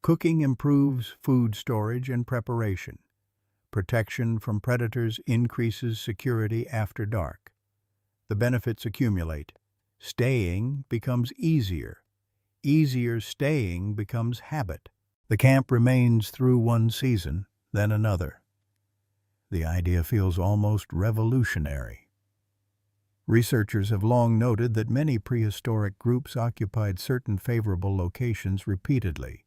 Cooking improves food storage and preparation. Protection from predators increases security after dark. The benefits accumulate. Staying becomes easier. Easier staying becomes habit. The camp remains through one season, then another. The idea feels almost revolutionary. Researchers have long noted that many prehistoric groups occupied certain favorable locations repeatedly.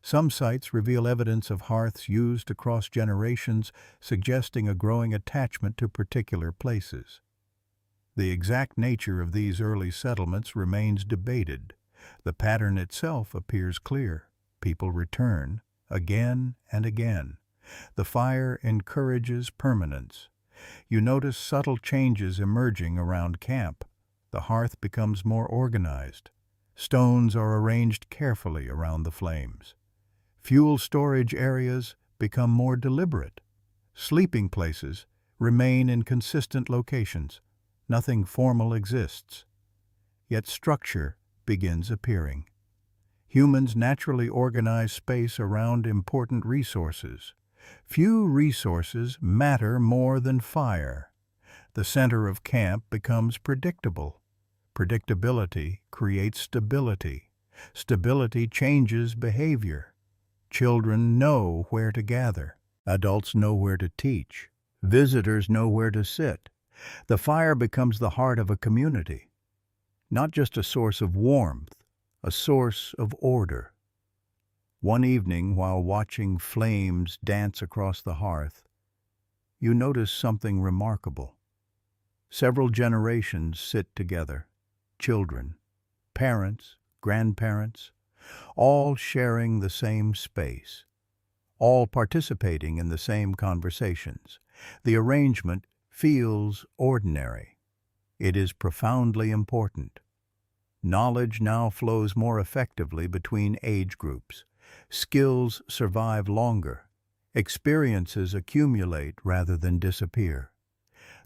Some sites reveal evidence of hearths used across generations, suggesting a growing attachment to particular places. The exact nature of these early settlements remains debated. The pattern itself appears clear. People return, again and again. The fire encourages permanence. You notice subtle changes emerging around camp. The hearth becomes more organized. Stones are arranged carefully around the flames. Fuel storage areas become more deliberate. Sleeping places remain in consistent locations. Nothing formal exists. Yet structure begins appearing. Humans naturally organize space around important resources. Few resources matter more than fire. The center of camp becomes predictable. Predictability creates stability. Stability changes behavior. Children know where to gather. Adults know where to teach. Visitors know where to sit. The fire becomes the heart of a community. Not just a source of warmth, a source of order. One evening, while watching flames dance across the hearth, you notice something remarkable. Several generations sit together, children, parents, grandparents, all sharing the same space, all participating in the same conversations. The arrangement feels ordinary. It is profoundly important. Knowledge now flows more effectively between age groups. Skills survive longer. Experiences accumulate rather than disappear.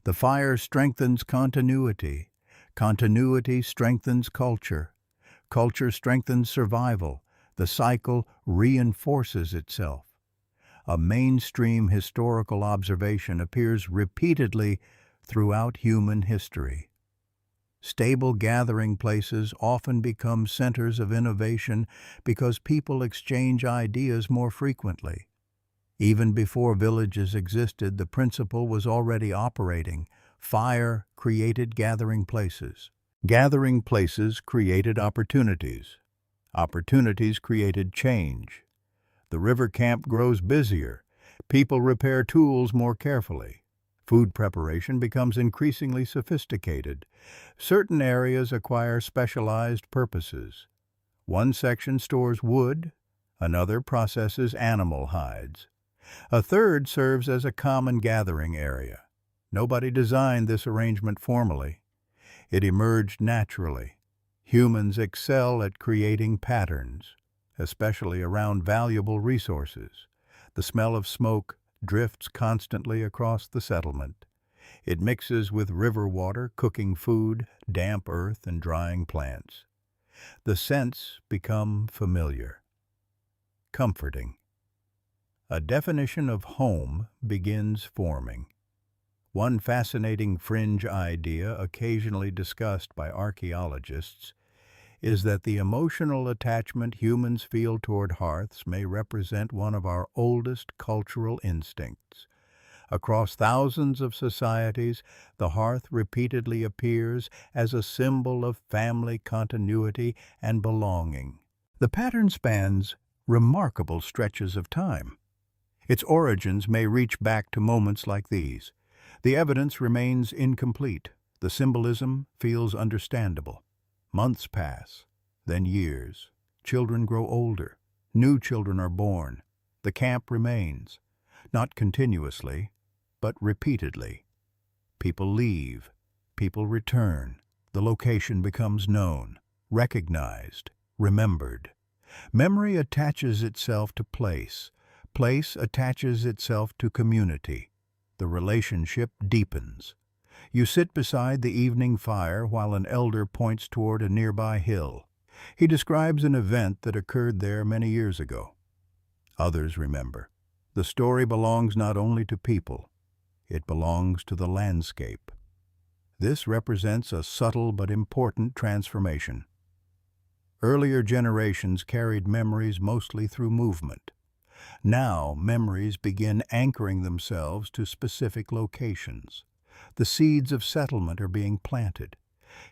The fire strengthens continuity. Continuity strengthens culture. Culture strengthens survival. The cycle reinforces itself. A mainstream historical observation appears repeatedly throughout human history. Stable gathering places often become centers of innovation because people exchange ideas more frequently. Even before villages existed, the principle was already operating. Fire created gathering places. Gathering places created opportunities. Opportunities created change. The river camp grows busier. People repair tools more carefully. Food preparation becomes increasingly sophisticated. Certain areas acquire specialized purposes. One section stores wood, another processes animal hides. A third serves as a common gathering area. Nobody designed this arrangement formally. It emerged naturally. Humans excel at creating patterns, especially around valuable resources. The smell of smoke drifts constantly across the settlement. It mixes with river water, cooking food, damp earth, and drying plants. The scents become familiar, comforting. A definition of home begins forming. One fascinating fringe idea occasionally discussed by archaeologists is that the emotional attachment humans feel toward hearths may represent one of our oldest cultural instincts. Across thousands of societies, the hearth repeatedly appears as a symbol of family continuity and belonging. The pattern spans remarkable stretches of time. Its origins may reach back to moments like these. The evidence remains incomplete. The symbolism feels understandable. Months pass, then years. Children grow older. New children are born. The camp remains, not continuously, but repeatedly. People leave. People return. The location becomes known, recognized, remembered. Memory attaches itself to place. Place attaches itself to community. The relationship deepens. You sit beside the evening fire while an elder points toward a nearby hill. He describes an event that occurred there many years ago. Others remember. The story belongs not only to people, it belongs to the landscape. This represents a subtle but important transformation. Earlier generations carried memories mostly through movement. Now, memories begin anchoring themselves to specific locations. The seeds of settlement are being planted.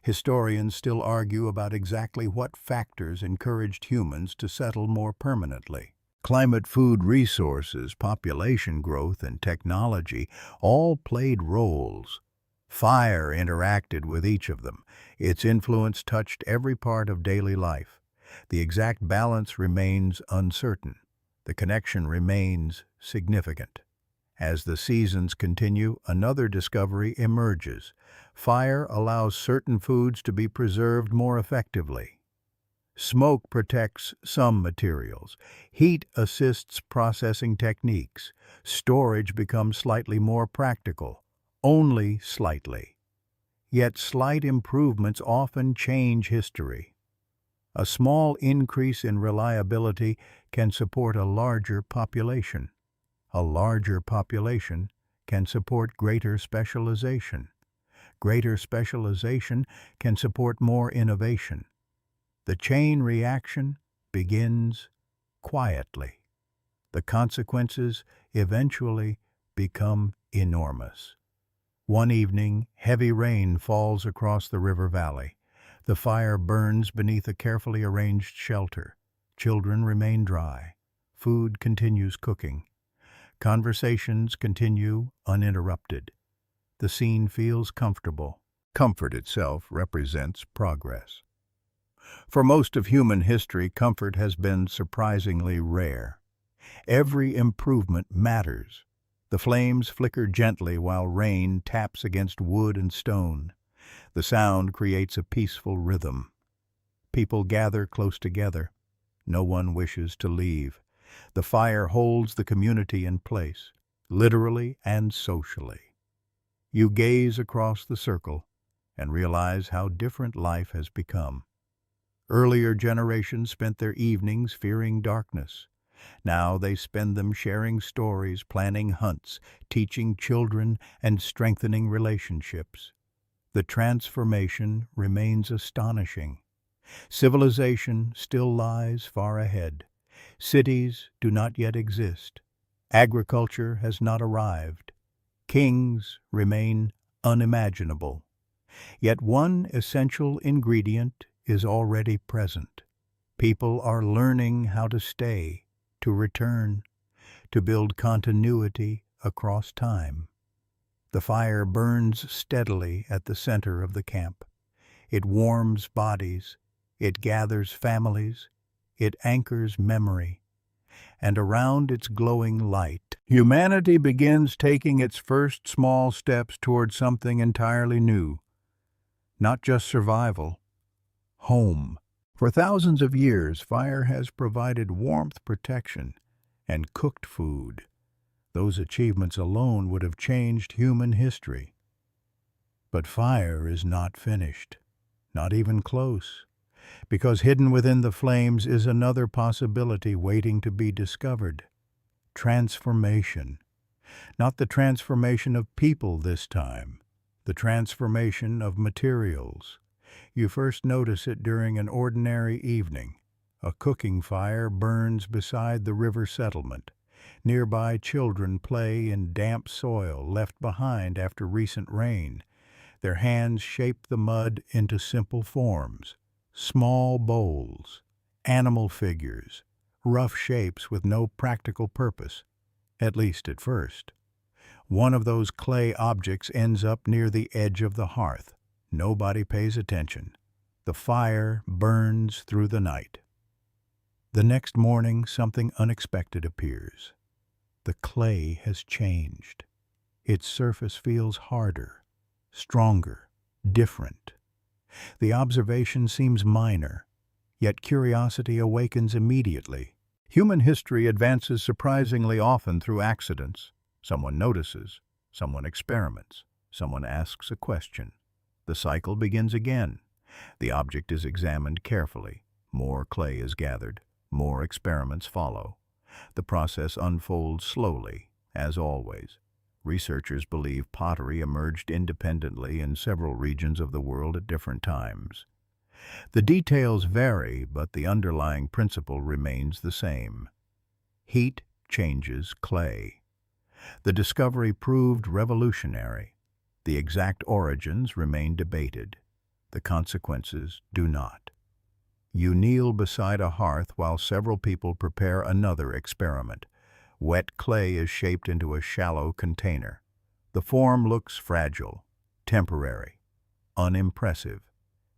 Historians still argue about exactly what factors encouraged humans to settle more permanently. Climate, food resources, population growth, and technology all played roles. Fire interacted with each of them. Its influence touched every part of daily life. The exact balance remains uncertain. The connection remains significant. As the seasons continue, another discovery emerges. Fire allows certain foods to be preserved more effectively. Smoke protects some materials. Heat assists processing techniques. Storage becomes slightly more practical, only slightly. Yet slight improvements often change history. A small increase in reliability can support a larger population. A larger population can support greater specialization. Greater specialization can support more innovation. The chain reaction begins quietly. The consequences eventually become enormous. One evening, heavy rain falls across the river valley. The fire burns beneath a carefully arranged shelter. Children remain dry. Food continues cooking. Conversations continue uninterrupted. The scene feels comfortable. Comfort itself represents progress. For most of human history, comfort has been surprisingly rare. Every improvement matters. The flames flicker gently while rain taps against wood and stone. The sound creates a peaceful rhythm. People gather close together. No one wishes to leave. The fire holds the community in place, literally and socially. You gaze across the circle and realize how different life has become. Earlier generations spent their evenings fearing darkness. Now they spend them sharing stories, planning hunts, teaching children, and strengthening relationships. The transformation remains astonishing. Civilization still lies far ahead. Cities do not yet exist. Agriculture has not arrived. Kings remain unimaginable. Yet one essential ingredient is already present. People are learning how to stay, to return, to build continuity across time. The fire burns steadily at the center of the camp. It warms bodies, it gathers families, it anchors memory, and around its glowing light, humanity begins taking its first small steps toward something entirely new. Not just survival, home. For thousands of years, fire has provided warmth, protection, and cooked food. Those achievements alone would have changed human history. But fire is not finished, not even close, because hidden within the flames is another possibility waiting to be discovered. Transformation. Not the transformation of people this time, the transformation of materials. You first notice it during an ordinary evening. A cooking fire burns beside the river settlement. Nearby children play in damp soil left behind after recent rain. Their hands shape the mud into simple forms, small bowls, animal figures, rough shapes with no practical purpose, at least at first. One of those clay objects ends up near the edge of the hearth. Nobody pays attention. The fire burns through the night. The next morning, something unexpected appears. The clay has changed. Its surface feels harder, stronger, different. The observation seems minor, yet curiosity awakens immediately. Human history advances surprisingly often through accidents. Someone notices, someone experiments, someone asks a question. The cycle begins again. The object is examined carefully. More clay is gathered. More experiments follow. The process unfolds slowly, as always. Researchers believe pottery emerged independently in several regions of the world at different times. The details vary, but the underlying principle remains the same. Heat changes clay. The discovery proved revolutionary. The exact origins remain debated. The consequences do not. You kneel beside a hearth while several people prepare another experiment. Wet clay is shaped into a shallow container. The form looks fragile, temporary, unimpressive.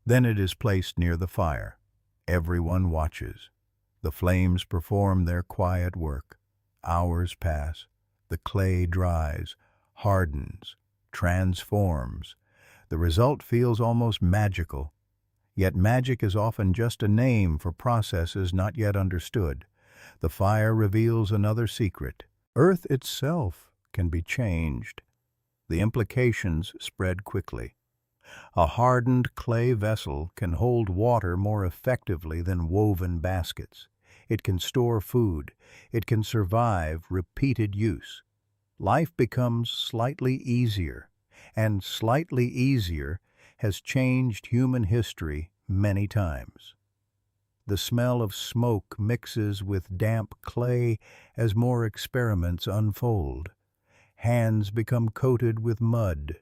Then it is placed near the fire. Everyone watches. The flames perform their quiet work. Hours pass. The clay dries, hardens, transforms. The result feels almost magical. Yet magic is often just a name for processes not yet understood. The fire reveals another secret. Earth itself can be changed. The implications spread quickly. A hardened clay vessel can hold water more effectively than woven baskets. It can store food. It can survive repeated use. Life becomes slightly easier, and slightly easier has changed human history many times. The smell of smoke mixes with damp clay as more experiments unfold. Hands become coated with mud.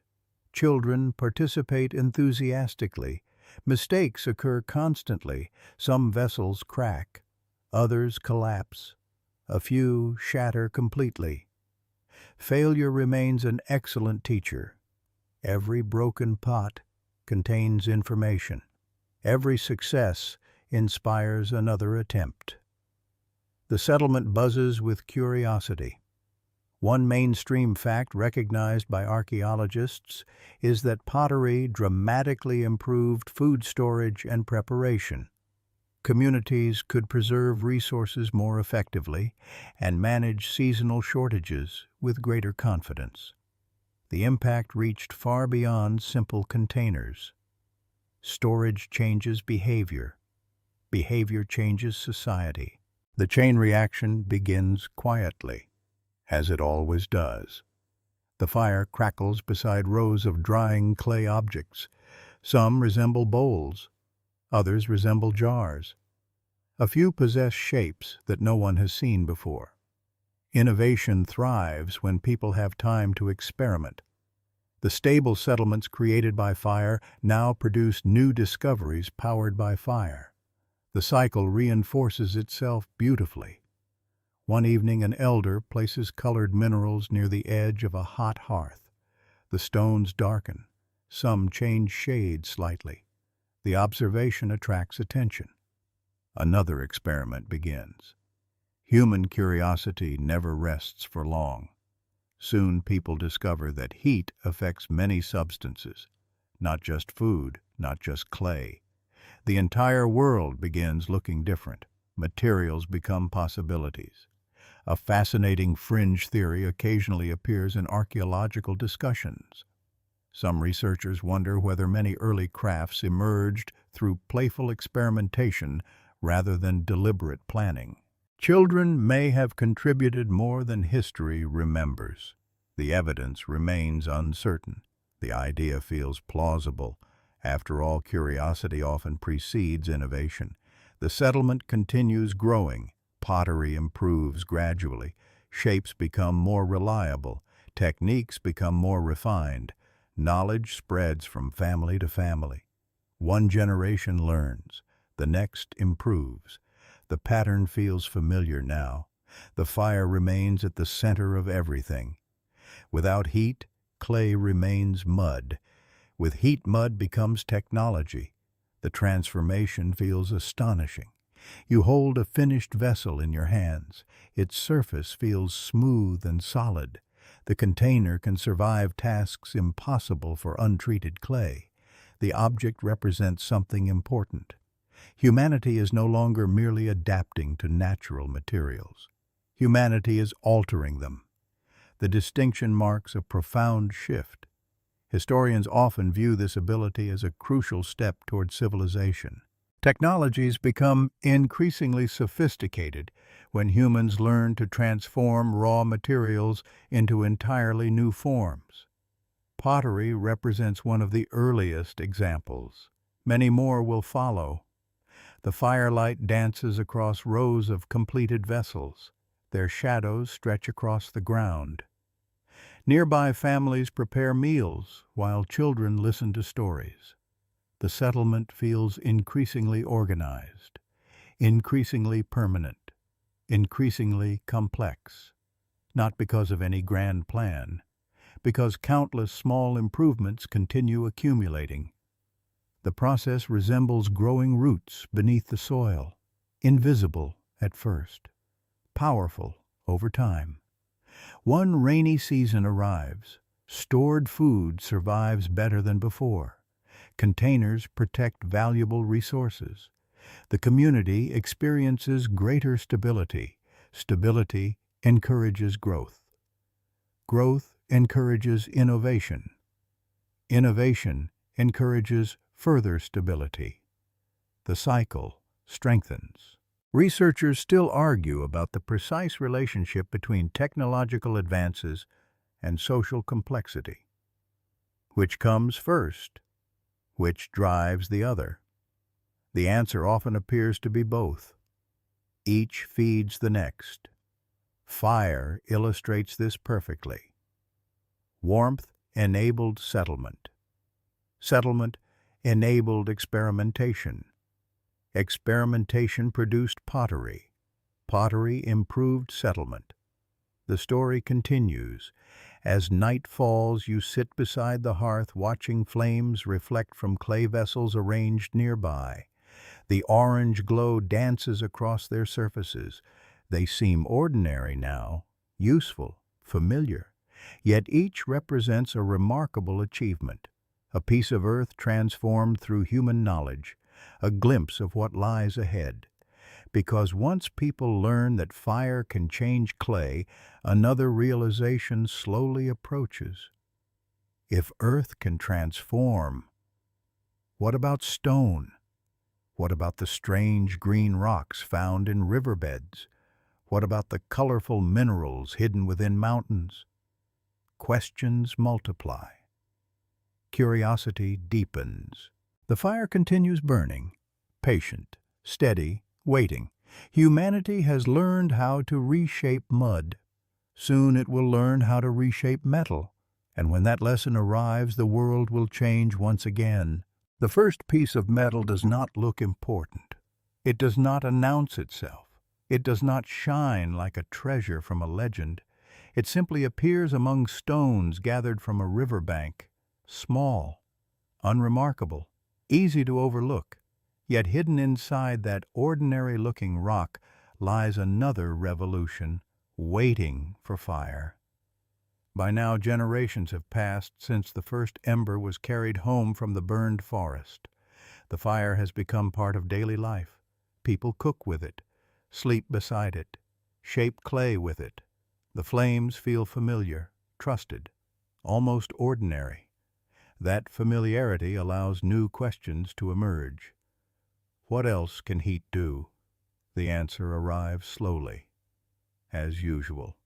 Children participate enthusiastically. Mistakes occur constantly. Some vessels crack. Others collapse. A few shatter completely. Failure remains an excellent teacher. Every broken pot contains information. Every success inspires another attempt. The settlement buzzes with curiosity. One mainstream fact recognized by archaeologists is that pottery dramatically improved food storage and preparation. Communities could preserve resources more effectively and manage seasonal shortages with greater confidence. The impact reached far beyond simple containers. Storage changes behavior. Behavior changes society. The chain reaction begins quietly, as it always does. The fire crackles beside rows of drying clay objects. Some resemble bowls. Others resemble jars. A few possess shapes that no one has seen before. Innovation thrives when people have time to experiment. The stable settlements created by fire now produce new discoveries powered by fire. The cycle reinforces itself beautifully. One evening, an elder places colored minerals near the edge of a hot hearth. The stones darken. Some change shade slightly. The observation attracts attention. Another experiment begins. Human curiosity never rests for long. Soon people discover that heat affects many substances, not just food, not just clay. The entire world begins looking different. Materials become possibilities. A fascinating fringe theory occasionally appears in archaeological discussions. Some researchers wonder whether many early crafts emerged through playful experimentation rather than deliberate planning. Children may have contributed more than history remembers. The evidence remains uncertain. The idea feels plausible. After all, curiosity often precedes innovation. The settlement continues growing. Pottery improves gradually. Shapes become more reliable. Techniques become more refined. Knowledge spreads from family to family. One generation learns. The next improves. The pattern feels familiar now. The fire remains at the center of everything. Without heat, clay remains mud. With heat, mud becomes technology. The transformation feels astonishing. You hold a finished vessel in your hands. Its surface feels smooth and solid. The container can survive tasks impossible for untreated clay. The object represents something important. Humanity is no longer merely adapting to natural materials. Humanity is altering them. The distinction marks a profound shift. Historians often view this ability as a crucial step toward civilization. Technologies become increasingly sophisticated when humans learn to transform raw materials into entirely new forms. Pottery represents one of the earliest examples. Many more will follow. The firelight dances across rows of completed vessels. Their shadows stretch across the ground. Nearby families prepare meals while children listen to stories. The settlement feels increasingly organized, increasingly permanent, increasingly complex. Not because of any grand plan, because countless small improvements continue accumulating. The process resembles growing roots beneath the soil, invisible at first, powerful over time. One rainy season arrives. Stored food survives better than before. Containers protect valuable resources. The community experiences greater stability. Stability encourages growth. Growth encourages innovation. Innovation encourages further stability. The cycle strengthens. Researchers still argue about the precise relationship between technological advances and social complexity. Which comes first? Which drives the other? The answer often appears to be both. Each feeds the next. Fire illustrates this perfectly. Warmth enabled settlement. Settlement enabled experimentation. Experimentation produced pottery. Pottery improved settlement. The story continues. As night falls, you sit beside the hearth watching flames reflect from clay vessels arranged nearby. The orange glow dances across their surfaces. They seem ordinary now, useful, familiar. Yet each represents a remarkable achievement. A piece of earth transformed through human knowledge. A glimpse of what lies ahead. Because once people learn that fire can change clay, another realization slowly approaches. If earth can transform, what about stone? What about the strange green rocks found in riverbeds? What about the colorful minerals hidden within mountains? Questions multiply. Curiosity deepens. The fire continues burning, patient, steady, waiting. Humanity has learned how to reshape mud. Soon it will learn how to reshape metal. And when that lesson arrives, the world will change once again. The first piece of metal does not look important. It does not announce itself. It does not shine like a treasure from a legend. It simply appears among stones gathered from a riverbank, small, unremarkable, easy to overlook. Yet hidden inside that ordinary-looking rock lies another revolution, waiting for fire. By now, generations have passed since the first ember was carried home from the burned forest. The fire has become part of daily life. People cook with it, sleep beside it, shape clay with it. The flames feel familiar, trusted, almost ordinary. That familiarity allows new questions to emerge. What else can heat do? The answer arrives slowly, as usual.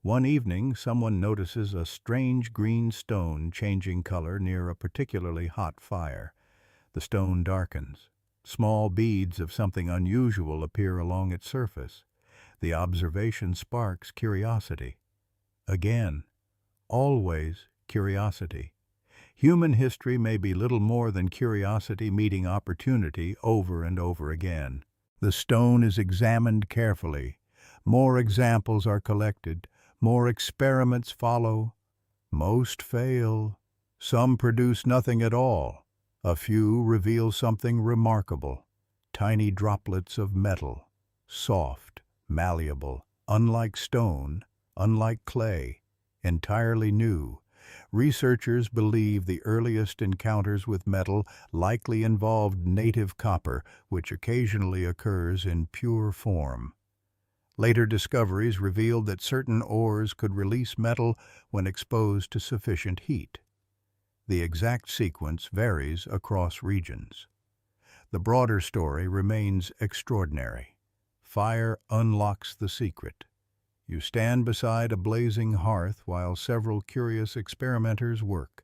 One evening, someone notices a strange green stone changing color near a particularly hot fire. The stone darkens. Small beads of something unusual appear along its surface. The observation sparks curiosity. Again, always curiosity. Human history may be little more than curiosity meeting opportunity over and over again. The stone is examined carefully. More examples are collected. More experiments follow. Most fail. Some produce nothing at all. A few reveal something remarkable. Tiny droplets of metal, soft, malleable, unlike stone, unlike clay, entirely new. Researchers believe the earliest encounters with metal likely involved native copper, which occasionally occurs in pure form. Later discoveries revealed that certain ores could release metal when exposed to sufficient heat. The exact sequence varies across regions. The broader story remains extraordinary. Fire unlocks the secret. You stand beside a blazing hearth while several curious experimenters work.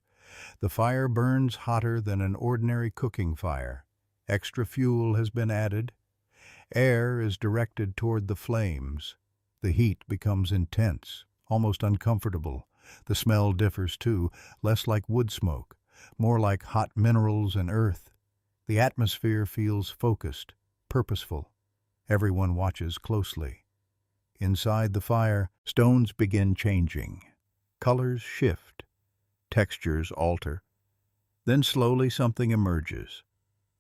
The fire burns hotter than an ordinary cooking fire. Extra fuel has been added. Air is directed toward the flames. The heat becomes intense, almost uncomfortable. The smell differs too, less like wood smoke, more like hot minerals and earth. The atmosphere feels focused, purposeful. Everyone watches closely. Inside the fire, stones begin changing. Colors shift. Textures alter. Then slowly something emerges.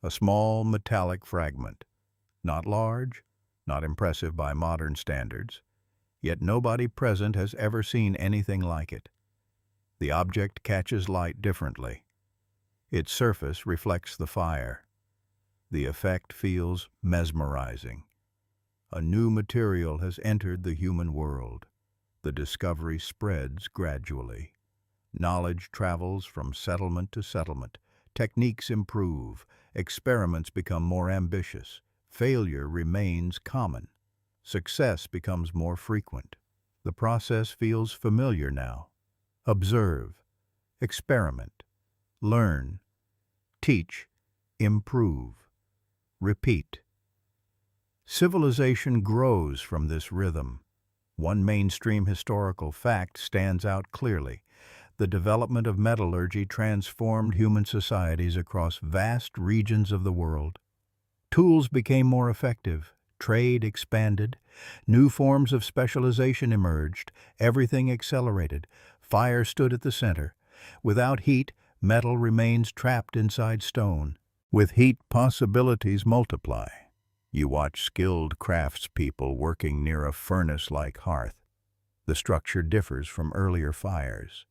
A small metallic fragment. Not large, not impressive by modern standards. Yet nobody present has ever seen anything like it. The object catches light differently. Its surface reflects the fire. The effect feels mesmerizing. A new material has entered the human world. The discovery spreads gradually. Knowledge travels from settlement to settlement. Techniques improve. Experiments become more ambitious. Failure remains common. Success becomes more frequent. The process feels familiar now. Observe, experiment, learn, teach, improve, repeat. Civilization grows from this rhythm. One mainstream historical fact stands out clearly. The development of metallurgy transformed human societies across vast regions of the world. Tools became more effective, trade expanded, new forms of specialization emerged, everything accelerated. Fire stood at the center. Without heat, metal remains trapped inside stone. With heat, possibilities multiply. You watch skilled craftspeople working near a furnace-like hearth. The structure differs from earlier fires.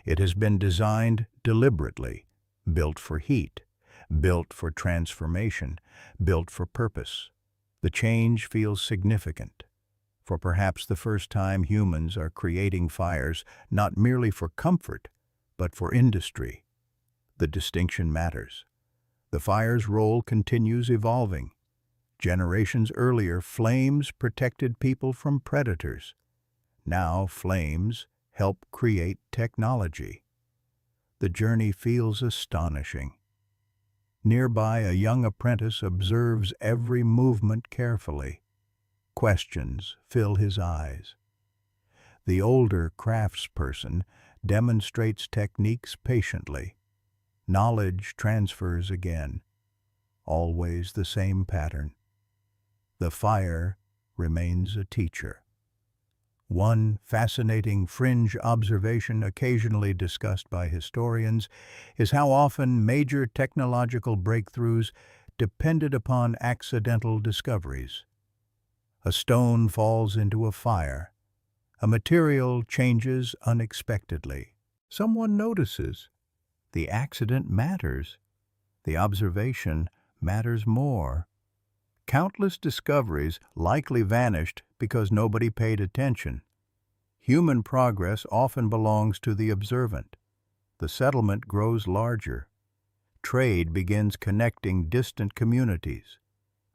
It has been designed deliberately, built for heat, built for transformation, built for purpose. The change feels significant. For perhaps the first time, humans are creating fires not merely for comfort, but for industry. The distinction matters. The fire's role continues evolving. Generations earlier, flames protected people from predators. Now, flames help create technology. The journey feels astonishing. Nearby, a young apprentice observes every movement carefully. Questions fill his eyes. The older craftsperson demonstrates techniques patiently. Knowledge transfers again. Always the same pattern. The fire remains a teacher. One fascinating fringe observation occasionally discussed by historians is how often major technological breakthroughs depended upon accidental discoveries. A stone falls into a fire. A material changes unexpectedly. Someone notices. The accident matters. The observation matters more. Countless discoveries likely vanished because nobody paid attention. Human progress often belongs to the observant. The settlement grows larger. Trade begins connecting distant communities.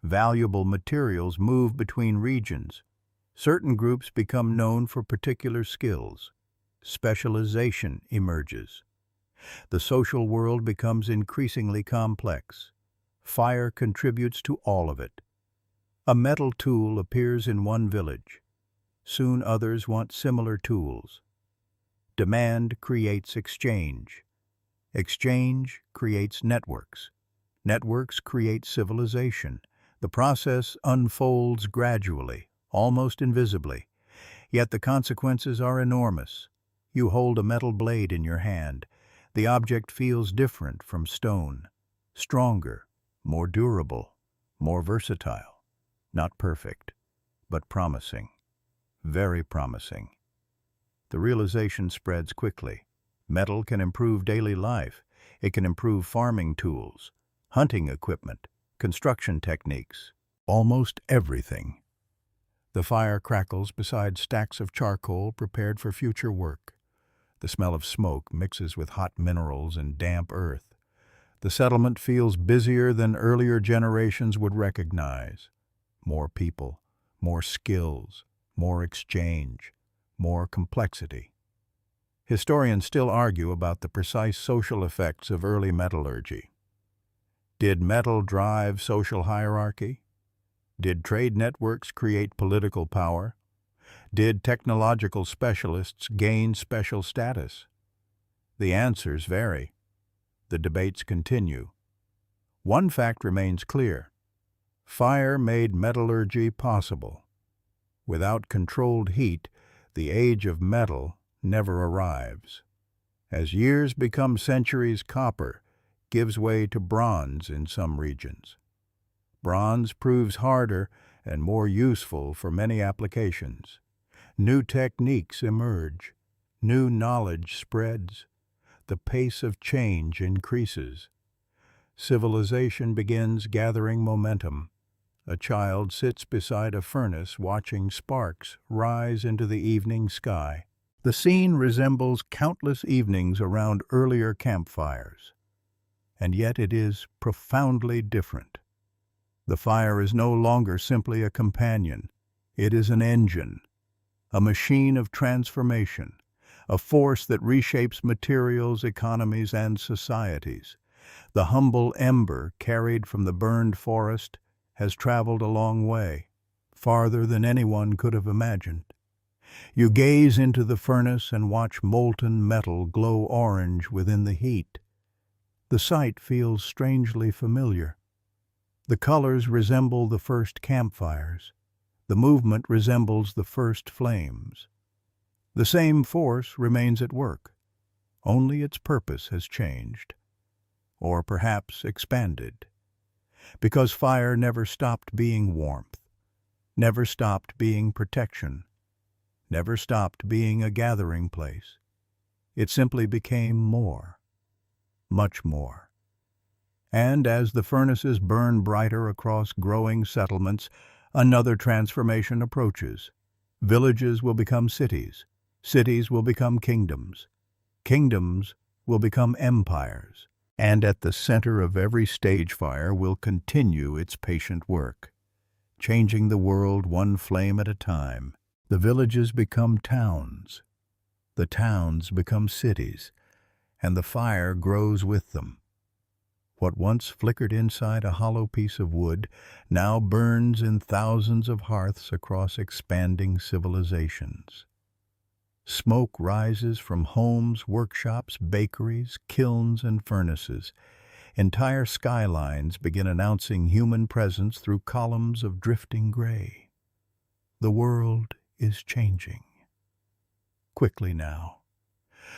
Valuable materials move between regions. Certain groups become known for particular skills. Specialization emerges. The social world becomes increasingly complex. Fire contributes to all of it. A metal tool appears in one village. Soon others want similar tools. Demand creates exchange. Exchange creates networks. Networks create civilization. The process unfolds gradually, almost invisibly. Yet the consequences are enormous. You hold a metal blade in your hand. The object feels different from stone. Stronger, more durable, more versatile. Not perfect, but promising. Very promising. The realization spreads quickly. Metal can improve daily life. It can improve farming tools, hunting equipment, construction techniques, almost everything. The fire crackles beside stacks of charcoal prepared for future work. The smell of smoke mixes with hot minerals and damp earth. The settlement feels busier than earlier generations would recognize. More people, more skills, more exchange, more complexity. Historians still argue about the precise social effects of early metallurgy. Did metal drive social hierarchy? Did trade networks create political power? Did technological specialists gain special status? The answers vary. The debates continue. One fact remains clear. Fire made metallurgy possible. Without controlled heat, the age of metal never arrives. As years become centuries, copper gives way to bronze in some regions. Bronze proves harder and more useful for many applications. New techniques emerge. New knowledge spreads. The pace of change increases. Civilization begins gathering momentum. A child sits beside a furnace watching sparks rise into the evening sky. The scene resembles countless evenings around earlier campfires. And yet it is profoundly different. The fire is no longer simply a companion. It is an engine, a machine of transformation, a force that reshapes materials, economies, and societies. The humble ember carried from the burned forest has traveled a long way, farther than anyone could have imagined. You gaze into the furnace and watch molten metal glow orange within the heat. The sight feels strangely familiar. The colors resemble the first campfires. The movement resembles the first flames. The same force remains at work. Only its purpose has changed, or perhaps expanded. Because fire never stopped being warmth, never stopped being protection, never stopped being a gathering place. It simply became more, much more. And as the furnaces burn brighter across growing settlements, another transformation approaches. Villages will become cities. Cities will become kingdoms. Kingdoms will become empires. And at the center of every stage fire will continue its patient work, changing the world one flame at a time. The villages become towns. The towns become cities, and the fire grows with them. What once flickered inside a hollow piece of wood now burns in thousands of hearths across expanding civilizations. Smoke rises from homes, workshops, bakeries, kilns, and furnaces. Entire skylines begin announcing human presence through columns of drifting gray. The world is changing. Quickly now.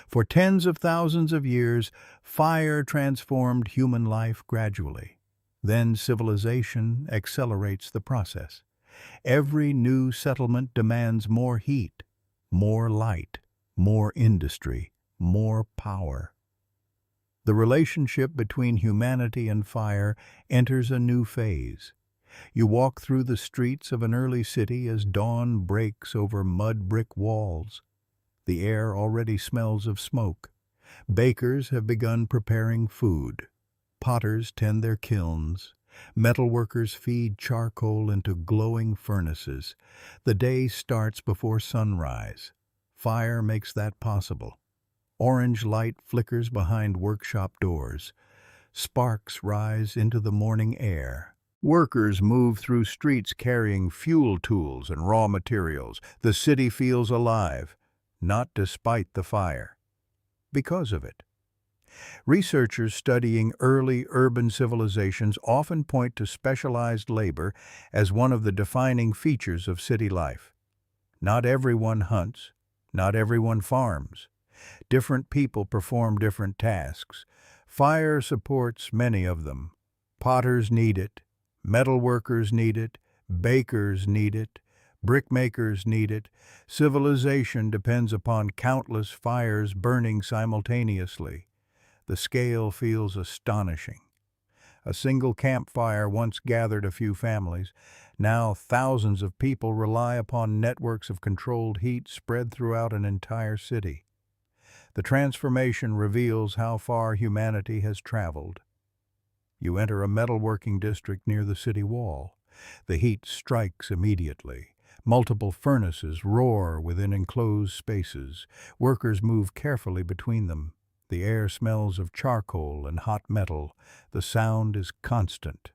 For tens of thousands of years, fire transformed human life gradually. Then civilization accelerates the process. Every new settlement demands more heat, more light, more industry, more power. The relationship between humanity and fire enters a new phase. You walk through the streets of an early city as dawn breaks over mud brick walls. The air already smells of smoke. Bakers have begun preparing food. Potters tend their kilns. Metalworkers feed charcoal into glowing furnaces. The day starts before sunrise. Fire makes that possible. Orange light flickers behind workshop doors. Sparks rise into the morning air. Workers move through streets carrying fuel tools and raw materials. The city feels alive, not despite the fire, because of it. Researchers studying early urban civilizations often point to specialized labor as one of the defining features of city life. Not everyone hunts, not everyone farms. Different people perform different tasks. Fire supports many of them. Potters need it, metalworkers need it, bakers need it, brickmakers need it. Civilization depends upon countless fires burning simultaneously. The scale feels astonishing. A single campfire once gathered a few families. Now thousands of people rely upon networks of controlled heat spread throughout an entire city. The transformation reveals how far humanity has traveled. You enter a metalworking district near the city wall. The heat strikes immediately. Multiple furnaces roar within enclosed spaces. Workers move carefully between them. The air smells of charcoal and hot metal. The sound is constant.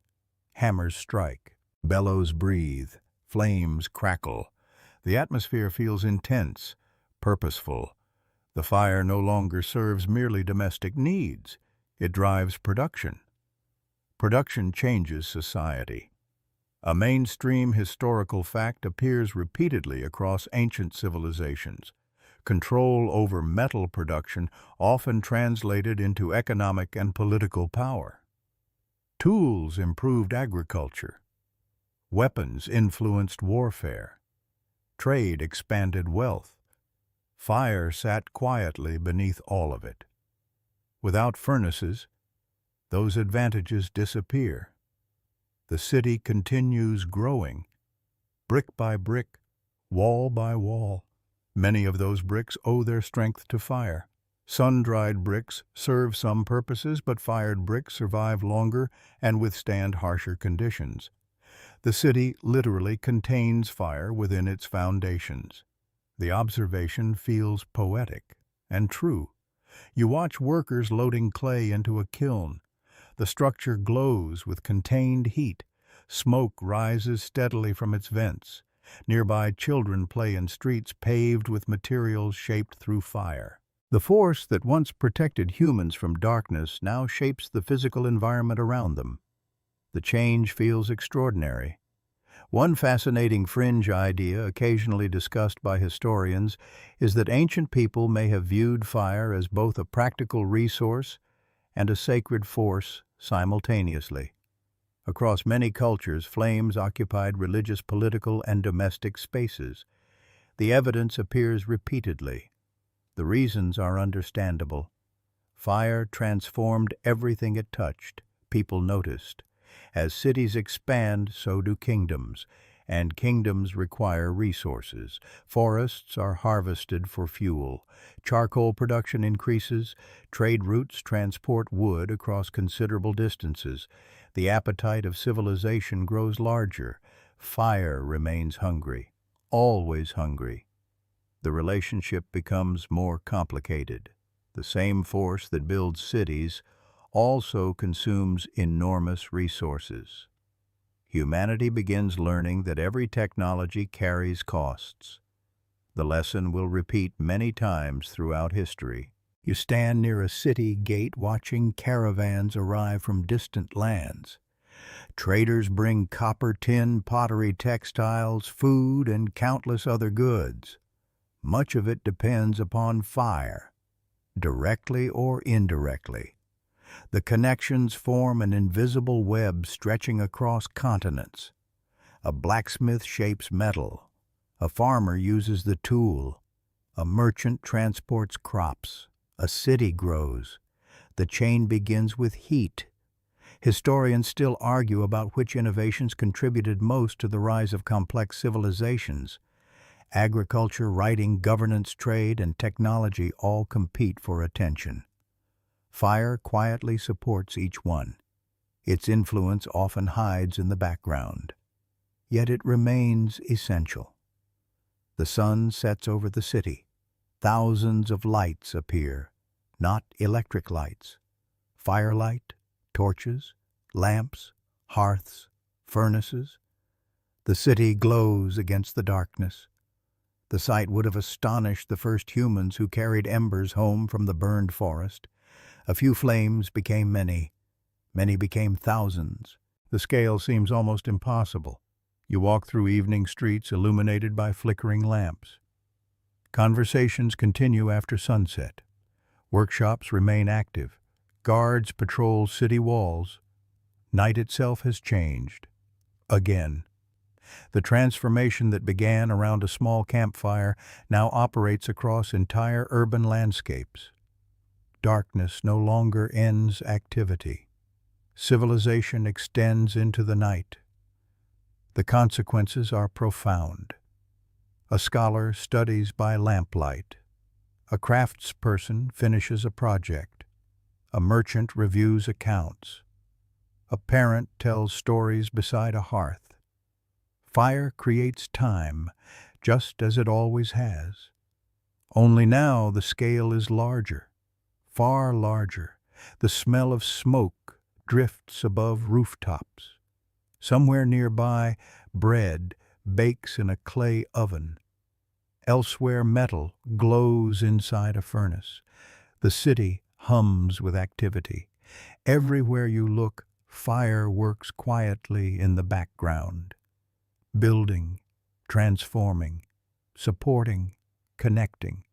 Hammers strike. Bellows breathe. Flames crackle. The atmosphere feels intense, purposeful. The fire no longer serves merely domestic needs. It drives production. Production changes society. A mainstream historical fact appears repeatedly across ancient civilizations. Control over metal production often translated into economic and political power. Tools improved agriculture. Weapons influenced warfare. Trade expanded wealth. Fire sat quietly beneath all of it. Without furnaces, those advantages disappear. The city continues growing, brick by brick, wall by wall. Many of those bricks owe their strength to fire. Sun-dried bricks serve some purposes, but fired bricks survive longer and withstand harsher conditions. The city literally contains fire within its foundations. The observation feels poetic and true. You watch workers loading clay into a kiln. The structure glows with contained heat. Smoke rises steadily from its vents. Nearby children play in streets paved with materials shaped through fire. The force that once protected humans from darkness now shapes the physical environment around them. The change feels extraordinary. One fascinating fringe idea occasionally discussed by historians is that ancient people may have viewed fire as both a practical resource and a sacred force simultaneously. Across many cultures, flames occupied religious, political, and domestic spaces. The evidence appears repeatedly. The reasons are understandable. Fire transformed everything it touched. People noticed. As cities expand, so do kingdoms, and kingdoms require resources. Forests are harvested for fuel. Charcoal production increases. Trade routes transport wood across considerable distances. The appetite of civilization grows larger. Fire remains hungry, always hungry. The relationship becomes more complicated. The same force that builds cities also consumes enormous resources. Humanity begins learning that every technology carries costs. The lesson will repeat many times throughout history. You stand near a city gate watching caravans arrive from distant lands. Traders bring copper, tin, pottery, textiles, food, and countless other goods. Much of it depends upon fire, directly or indirectly. The connections form an invisible web stretching across continents. A blacksmith shapes metal. A farmer uses the tool. A merchant transports crops. A city grows. The chain begins with heat. Historians still argue about which innovations contributed most to the rise of complex civilizations. Agriculture, writing, governance, trade, and technology all compete for attention. Fire quietly supports each one. Its influence often hides in the background. Yet it remains essential. The sun sets over the city. Thousands of lights appear, not electric lights. Firelight, torches, lamps, hearths, furnaces. The city glows against the darkness. The sight would have astonished the first humans who carried embers home from the burned forest. A few flames became many. Many became thousands. The scale seems almost impossible. You walk through evening streets illuminated by flickering lamps. Conversations continue after sunset. Workshops remain active. Guards patrol city walls. Night itself has changed. Again. The transformation that began around a small campfire now operates across entire urban landscapes. Darkness no longer ends activity. Civilization extends into the night. The consequences are profound. A scholar studies by lamplight. A craftsperson finishes a project. A merchant reviews accounts. A parent tells stories beside a hearth. Fire creates time, just as it always has. Only now the scale is larger, far larger. The smell of smoke drifts above rooftops. Somewhere nearby, bread bakes in a clay oven. Elsewhere, metal glows inside a furnace. The city hums with activity. Everywhere you look, fire works quietly in the background. Building, transforming, supporting, connecting.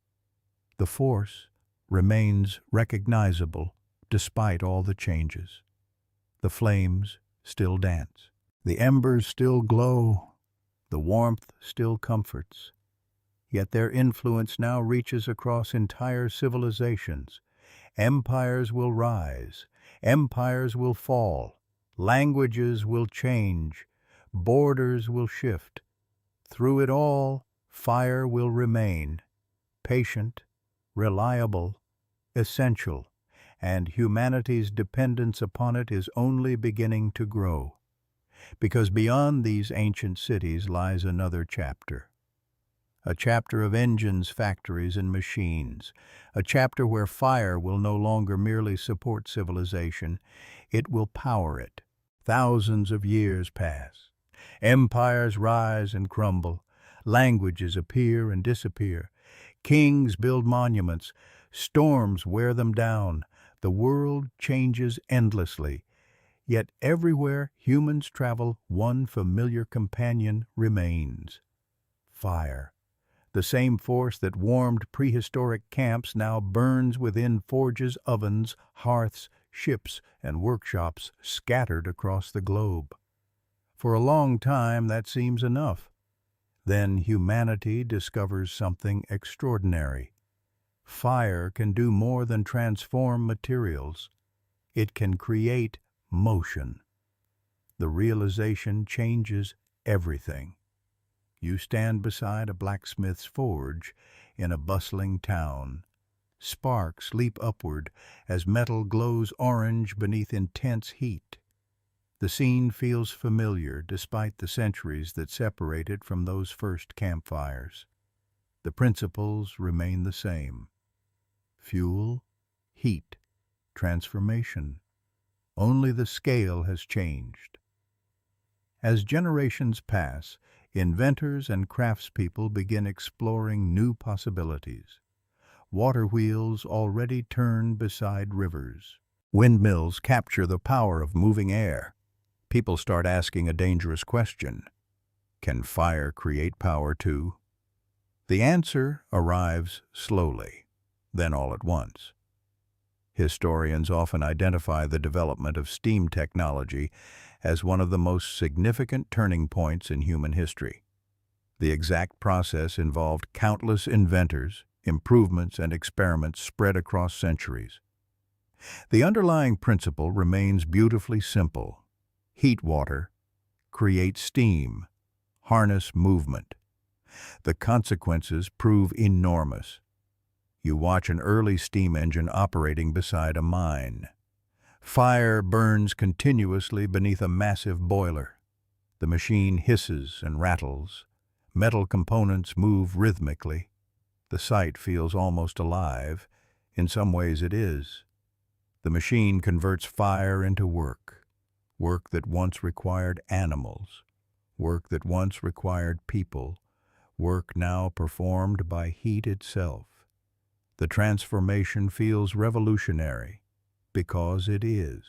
The force remains recognizable despite all the changes. The flames still dance. The embers still glow. The warmth still comforts. Yet their influence now reaches across entire civilizations. Empires will rise. Empires will fall. Languages will change. Borders will shift. Through it all, fire will remain. Patient, reliable, essential, and humanity's dependence upon it is only beginning to grow. Because beyond these ancient cities lies another chapter. A chapter of engines, factories, and machines. A chapter where fire will no longer merely support civilization, it will power it. Thousands of years pass. Empires rise and crumble. Languages appear and disappear. Kings build monuments. Storms wear them down. The world changes endlessly. Yet everywhere humans travel, one familiar companion remains. Fire. The same force that warmed prehistoric camps now burns within forges, ovens, hearths, ships, and workshops scattered across the globe. For a long time that seems enough. Then humanity discovers something extraordinary. Fire can do more than transform materials. It can create motion. The realization changes everything. You stand beside a blacksmith's forge in a bustling town. Sparks leap upward as metal glows orange beneath intense heat. The scene feels familiar despite the centuries that separate it from those first campfires. The principles remain the same. Fuel, heat, transformation. Only the scale has changed. As generations pass, inventors and craftspeople begin exploring new possibilities. Water wheels already turn beside rivers. Windmills capture the power of moving air. People start asking a dangerous question. Can fire create power too? The answer arrives slowly, then all at once. Historians often identify the development of steam technology as one of the most significant turning points in human history. The exact process involved countless inventors, improvements, and experiments spread across centuries. The underlying principle remains beautifully simple. Heat water, create steam, harness movement. The consequences prove enormous. You watch an early steam engine operating beside a mine. Fire burns continuously beneath a massive boiler. The machine hisses and rattles. Metal components move rhythmically. The sight feels almost alive. In some ways it is. The machine converts fire into work. Work that once required animals. Work that once required people. Work now performed by heat itself. The transformation feels revolutionary because it is.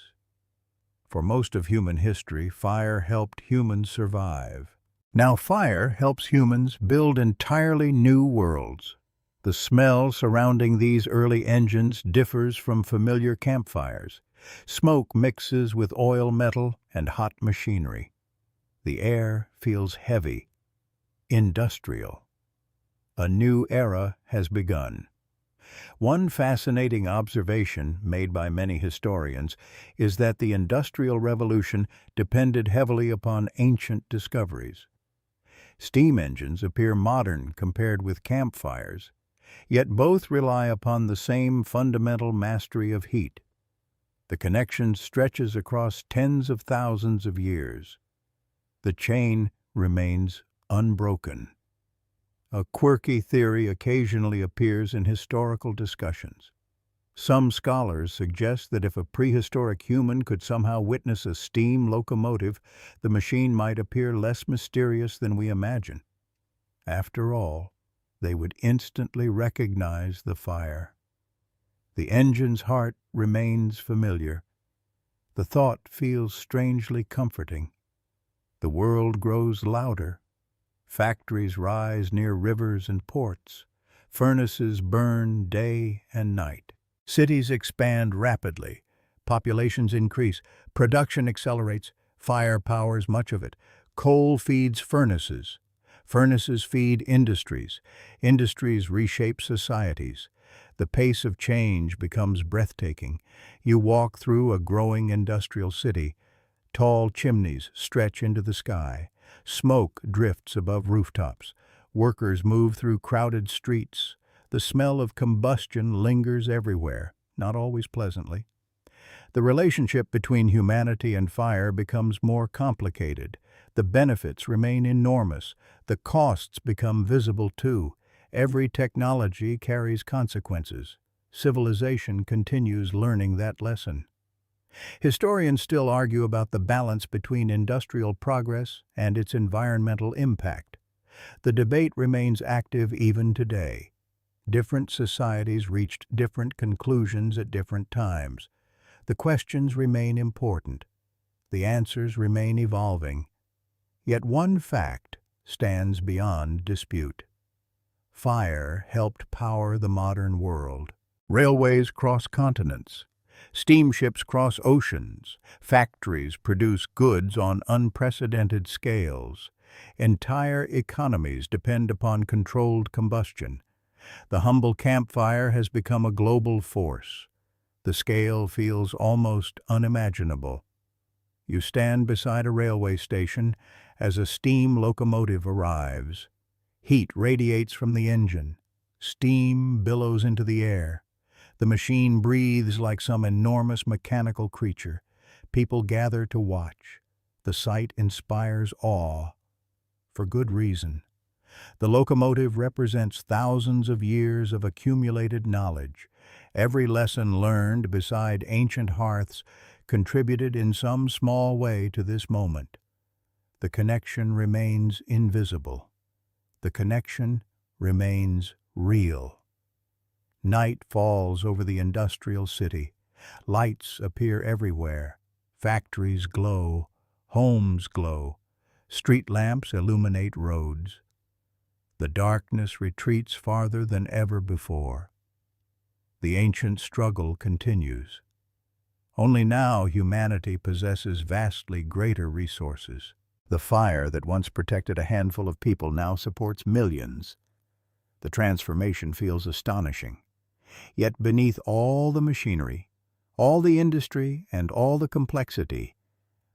For most of human history, fire helped humans survive. Now fire helps humans build entirely new worlds. The smell surrounding these early engines differs from familiar campfires. Smoke mixes with oil, metal, and hot machinery. The air feels heavy, industrial. A new era has begun. One fascinating observation made by many historians is that the Industrial Revolution depended heavily upon ancient discoveries. Steam engines appear modern compared with campfires, yet both rely upon the same fundamental mastery of heat. The connection stretches across tens of thousands of years. The chain remains unbroken. A quirky theory occasionally appears in historical discussions. Some scholars suggest that if a prehistoric human could somehow witness a steam locomotive, the machine might appear less mysterious than we imagine. After all, they would instantly recognize the fire. The engine's heart remains familiar. The thought feels strangely comforting. The world grows louder. Factories rise near rivers and ports. Furnaces burn day and night. Cities expand rapidly. Populations increase. Production accelerates. Fire powers much of it. Coal feeds furnaces. Furnaces feed industries. Industries reshape societies. The pace of change becomes breathtaking. You walk through a growing industrial city. Tall chimneys stretch into the sky. Smoke drifts above rooftops. Workers move through crowded streets. The smell of combustion lingers everywhere, not always pleasantly. The relationship between humanity and fire becomes more complicated. The benefits remain enormous. The costs become visible too. Every technology carries consequences. Civilization continues learning that lesson. Historians still argue about the balance between industrial progress and its environmental impact. The debate remains active even today. Different societies reached different conclusions at different times. The questions remain important. The answers remain evolving. Yet one fact stands beyond dispute. Fire helped power the modern world. Railways cross continents. Steamships cross oceans. Factories produce goods on unprecedented scales. Entire economies depend upon controlled combustion. The humble campfire has become a global force. The scale feels almost unimaginable. You stand beside a railway station as a steam locomotive arrives. Heat radiates from the engine. Steam billows into the air. The machine breathes like some enormous mechanical creature. People gather to watch. The sight inspires awe. For good reason. The locomotive represents thousands of years of accumulated knowledge. Every lesson learned beside ancient hearths contributed in some small way to this moment. The connection remains invisible. The connection remains real. Night falls over the industrial city. Lights appear everywhere. Factories glow. Homes glow. Street lamps illuminate roads. The darkness retreats farther than ever before. The ancient struggle continues. Only now humanity possesses vastly greater resources. The fire that once protected a handful of people now supports millions. The transformation feels astonishing. Yet beneath all the machinery, All the industry and all the complexity,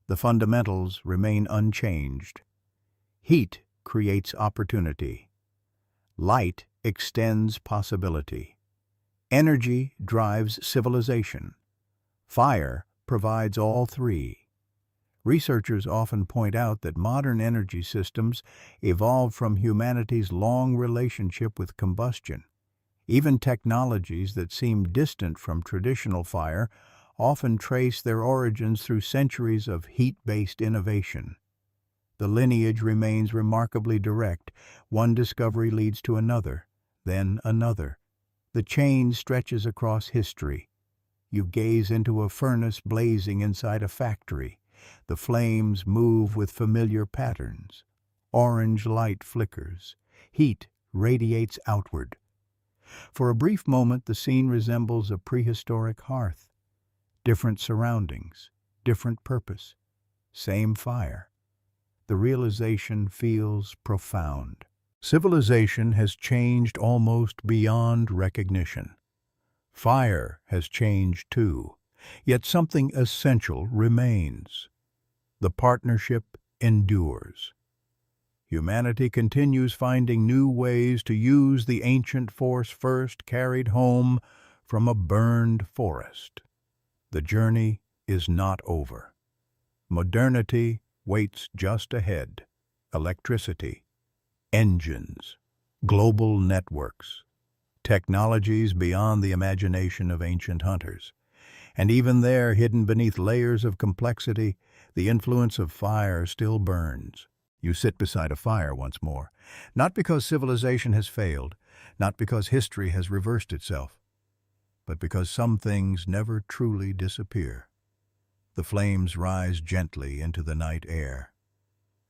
the fundamentals remain unchanged. Heat creates opportunity. Light extends possibility. Energy drives civilization. Fire provides all three. Researchers often point out that modern energy systems evolved from humanity's long relationship with combustion. Even technologies that seem distant from traditional fire often trace their origins through centuries of heat-based innovation. The lineage remains remarkably direct. One discovery leads to another, then another. The chain stretches across history. You gaze into a furnace blazing inside a factory. The flames move with familiar patterns. Orange light flickers. Heat radiates outward. For a brief moment, the scene resembles a prehistoric hearth. Different surroundings, different purpose, same fire. The realization feels profound. Civilization has changed almost beyond recognition. Fire has changed too, yet something essential remains. The partnership endures. Humanity continues finding new ways to use the ancient force first carried home from a burned forest. The journey is not over. Modernity waits just ahead. Electricity, engines, global networks, technologies beyond the imagination of ancient hunters. And even there, hidden beneath layers of complexity, the influence of fire still burns. You sit beside a fire once more, not because civilization has failed, not because history has reversed itself, but because some things never truly disappear. The flames rise gently into the night air.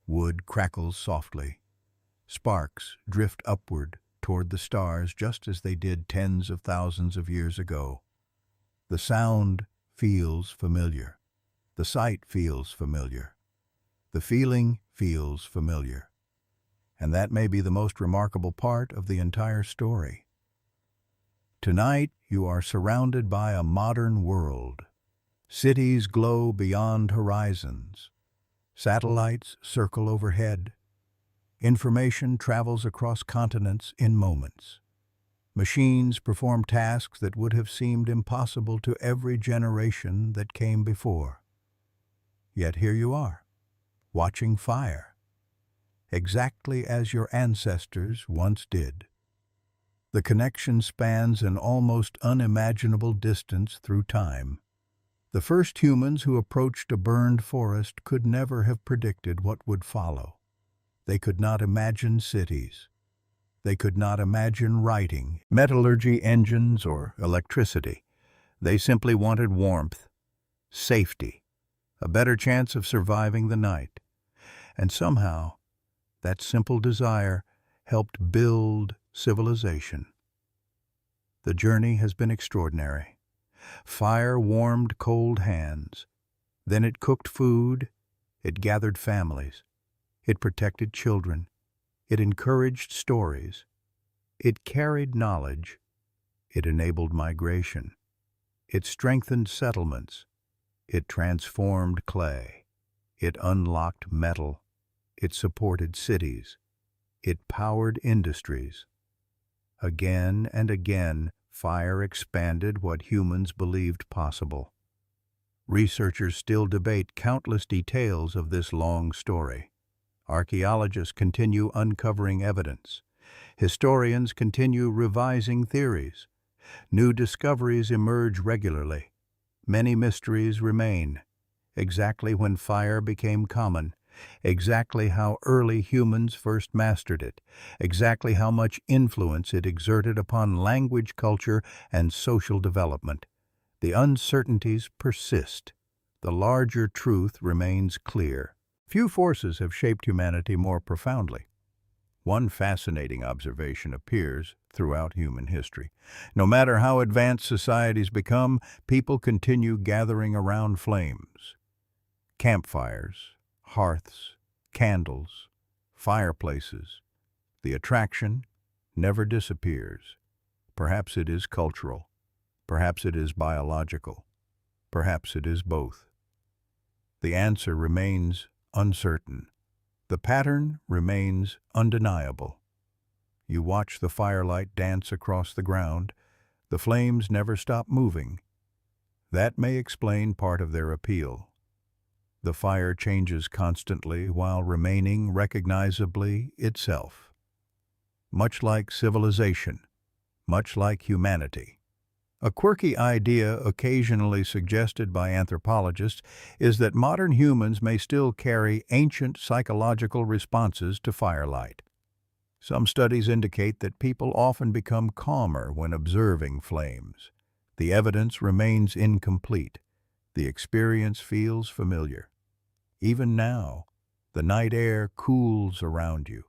Wood crackles softly. Sparks drift upward toward the stars just as they did tens of thousands of years ago. The sound feels familiar. The sight feels familiar. The feeling feels familiar. And that may be the most remarkable part of the entire story. Tonight, you are surrounded by a modern world. Cities glow beyond horizons. Satellites circle overhead. Information travels across continents in moments. Machines perform tasks that would have seemed impossible to every generation that came before. Yet here you are, watching fire, exactly as your ancestors once did. The connection spans an almost unimaginable distance through time. The first humans who approached a burned forest could never have predicted what would follow. They could not imagine cities. They could not imagine writing, metallurgy, engines, or electricity. They simply wanted warmth, safety, a better chance of surviving the night. And somehow, that simple desire helped build civilization. The journey has been extraordinary. Fire warmed cold hands. Then it cooked food. It gathered families. It protected children. It encouraged stories. It carried knowledge. It enabled migration. It strengthened settlements. It transformed clay. It unlocked metal. It supported cities. It powered industries. Again and again, fire expanded what humans believed possible. Researchers still debate countless details of this long story. Archaeologists continue uncovering evidence. Historians continue revising theories. New discoveries emerge regularly. Many mysteries remain. Exactly when fire became common, exactly how early humans first mastered it, exactly how much influence it exerted upon language, culture, and social development. The uncertainties persist. The larger truth remains clear. Few forces have shaped humanity more profoundly. One fascinating observation appears throughout human history. No matter how advanced societies become, people continue gathering around flames. Campfires, hearths, candles, fireplaces. The attraction never disappears. Perhaps it is cultural. Perhaps it is biological. Perhaps it is both. The answer remains uncertain. The pattern remains undeniable. You watch the firelight dance across the ground. The flames never stop moving. That may explain part of their appeal. The fire changes constantly while remaining recognizably itself. Much like civilization, much like humanity. A quirky idea occasionally suggested by anthropologists is that modern humans may still carry ancient psychological responses to firelight. Some studies indicate that people often become calmer when observing flames. The evidence remains incomplete. The experience feels familiar. Even now, the night air cools around you.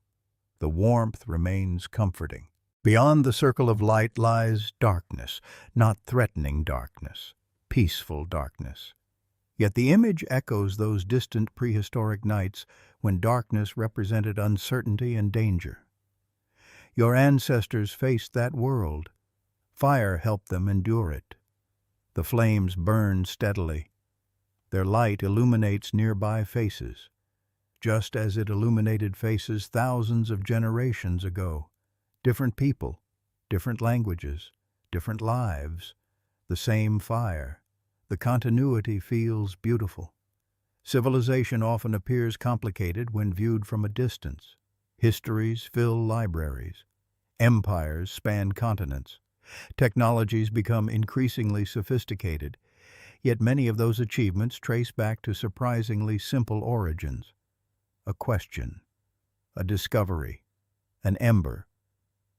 The warmth remains comforting. Beyond the circle of light lies darkness, not threatening darkness, peaceful darkness. Yet the image echoes those distant prehistoric nights when darkness represented uncertainty and danger. Your ancestors faced that world. Fire helped them endure it. The flames burn steadily. Their light illuminates nearby faces, just as it illuminated faces thousands of generations ago. Different people, different languages, different lives, the same fire. The continuity feels beautiful. Civilization often appears complicated when viewed from a distance. Histories fill libraries. Empires span continents. Technologies become increasingly sophisticated, yet many of those achievements trace back to surprisingly simple origins. A question, a discovery, an ember.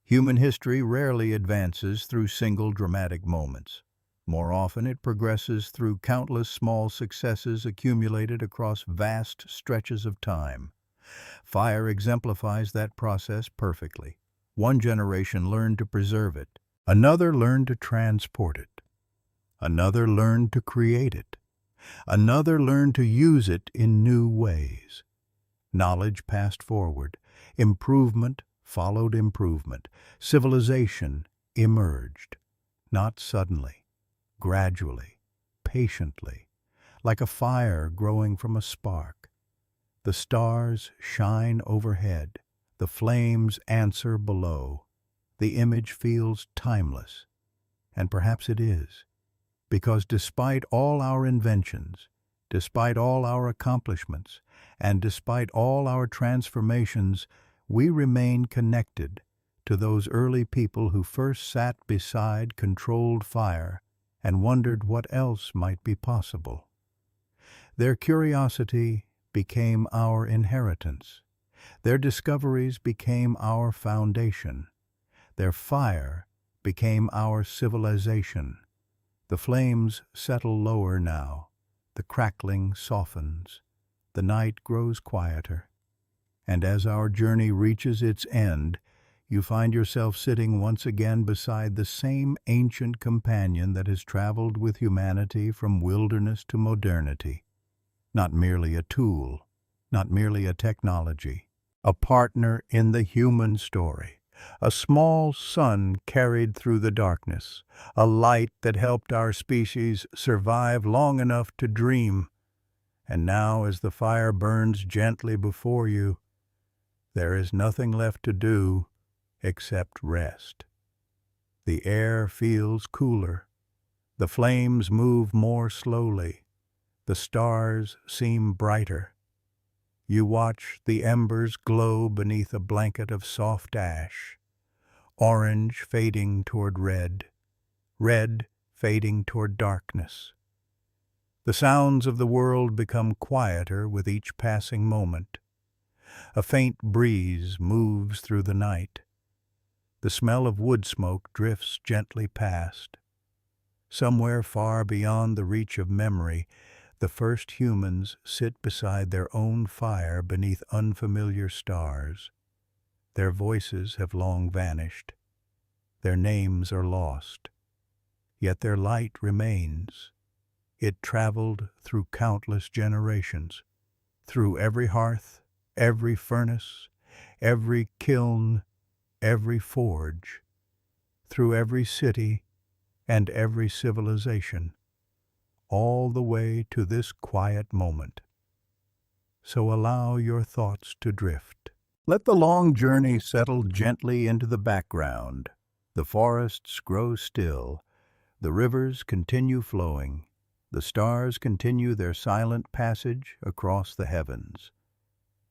Human history rarely advances through single dramatic moments. More often, it progresses through countless small successes accumulated across vast stretches of time. Fire exemplifies that process perfectly. One generation learned to preserve it. Another learned to transport it. Another learned to create it. Another learned to use it in new ways. Knowledge passed forward. Improvement followed improvement. Civilization emerged. Not suddenly, gradually, patiently, like a fire growing from a spark. The stars shine overhead. The flames answer below. The image feels timeless. And perhaps it is. Because despite all our inventions, despite all our accomplishments, and despite all our transformations, we remain connected to those early people who first sat beside controlled fire and wondered what else might be possible. Their curiosity became our inheritance. Their discoveries became our foundation. Their fire became our civilization. The flames settle lower now. The crackling softens. The night grows quieter. And as our journey reaches its end, you find yourself sitting once again beside the same ancient companion that has traveled with humanity from wilderness to modernity. Not merely a tool, not merely a technology, a partner in the human story. A small sun carried through the darkness, a light that helped our species survive long enough to dream. And now, as the fire burns gently before you, there is nothing left to do except rest. The air feels cooler. The flames move more slowly. The stars seem brighter. You watch the embers glow beneath a blanket of soft ash, orange fading toward red, red fading toward darkness. The sounds of the world become quieter with each passing moment. A faint breeze moves through the night. The smell of wood smoke drifts gently past. Somewhere far beyond the reach of memory, the first humans sit beside their own fire beneath unfamiliar stars. Their voices have long vanished. Their names are lost. Yet their light remains. It traveled through countless generations, through every hearth, every furnace, every kiln, every forge, through every city and every civilization. all the way to this quiet moment. So allow your thoughts to drift. Let the long journey settle gently into the background. The forests grow still, the rivers continue flowing, the stars continue their silent passage across the heavens,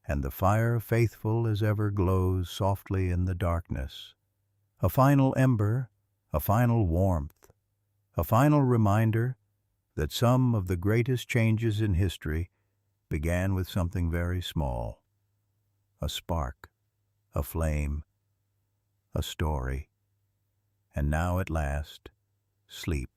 and the fire, faithful as ever, glows softly in the darkness. A final ember, a final warmth, a final reminder that some of the greatest changes in history began with something very small. A spark, a flame, a story. And now at last, sleep.